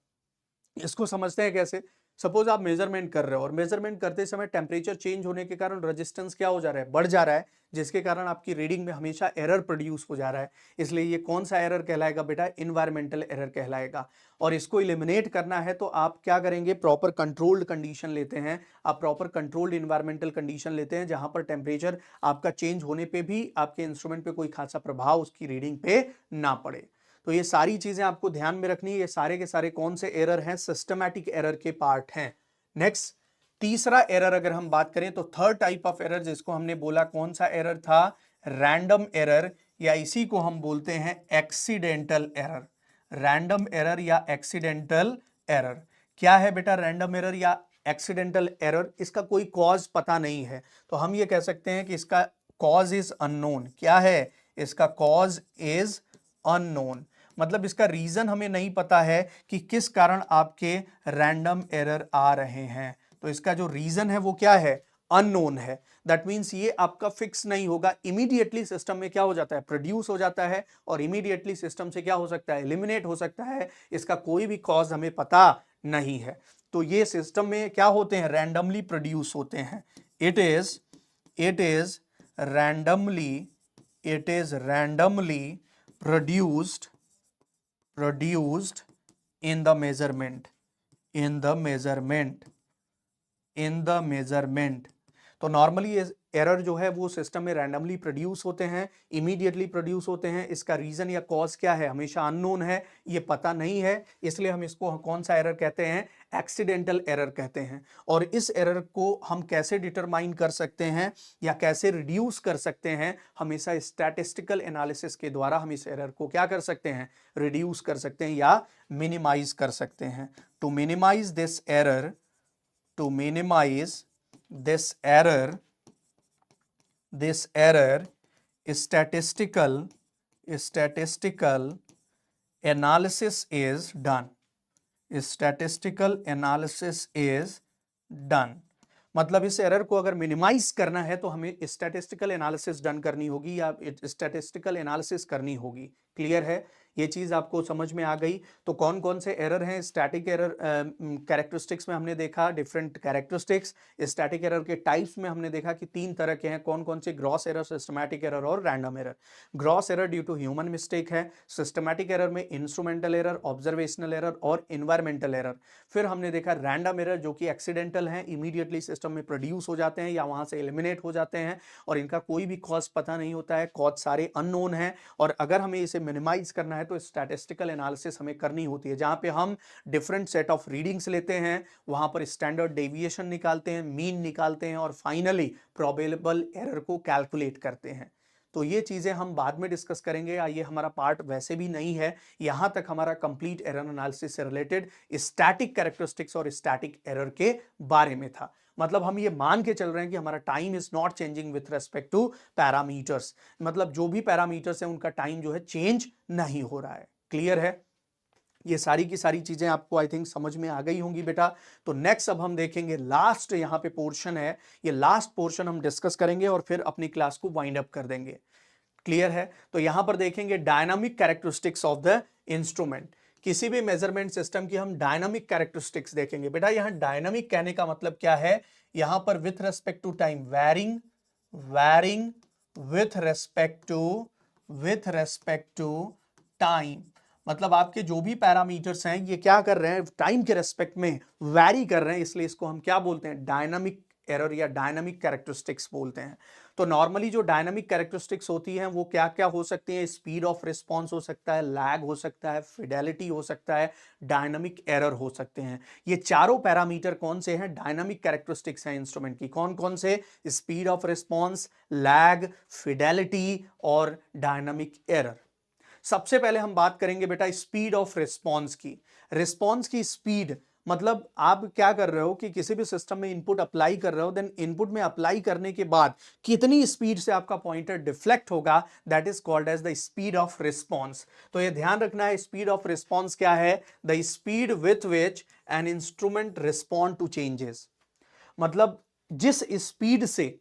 इसको समझते हैं कैसे? सपोज आप मेजरमेंट कर रहे हो और मेजरमेंट करते समय टेम्परेचर चेंज होने के कारण रेजिस्टेंस क्या हो जा रहा है? बढ़ जा रहा है, जिसके कारण आपकी रीडिंग में हमेशा एरर प्रोड्यूस हो जा रहा है। इसलिए ये कौन सा एरर कहलाएगा बेटा? इन्वायरमेंटल एरर कहलाएगा। और इसको इलिमिनेट करना है तो आप क्या करेंगे? प्रॉपर कंट्रोल्ड कंडीशन लेते हैं, आप प्रॉपर कंट्रोल्ड इन्वायरमेंटल कंडीशन लेते हैं जहां पर टेम्परेचर आपका चेंज होने पर भी आपके इंस्ट्रूमेंट पे कोई खासा प्रभाव उसकी रीडिंग पे ना पड़े। तो ये सारी चीजें आपको ध्यान में रखनी है। ये सारे के सारे कौन से एरर हैं? सिस्टमैटिक एरर के पार्ट हैं। नेक्स्ट, तीसरा एरर अगर हम बात करें तो थर्ड टाइप ऑफ एरर जिसको हमने बोला कौन सा एरर था? रैंडम एरर, या इसी को हम बोलते हैं एक्सीडेंटल एरर। रैंडम एरर या एक्सीडेंटल एरर क्या है बेटा? रैंडम एरर या एक्सीडेंटल एरर, इसका कोई कॉज पता नहीं है, तो हम ये कह सकते हैं कि इसका कॉज इज अननोन। क्या है? इसका कॉज इज अननोन, मतलब इसका रीजन हमें नहीं पता है कि किस कारण आपके रैंडम एरर आ रहे हैं। तो इसका जो रीजन है वो क्या है? अननोन है। दैट मीन्स ये आपका फिक्स नहीं होगा। इमीडिएटली सिस्टम में क्या हो जाता है? प्रोड्यूस हो जाता है और इमीडिएटली सिस्टम से क्या हो सकता है? एलिमिनेट हो सकता है। इसका कोई भी कॉज हमें पता नहीं है। तो ये सिस्टम में क्या होते हैं? रैंडमली प्रोड्यूस होते हैं। It is randomly produced in the measurement। तो नॉर्मली ये एरर जो है वो सिस्टम में रैंडमली प्रोड्यूस होते हैं, इमीडिएटली प्रोड्यूस होते हैं। इसका रीजन या कॉज क्या है? हमेशा अननोन है, ये पता नहीं है। इसलिए हम इसको कौन सा एरर कहते हैं? एक्सीडेंटल एरर कहते हैं। और इस एरर को हम कैसे डिटरमाइन कर सकते हैं या कैसे रिड्यूस कर सकते हैं? हमेशा स्टैटिस्टिकल एनालिसिस के द्वारा हम इस एरर को क्या कर सकते हैं? रिड्यूस कर सकते हैं या मिनिमाइज कर सकते हैं। To minimise this error, statistical analysis is done। मतलब इस एरर को अगर मिनिमाइज करना है तो हमें स्टैटिस्टिकल एनालिसिस डन करनी होगी या स्टैटिस्टिकल एनालिसिस करनी होगी। क्लियर है? ये चीज आपको समझ में आ गई। तो कौन कौन से एरर हैं? स्टैटिक एरर कैरेक्टरिस्टिक्स में हमने देखा डिफरेंट कैरेक्टरिस्टिक्स। स्टैटिक एरर के टाइप्स में हमने देखा कि 3 तरह के हैं। कौन कौन से? ग्रॉस एरर, सिस्टमैटिक एरर और random error. Gross error due to human mistake है। सिस्टमैटिक एरर में इंस्ट्रूमेंटल एरर, ऑब्जर्वेशनल एरर और इन्वायरमेंटल एरर। फिर हमने देखा रैंडम एरर जो कि एक्सीडेंटल है, इमीडिएटली सिस्टम में प्रोड्यूस हो जाते हैं या वहां से एलिमिनेट हो जाते हैं और इनका कोई भी कॉज पता नहीं होता है, कॉज सारे अननोन है। और अगर हमें इसे मिनिमाइज करना है तो स्टैटिस्टिकल एनालिसिस हमें करनी होती है, जहां पे हम डिफरेंट सेट ऑफ रीडिंग्स लेते हैं, वहां पर स्टैंडर्ड डेविएशन निकालते हैं, मीन निकालते हैं और फाइनली प्रोबेबल एरर को कैलकुलेट करते हैं। तो ये चीजें हम बाद में डिस्कस करेंगे। ये हमारा पार्ट वैसे भी नहीं है। यहां तक हमारा कंप्लीट एरर एनालिसिस से रिलेटेड स्टैटिक कैरेक्टरिस्टिक्स और स्टैटिक एरर के बारे में था। मतलब हम ये मान के चल रहे हैं कि हमारा time is not changing with respect two parameters, मतलब जो भी पैरामीटर्स हैं उनका टाइम जो है चेंज नहीं हो रहा है। क्लियर है? ये सारी की सारी चीजें आपको आई थिंक समझ में आ गई होंगी बेटा। तो नेक्स्ट अब हम देखेंगे लास्ट यहाँ पे पोर्शन है, ये लास्ट पोर्शन हम डिस्कस करेंगे और फिर अपनी क्लास को वाइंड अप कर देंगे। क्लियर है? तो यहां पर देखेंगे dynamic characteristics of the instrument. किसी भी मेजरमेंट सिस्टम की हम डायनामिक कैरेक्टरिस्टिक्स देखेंगे। बेटा यहां डायनामिक कहने का मतलब क्या है? यहां पर with respect to time, varying with respect to time. मतलब आपके जो भी पैरामीटर्स हैं ये क्या कर रहे हैं? टाइम के रेस्पेक्ट में वैरी कर रहे हैं, इसलिए इसको हम क्या बोलते हैं? डायनामिक एरर या डायनामिक कैरेक्टरिस्टिक्स बोलते हैं। तो नॉर्मली जो डायनामिक कैरेक्टरिस्टिक्स होती हैं वो क्या क्या हो सकती हैं? स्पीड ऑफ रिस्पॉन्स हो सकता है, लैग हो सकता है, फिडेलिटी हो सकता है, डायनामिक एरर हो सकते हैं। ये चारों पैरामीटर कौन से हैं? डायनामिक कैरेक्टरिस्टिक्स हैं इंस्ट्रूमेंट की। कौन कौन से? Speed of response, lag, Fidelity और डायनामिक एरर। सबसे पहले हम बात करेंगे बेटा स्पीड ऑफ रिस्पॉन्स की। रिस्पॉन्स की स्पीड मतलब आप क्या कर रहे हो कि किसी भी सिस्टम में इनपुट अप्लाई कर रहे हो, देन इनपुट में अप्लाई करने के बाद कितनी स्पीड से आपका पॉइंटर डिफ्लेक्ट होगा, that is called as the speed of response. तो ये ध्यान रखना है, स्पीड ऑफ रिस्पॉन्स क्या है? The speed with which an instrument respond to changes. मतलब जिस स्पीड से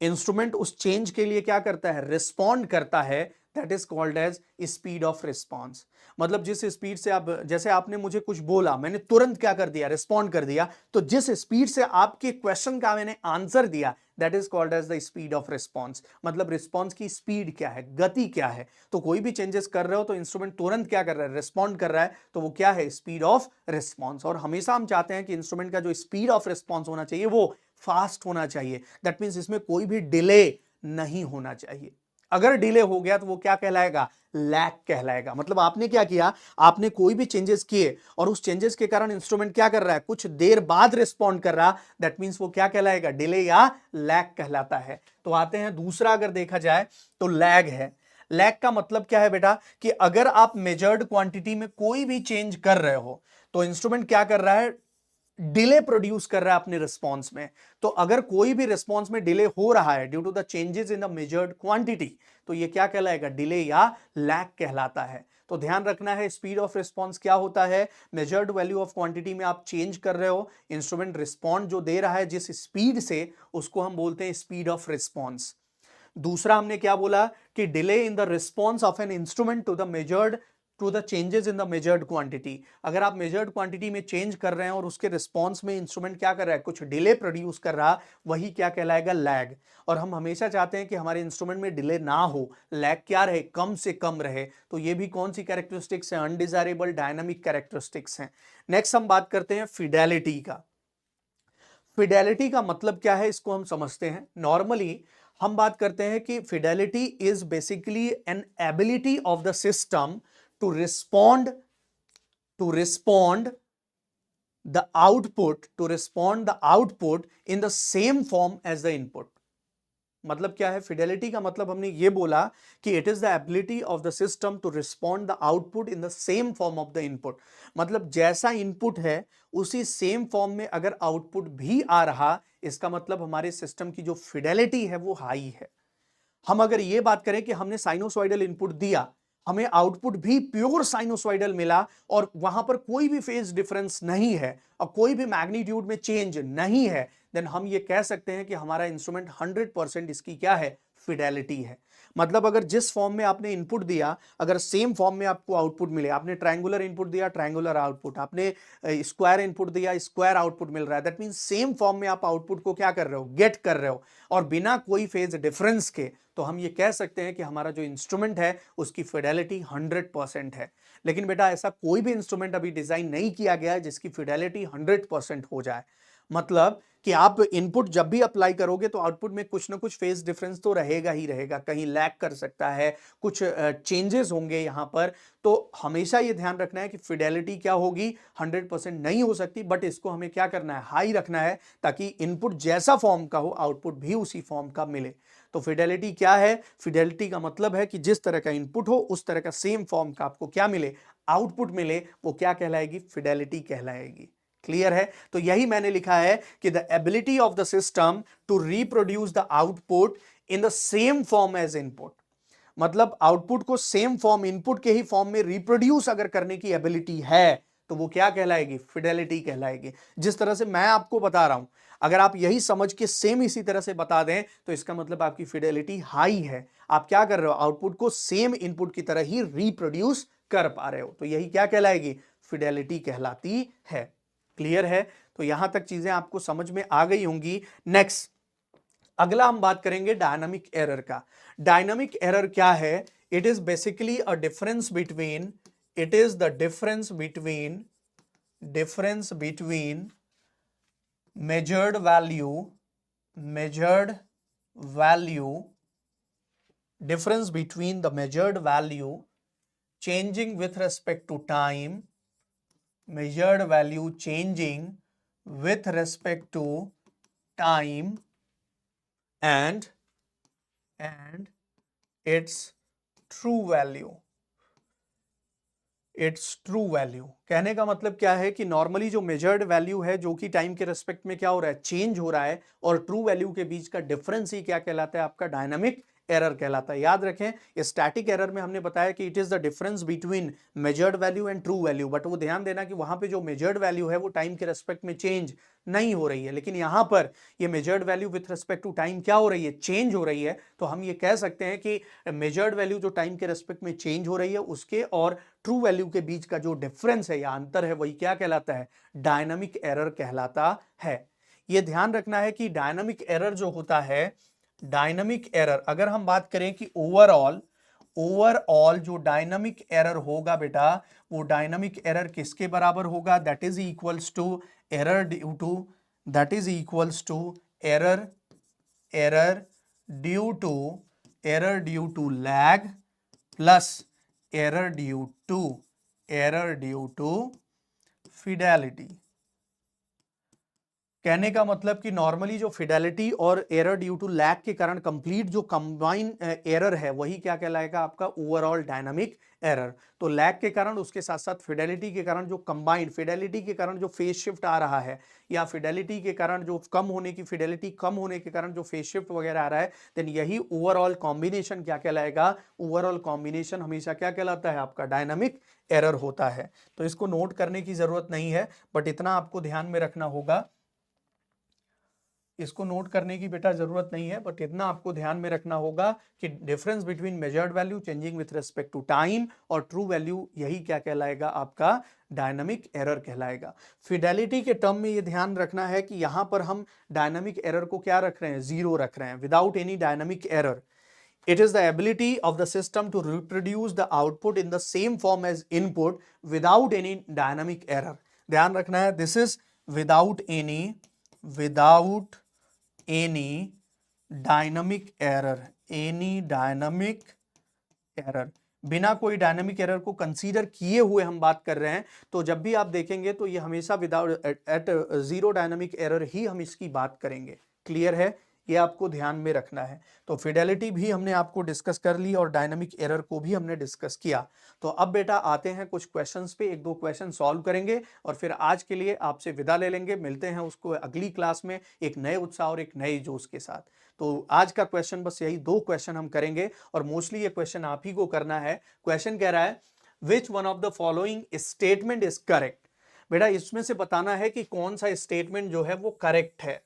इंस्ट्रूमेंट उस चेंज के लिए क्या करता है? रिस्पॉन्ड करता है, that is called as speed of response. मतलब जिस स्पीड से आप, जैसे आपने मुझे कुछ बोला, मैंने तुरंत क्या कर दिया? रिस्पॉन्ड कर दिया। तो जिस स्पीड से आपके क्वेश्चन का मैंने आंसर दिया, that is called as the speed of response. मतलब रिस्पॉन्स की स्पीड क्या है, गति क्या है। तो कोई भी चेंजेस कर रहे हो तो इंस्ट्रूमेंट तुरंत क्या कर रहा है? रिस्पॉन्ड कर रहा है। तो वो क्या है? Speed of response. और हमेशा हम चाहते हैं कि इंस्ट्रूमेंट का जो स्पीड ऑफ रिस्पॉन्स होना चाहिए वो फास्ट होना चाहिए। दैट मीन्स इसमें कोई भी डिले नहीं होना चाहिए। अगर डिले हो गया तो वो क्या कहलाएगा? लैग कहलाएगा। मतलब आपने क्या किया? आपने कोई भी चेंजेस किए और उस चेंजेस के कारण इंस्ट्रूमेंट क्या कर रहा है? कुछ देर बाद रिस्पॉन्ड कर रहा, दैट मीन्स वो क्या कहलाएगा? डिले या लैग कहलाता है। तो आते हैं दूसरा, अगर देखा जाए तो लैग है। लैग का मतलब क्या है बेटा? कि अगर आप मेजर्ड क्वांटिटी में कोई भी चेंज कर रहे हो तो इंस्ट्रूमेंट क्या कर रहा है? डिले प्रोड्यूस कर रहा है अपने रिस्पॉन्स में। तो अगर कोई भी रिस्पॉन्स में डिले हो रहा है due to the changes in the measured quantity, तो ये क्या कहलाएगा? डिले या लैग कहलाता है। तो ध्यान रखना है, स्पीड ऑफ रिस्पॉन्स क्या होता है? मेजर्ड वैल्यू ऑफ क्वांटिटी में आप चेंज कर रहे हो, इंस्ट्रूमेंट रिस्पॉन्ड जो दे रहा है जिस स्पीड से, उसको हम बोलते हैं स्पीड ऑफ रिस्पॉन्स। दूसरा हमने क्या बोला? कि delay in the response of an instrument to the changes in the measured quantity. अगर आप मेजर्ड क्वांटिटी में चेंज कर रहे हैं और उसके रिस्पॉन्स में इंस्ट्रूमेंट क्या कर रहा है? कुछ डिले प्रोड्यूस कर रहा, वही क्या कहलाएगा? लैग। और हम हमेशा चाहते हैं कि हमारे इंस्ट्रूमेंट में डिले ना हो, लैग क्या रहे? कम से कम रहे। तो ये भी कौन सी कैरेक्टरिस्टिक्स है? अनडिजायरेबल डायनामिक कैरेक्टरिस्टिक्स हैं। नेक्स्ट हम बात करते हैं फिडेलिटी का। फिडेलिटी का मतलब क्या है, इसको हम समझते हैं। नॉर्मली हम बात करते हैं कि fidelity is basically an ability of the system to respond the output in the same form as the input। मतलब क्या है? फिडेलिटी का मतलब हमने ये बोला कि it is the ability of the system to respond the output in the same form of the input. मतलब जैसा इनपुट है उसी सेम फॉर्म में अगर आउटपुट भी आ रहा, इसका मतलब हमारे सिस्टम की जो फिडेलिटी है वो हाई है। हम अगर ये बात करें कि हमने साइनोसॉइडल इनपुट दिया, हमें आउटपुट भी प्योर साइनोसॉइडल मिला और वहां पर कोई भी फेज डिफरेंस नहीं है और कोई भी मैग्नीट्यूड में चेंज नहीं है, देन हम ये कह सकते हैं कि हमारा इंस्ट्रूमेंट 100% इसकी क्या है? फिडेलिटी है। मतलब अगर जिस फॉर्म में आपने इनपुट दिया, अगर सेम फॉर्म में आपको आउटपुट मिले, आपने ट्रायंगुलर इनपुट दिया, ट्रायंगुलर आउटपुट, आपने स्क्वायर इनपुट दिया, स्क्वायर आउटपुट मिल रहा है, दैट मीन सेम फॉर्म में आप आउटपुट को क्या कर रहे हो? गेट कर रहे हो, और बिना कोई फेज डिफरेंस के, तो हम ये कह सकते हैं कि हमारा जो इंस्ट्रूमेंट है उसकी फिडेलिटी 100% है। लेकिन बेटा ऐसा कोई भी इंस्ट्रूमेंट अभी डिजाइन नहीं किया गया है जिसकी फिडेलिटी 100% हो जाए। मतलब कि आप इनपुट जब भी अप्लाई करोगे तो आउटपुट में कुछ ना कुछ फेज डिफरेंस तो रहेगा ही रहेगा, कहीं लैग कर सकता है, कुछ चेंजेस होंगे यहां पर। तो हमेशा ये ध्यान रखना है कि फिडेलिटी क्या होगी? 100% नहीं हो सकती, बट इसको हमें क्या करना है? हाई रखना है, ताकि इनपुट जैसा फॉर्म का हो आउटपुट भी उसी फॉर्म का मिले। तो फिडेलिटी क्या है? फिडेलिटी का मतलब है कि जिस तरह का इनपुट हो उस तरह का सेम फॉर्म का आपको क्या मिले? आउटपुट मिले, वो क्या कहलाएगी? फिडेलिटी कहलाएगी। क्लियर है? तो यही मैंने लिखा है कि the ability of the system to reproduce the output in the same form as input. मतलब आउटपुट को सेम फॉर्म, इनपुट के ही फॉर्म में रिप्रोड्यूस अगर करने की एबिलिटी है तो वो क्या कहलाएगी? फिडेलिटी कहलाएगी। जिस तरह से मैं आपको बता रहा हूं, अगर आप यही समझ के सेम इसी तरह से बता दें तो इसका मतलब आपकी फिडेलिटी हाई है। आप क्या कर रहे हो? आउटपुट को सेम इनपुट की तरह ही रिप्रोड्यूस कर पा रहे हो, तो यही क्या कहलाएगी? फिडेलिटी कहलाती है। क्लियर है? तो यहां तक चीजें आपको समझ में आ गई होंगी। नेक्स्ट, अगला हम बात करेंगे डायनामिक एरर का। डायनामिक एरर क्या है? It is basically a difference between measured value measured value, difference between the measured value changing with respect to time, measured value changing with respect to time and its true value, it's true value. कहने का मतलब क्या है कि normally जो measured value है जो कि टाइम के रेस्पेक्ट में क्या हो रहा है, चेंज हो रहा है, और ट्रू वैल्यू के बीच का डिफरेंस ही क्या कहलाता है, आपका डायनामिक एरर कहलाता है। याद रखें स्टैटिक एरर में हमने बताया कि it is the difference between measured value and true value, but वो ध्यान देना कि वहां पे जो मेजर्ड वैल्यू है वो टाइम के रेस्पेक्ट में चेंज नहीं हो रही है, लेकिन यहां पर ये measured value with respect to time क्या हो रही है, चेंज हो रही है। तो हम ये कह सकते हैं कि मेजर्ड वैल्यू जो टाइम के रेस्पेक्ट में चेंज हो रही है उसके और ट्रू वैल्यू के बीच का जो डिफरेंस है या अंतर है वही क्या कहलाता है, डायनामिक एरर कहलाता है। ये ध्यान रखना है कि डायनामिक एरर जो होता है, डायनामिक एरर अगर हम बात करें कि ओवरऑल जो डायनामिक एरर होगा बेटा, वो डायनामिक एरर किसके बराबर होगा, that is equals to error due to, that is equals to error due to lag plus error due to fidelity. कहने का मतलब कि नॉर्मली जो फिडेलिटी और एरर ड्यू टू लैग के कारण कंप्लीट जो कंबाइन एरर है वही क्या कहलाएगा, आपका ओवरऑल डायनामिक एरर। तो लैग के कारण, उसके साथ साथ फिडेलिटी के कारण जो कंबाइंड, फिडेलिटी के कारण जो फेज शिफ्ट आ रहा है, या फिडेलिटी के कारण जो फिडेलिटी कम होने के कारण जो फेज शिफ्ट वगैरह आ रहा है, देन यही ओवरऑल कॉम्बिनेशन क्या कहलाएगा, ओवरऑल कॉम्बिनेशन हमेशा क्या कहलाता है, आपका डायनामिक एरर होता है। तो इसको नोट करने की जरूरत नहीं है, बट इतना आपको ध्यान में रखना होगा, इसको नोट करने की बेटा जरूरत नहीं है, बट इतना आपको ध्यान में रखना होगा कि difference between measured value changing with respect to time और ट्रू वैल्यू यही क्या कहलाएगा, आपका डायनामिक एरर कहलाएगा। फिडेलिटी के टर्म में ये ध्यान रखना है कि यहां पर हम डायनामिक एरर को क्या रख रहे हैं, जीरो रख रहे हैं, without any dynamic error. It is the ability of the system to reproduce the output in the same form as input without any dynamic error. ध्यान रखना है, this is without any dynamic error, बिना कोई dynamic error को consider किए हुए हम बात कर रहे हैं। तो जब भी आप देखेंगे तो ये हमेशा without at zero dynamic error ही हम इसकी बात करेंगे। क्लियर है, ये आपको ध्यान में रखना है। तो फिडेलिटी भी हमने आपको डिस्कस कर ली और डायनामिक एरर को भी हमने डिस्कस किया। तो अब बेटा आते हैं कुछ क्वेश्चंस पे, एक दो क्वेश्चन सॉल्व करेंगे और फिर आज के लिए आपसे विदा ले लेंगे। मिलते हैं उसको अगली क्लास में एक नए उत्साह और एक नए जोश के साथ। तो आज का क्वेश्चन बस यही दो क्वेश्चन हम करेंगे और मोस्टली ये क्वेश्चन आप ही को करना है। क्वेश्चन कह रहा है which one of the following statement is correct. बेटा इसमें से बताना है कि कौन सा स्टेटमेंट जो है वो करेक्ट है।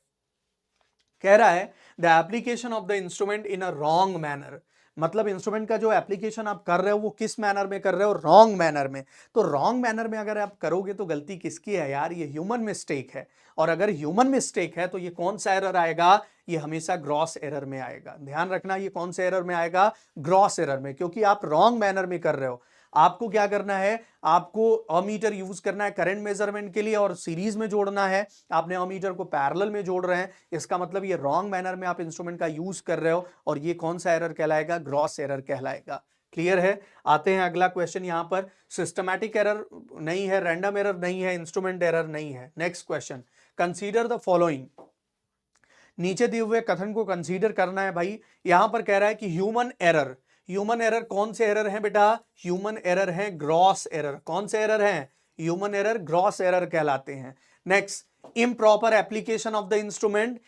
कह रहा है the application of the instrument in a wrong manner, मतलब इंस्ट्रूमेंट का जो एप्लीकेशन आप कर रहे हो वो किस मैनर में कर रहे हो, रॉन्ग मैनर में। तो रॉन्ग मैनर में अगर आप करोगे तो गलती किसकी है यार, ये ह्यूमन मिस्टेक है। और अगर ह्यूमन मिस्टेक है तो ये कौन सा एरर आएगा, ये हमेशा ग्रॉस एरर में आएगा। ध्यान रखना ये कौन से एरर में आएगा, ग्रॉस एरर में, क्योंकि आप रॉन्ग मैनर में कर रहे हो। आपको क्या करना है, आपको अमीटर यूज करना है करंट मेजरमेंट के लिए और सीरीज में जोड़ना है। आपने अमीटर को पैरेलल में जोड़ रहे हैं, इसका मतलब ये रॉन्ग मैनर में आप इंस्ट्रूमेंट का यूज कर रहे हो और ये कौन सा एरर कहलाएगा, ग्रॉस एरर कहलाएगा। क्लियर है। आते हैं अगला क्वेश्चन, यहां पर सिस्टमैटिक एरर नहीं है, रैंडम एरर नहीं है, इंस्ट्रूमेंट एरर नहीं है। Next question, consider the following. नीचे दिए हुए कथन को कंसीडर करना है भाई। यहां पर कह रहा है कि ह्यूमन एरर, ह्यूमन एरर कौन से एरर हैं बेटा, ह्यूमन एरर है ग्रॉस एरर। कौन से एरर हैं, ह्यूमन एरर ग्रॉस एरर कहलाते हैं। Next, improper application of the instrument,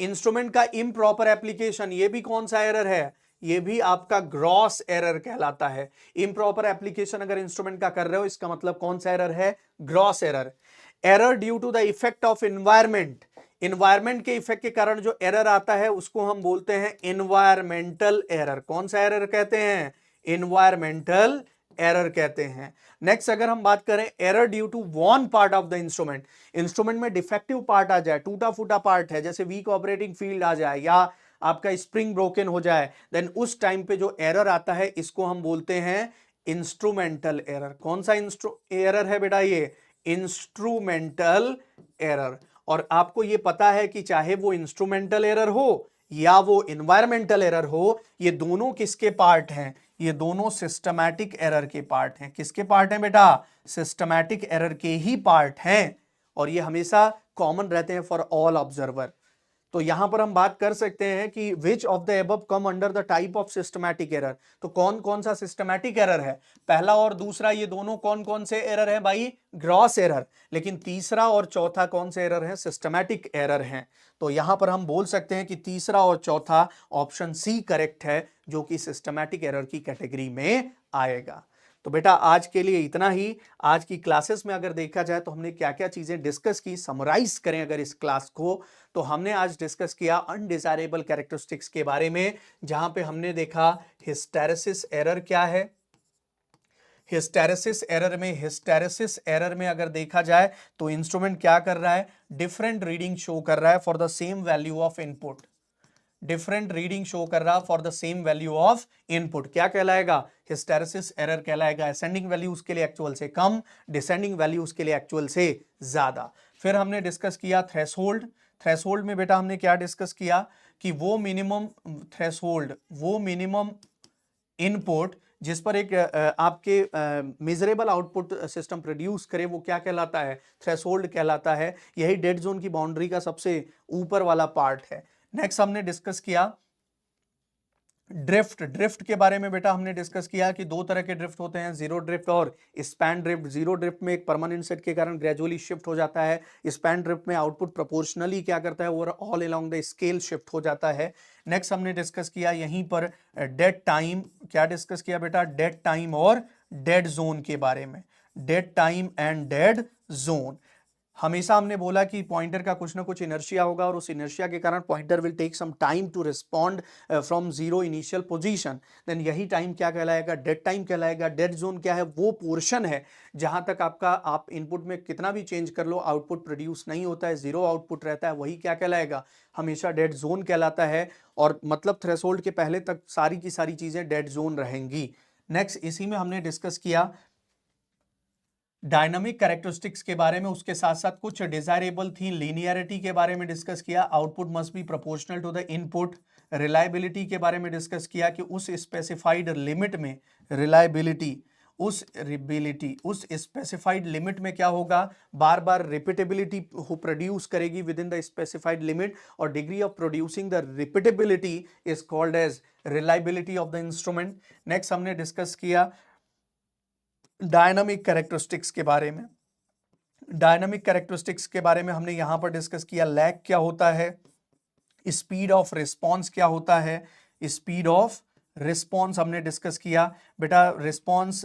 instrument का इम्प्रॉपर एप्लीकेशन, ये भी कौन सा एरर है, ये भी आपका ग्रॉस एरर कहलाता है। इम्प्रॉपर एप्लीकेशन अगर इंस्ट्रूमेंट का कर रहे हो इसका मतलब कौन सा एरर है, gross error. Error due to the effect of environment, environment के इफेक्ट के कारण जो एरर आता है उसको हम बोलते हैं एनवायरमेंटल एरर। कौन सा एरर कहते हैं, एनवायरमेंटल एरर कहते हैं। नेक्स्ट अगर हम बात करें error due to one part of the instrument, instrument में डिफेक्टिव पार्ट आ जाए, टूटा फूटा पार्ट है, जैसे वीक ऑपरेटिंग फील्ड आ जाए या आपका स्प्रिंग ब्रोकन हो जाए, देन उस टाइम पे जो एरर आता है इसको हम बोलते हैं इंस्ट्रूमेंटल एरर। कौन सा एरर है बेटा, ये इंस्ट्रूमेंटल एरर। और आपको ये पता है कि चाहे वो इंस्ट्रूमेंटल एरर हो या वो इन्वायरमेंटल एरर हो, ये दोनों किसके पार्ट हैं? ये दोनों सिस्टमैटिक एरर के पार्ट हैं। किसके पार्ट हैं बेटा? सिस्टमैटिक एरर के ही पार्ट हैं, और ये हमेशा कॉमन रहते हैं फॉर ऑल ऑब्जर्वर। तो यहां पर हम बात कर सकते हैं कि which of the above come under the type of systematic error. तो कौन कौन सा सिस्टमैटिक एरर है? पहला और दूसरा ये दोनों कौन कौन से एरर है भाई? Gross error. लेकिन तीसरा और चौथा कौन से एरर है? सिस्टमैटिक एरर है। तो यहां पर हम बोल सकते हैं कि तीसरा और चौथा ऑप्शन सी करेक्ट है, जो कि सिस्टमैटिक एरर की कैटेगरी में आएगा। तो बेटा आज के लिए इतना ही। आज की क्लासेस में अगर देखा जाए तो हमने क्या क्या चीजें डिस्कस की, समराइज करें अगर इस क्लास को, तो हमने आज डिस्कस किया अनडिजायरेबल कैरेक्टरिस्टिक्स के बारे में, जहां पे हमने देखा हिस्टैरिसीस एरर क्या है। हिस्टैरिसीस एरर में अगर देखा जाए तो इंस्ट्रूमेंट क्या कर रहा है? डिफरेंट रीडिंग शो कर रहा है for the same value of input. Different reading show कर रहा for the same value of input. क्या कहलाएगा? हिस्टैरिसीस एरर कहलाएगा। असेंडिंग वैल्यू उसके लिए एक्चुअल से कम, डिसेंडिंग वैल्यू उसके लिए एक्चुअल से ज्यादा। फिर हमने डिस्कस किया थ्रेशोल्ड। थ्रेशोल्ड में बेटा हमने क्या डिस्कस किया कि वो मिनिमम थ्रेशोल्ड, वो मिनिमम इनपुट जिस पर एक आपके मेजरेबल आउटपुट सिस्टम प्रोड्यूस करे, वो क्या कहलाता है? थ्रेशोल्ड कहलाता है। यही डेड जोन की बाउंड्री का सबसे ऊपर वाला पार्ट है। नेक्स्ट हमने डिस्कस किया ड्रिफ्ट। ड्रिफ्ट के बारे में बेटा हमने डिस्कस किया कि दो तरह के ड्रिफ्ट होते हैं, जीरो ड्रिफ्ट और स्पैन ड्रिफ्ट। जीरो ड्रिफ्ट में एक परमानेंट सेट के कारण ग्रेजुअली शिफ्ट हो जाता है। स्पैन ड्रिफ्ट में आउटपुट प्रोपोर्शनली क्या करता है? वो all along the scale shift हो जाता है। नेक्स्ट हमने डिस्कस किया यहीं पर डेड टाइम। क्या डिस्कस किया बेटा? डेड टाइम और डेड जोन के बारे में। Dead time and dead zone. हमेशा हमने बोला कि पॉइंटर का कुछ ना कुछ इनर्शिया होगा, और उस इनर्शिया के कारण pointer will take some time to respond from zero initial position. Then यही टाइम क्या कहलाएगा? डेड टाइम कहलाएगा। डेड जोन क्या है? वो पोर्शन है जहां तक आपका आप इनपुट में कितना भी चेंज कर लो, आउटपुट प्रोड्यूस नहीं होता है, जीरो आउटपुट रहता है, वही क्या कहलाएगा? हमेशा डेड जोन कहलाता है। और मतलब थ्रेशोल्ड के पहले तक सारी की सारी चीजें डेड जोन रहेंगी। नेक्स्ट इसी में हमने डिस्कस किया डायनामिक कैरेक्टरिस्टिक्स के बारे में, उसके साथ साथ कुछ डिजायरेबल थी। लीनियरिटी के बारे में डिस्कस किया, output must be proportional to the input. Reliability के बारे में डिस्कस किया कि उस स्पेसिफाइड लिमिट में रिलायबिलिटी, उस स्पेसिफाइड लिमिट में क्या होगा? बार बार रिपीटेबिलिटी प्रोड्यूस करेगी within the specified limit, और degree of producing the repeatability is called as reliability of the instrument. Next हमने डिस्कस किया डायनामिक कैरेक्टरिस्टिक्स के बारे में। डायनामिक कैरेक्टरिस्टिक्स के बारे में हमने यहां पर डिस्कस किया लैग क्या होता है, स्पीड ऑफ रिस्पॉन्स क्या होता है। स्पीड ऑफ रिस्पॉन्स हमने डिस्कस किया। बेटा रिस्पॉन्स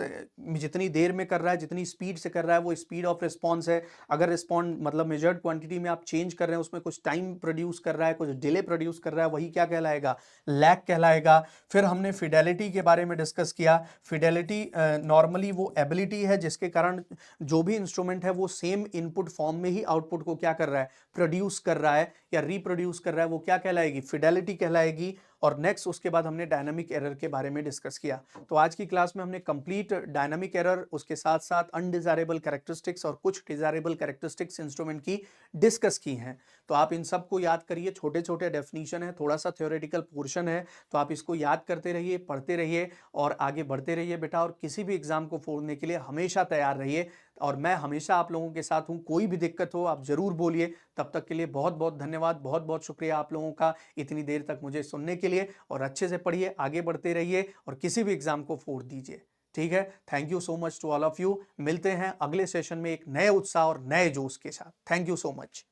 जितनी देर में कर रहा है, जितनी स्पीड से कर रहा है, वो स्पीड ऑफ रिस्पॉन्स है। अगर रिस्पॉन्ड मतलब मेजर्ड क्वांटिटी में आप चेंज कर रहे हैं, उसमें कुछ टाइम प्रोड्यूस कर रहा है, कुछ डिले प्रोड्यूस कर रहा है, वही क्या कहलाएगा? लैग कहलाएगा। फिर हमने फिडेलिटी के बारे में डिस्कस किया। फिडेलिटी नॉर्मली वो एबिलिटी है जिसके कारण जो भी इंस्ट्रूमेंट है वो सेम इनपुट फॉर्म में ही आउटपुट को क्या कर रहा है? प्रोड्यूस कर रहा है या रिप्रोड्यूस कर रहा है, वो क्या कहलाएगी? फिडेलिटी कहलाएगी। और नेक्स्ट उसके बाद हमने डायनामिक एरर के बारे में डिस्कस किया। तो आज की क्लास में हमने कंप्लीट डायनामिक एरर, उसके साथ साथ अनडिजायरेबल कैरेक्टरिस्टिक्स और कुछ डिजायरेबल कैरेक्टरिस्टिक्स इंस्ट्रूमेंट की डिस्कस की हैं। तो आप इन सबको याद करिए। छोटे छोटे डेफिनेशन है, थोड़ा सा थ्योरेटिकल पोर्शन है, तो आप इसको याद करते रहिए, पढ़ते रहिए और आगे बढ़ते रहिए बेटा। और किसी भी एग्जाम को फोड़ने के लिए हमेशा तैयार रहिए, और मैं हमेशा आप लोगों के साथ हूं। कोई भी दिक्कत हो आप जरूर बोलिए। तब तक के लिए बहुत बहुत धन्यवाद, बहुत बहुत शुक्रिया आप लोगों का इतनी देर तक मुझे सुनने के लिए। और अच्छे से पढ़िए, आगे बढ़ते रहिए और किसी भी एग्जाम को फोड़ दीजिए। ठीक है, thank you so much to all of you. मिलते हैं अगले सेशन में एक नए उत्साह और नए जोश के साथ। Thank you so much.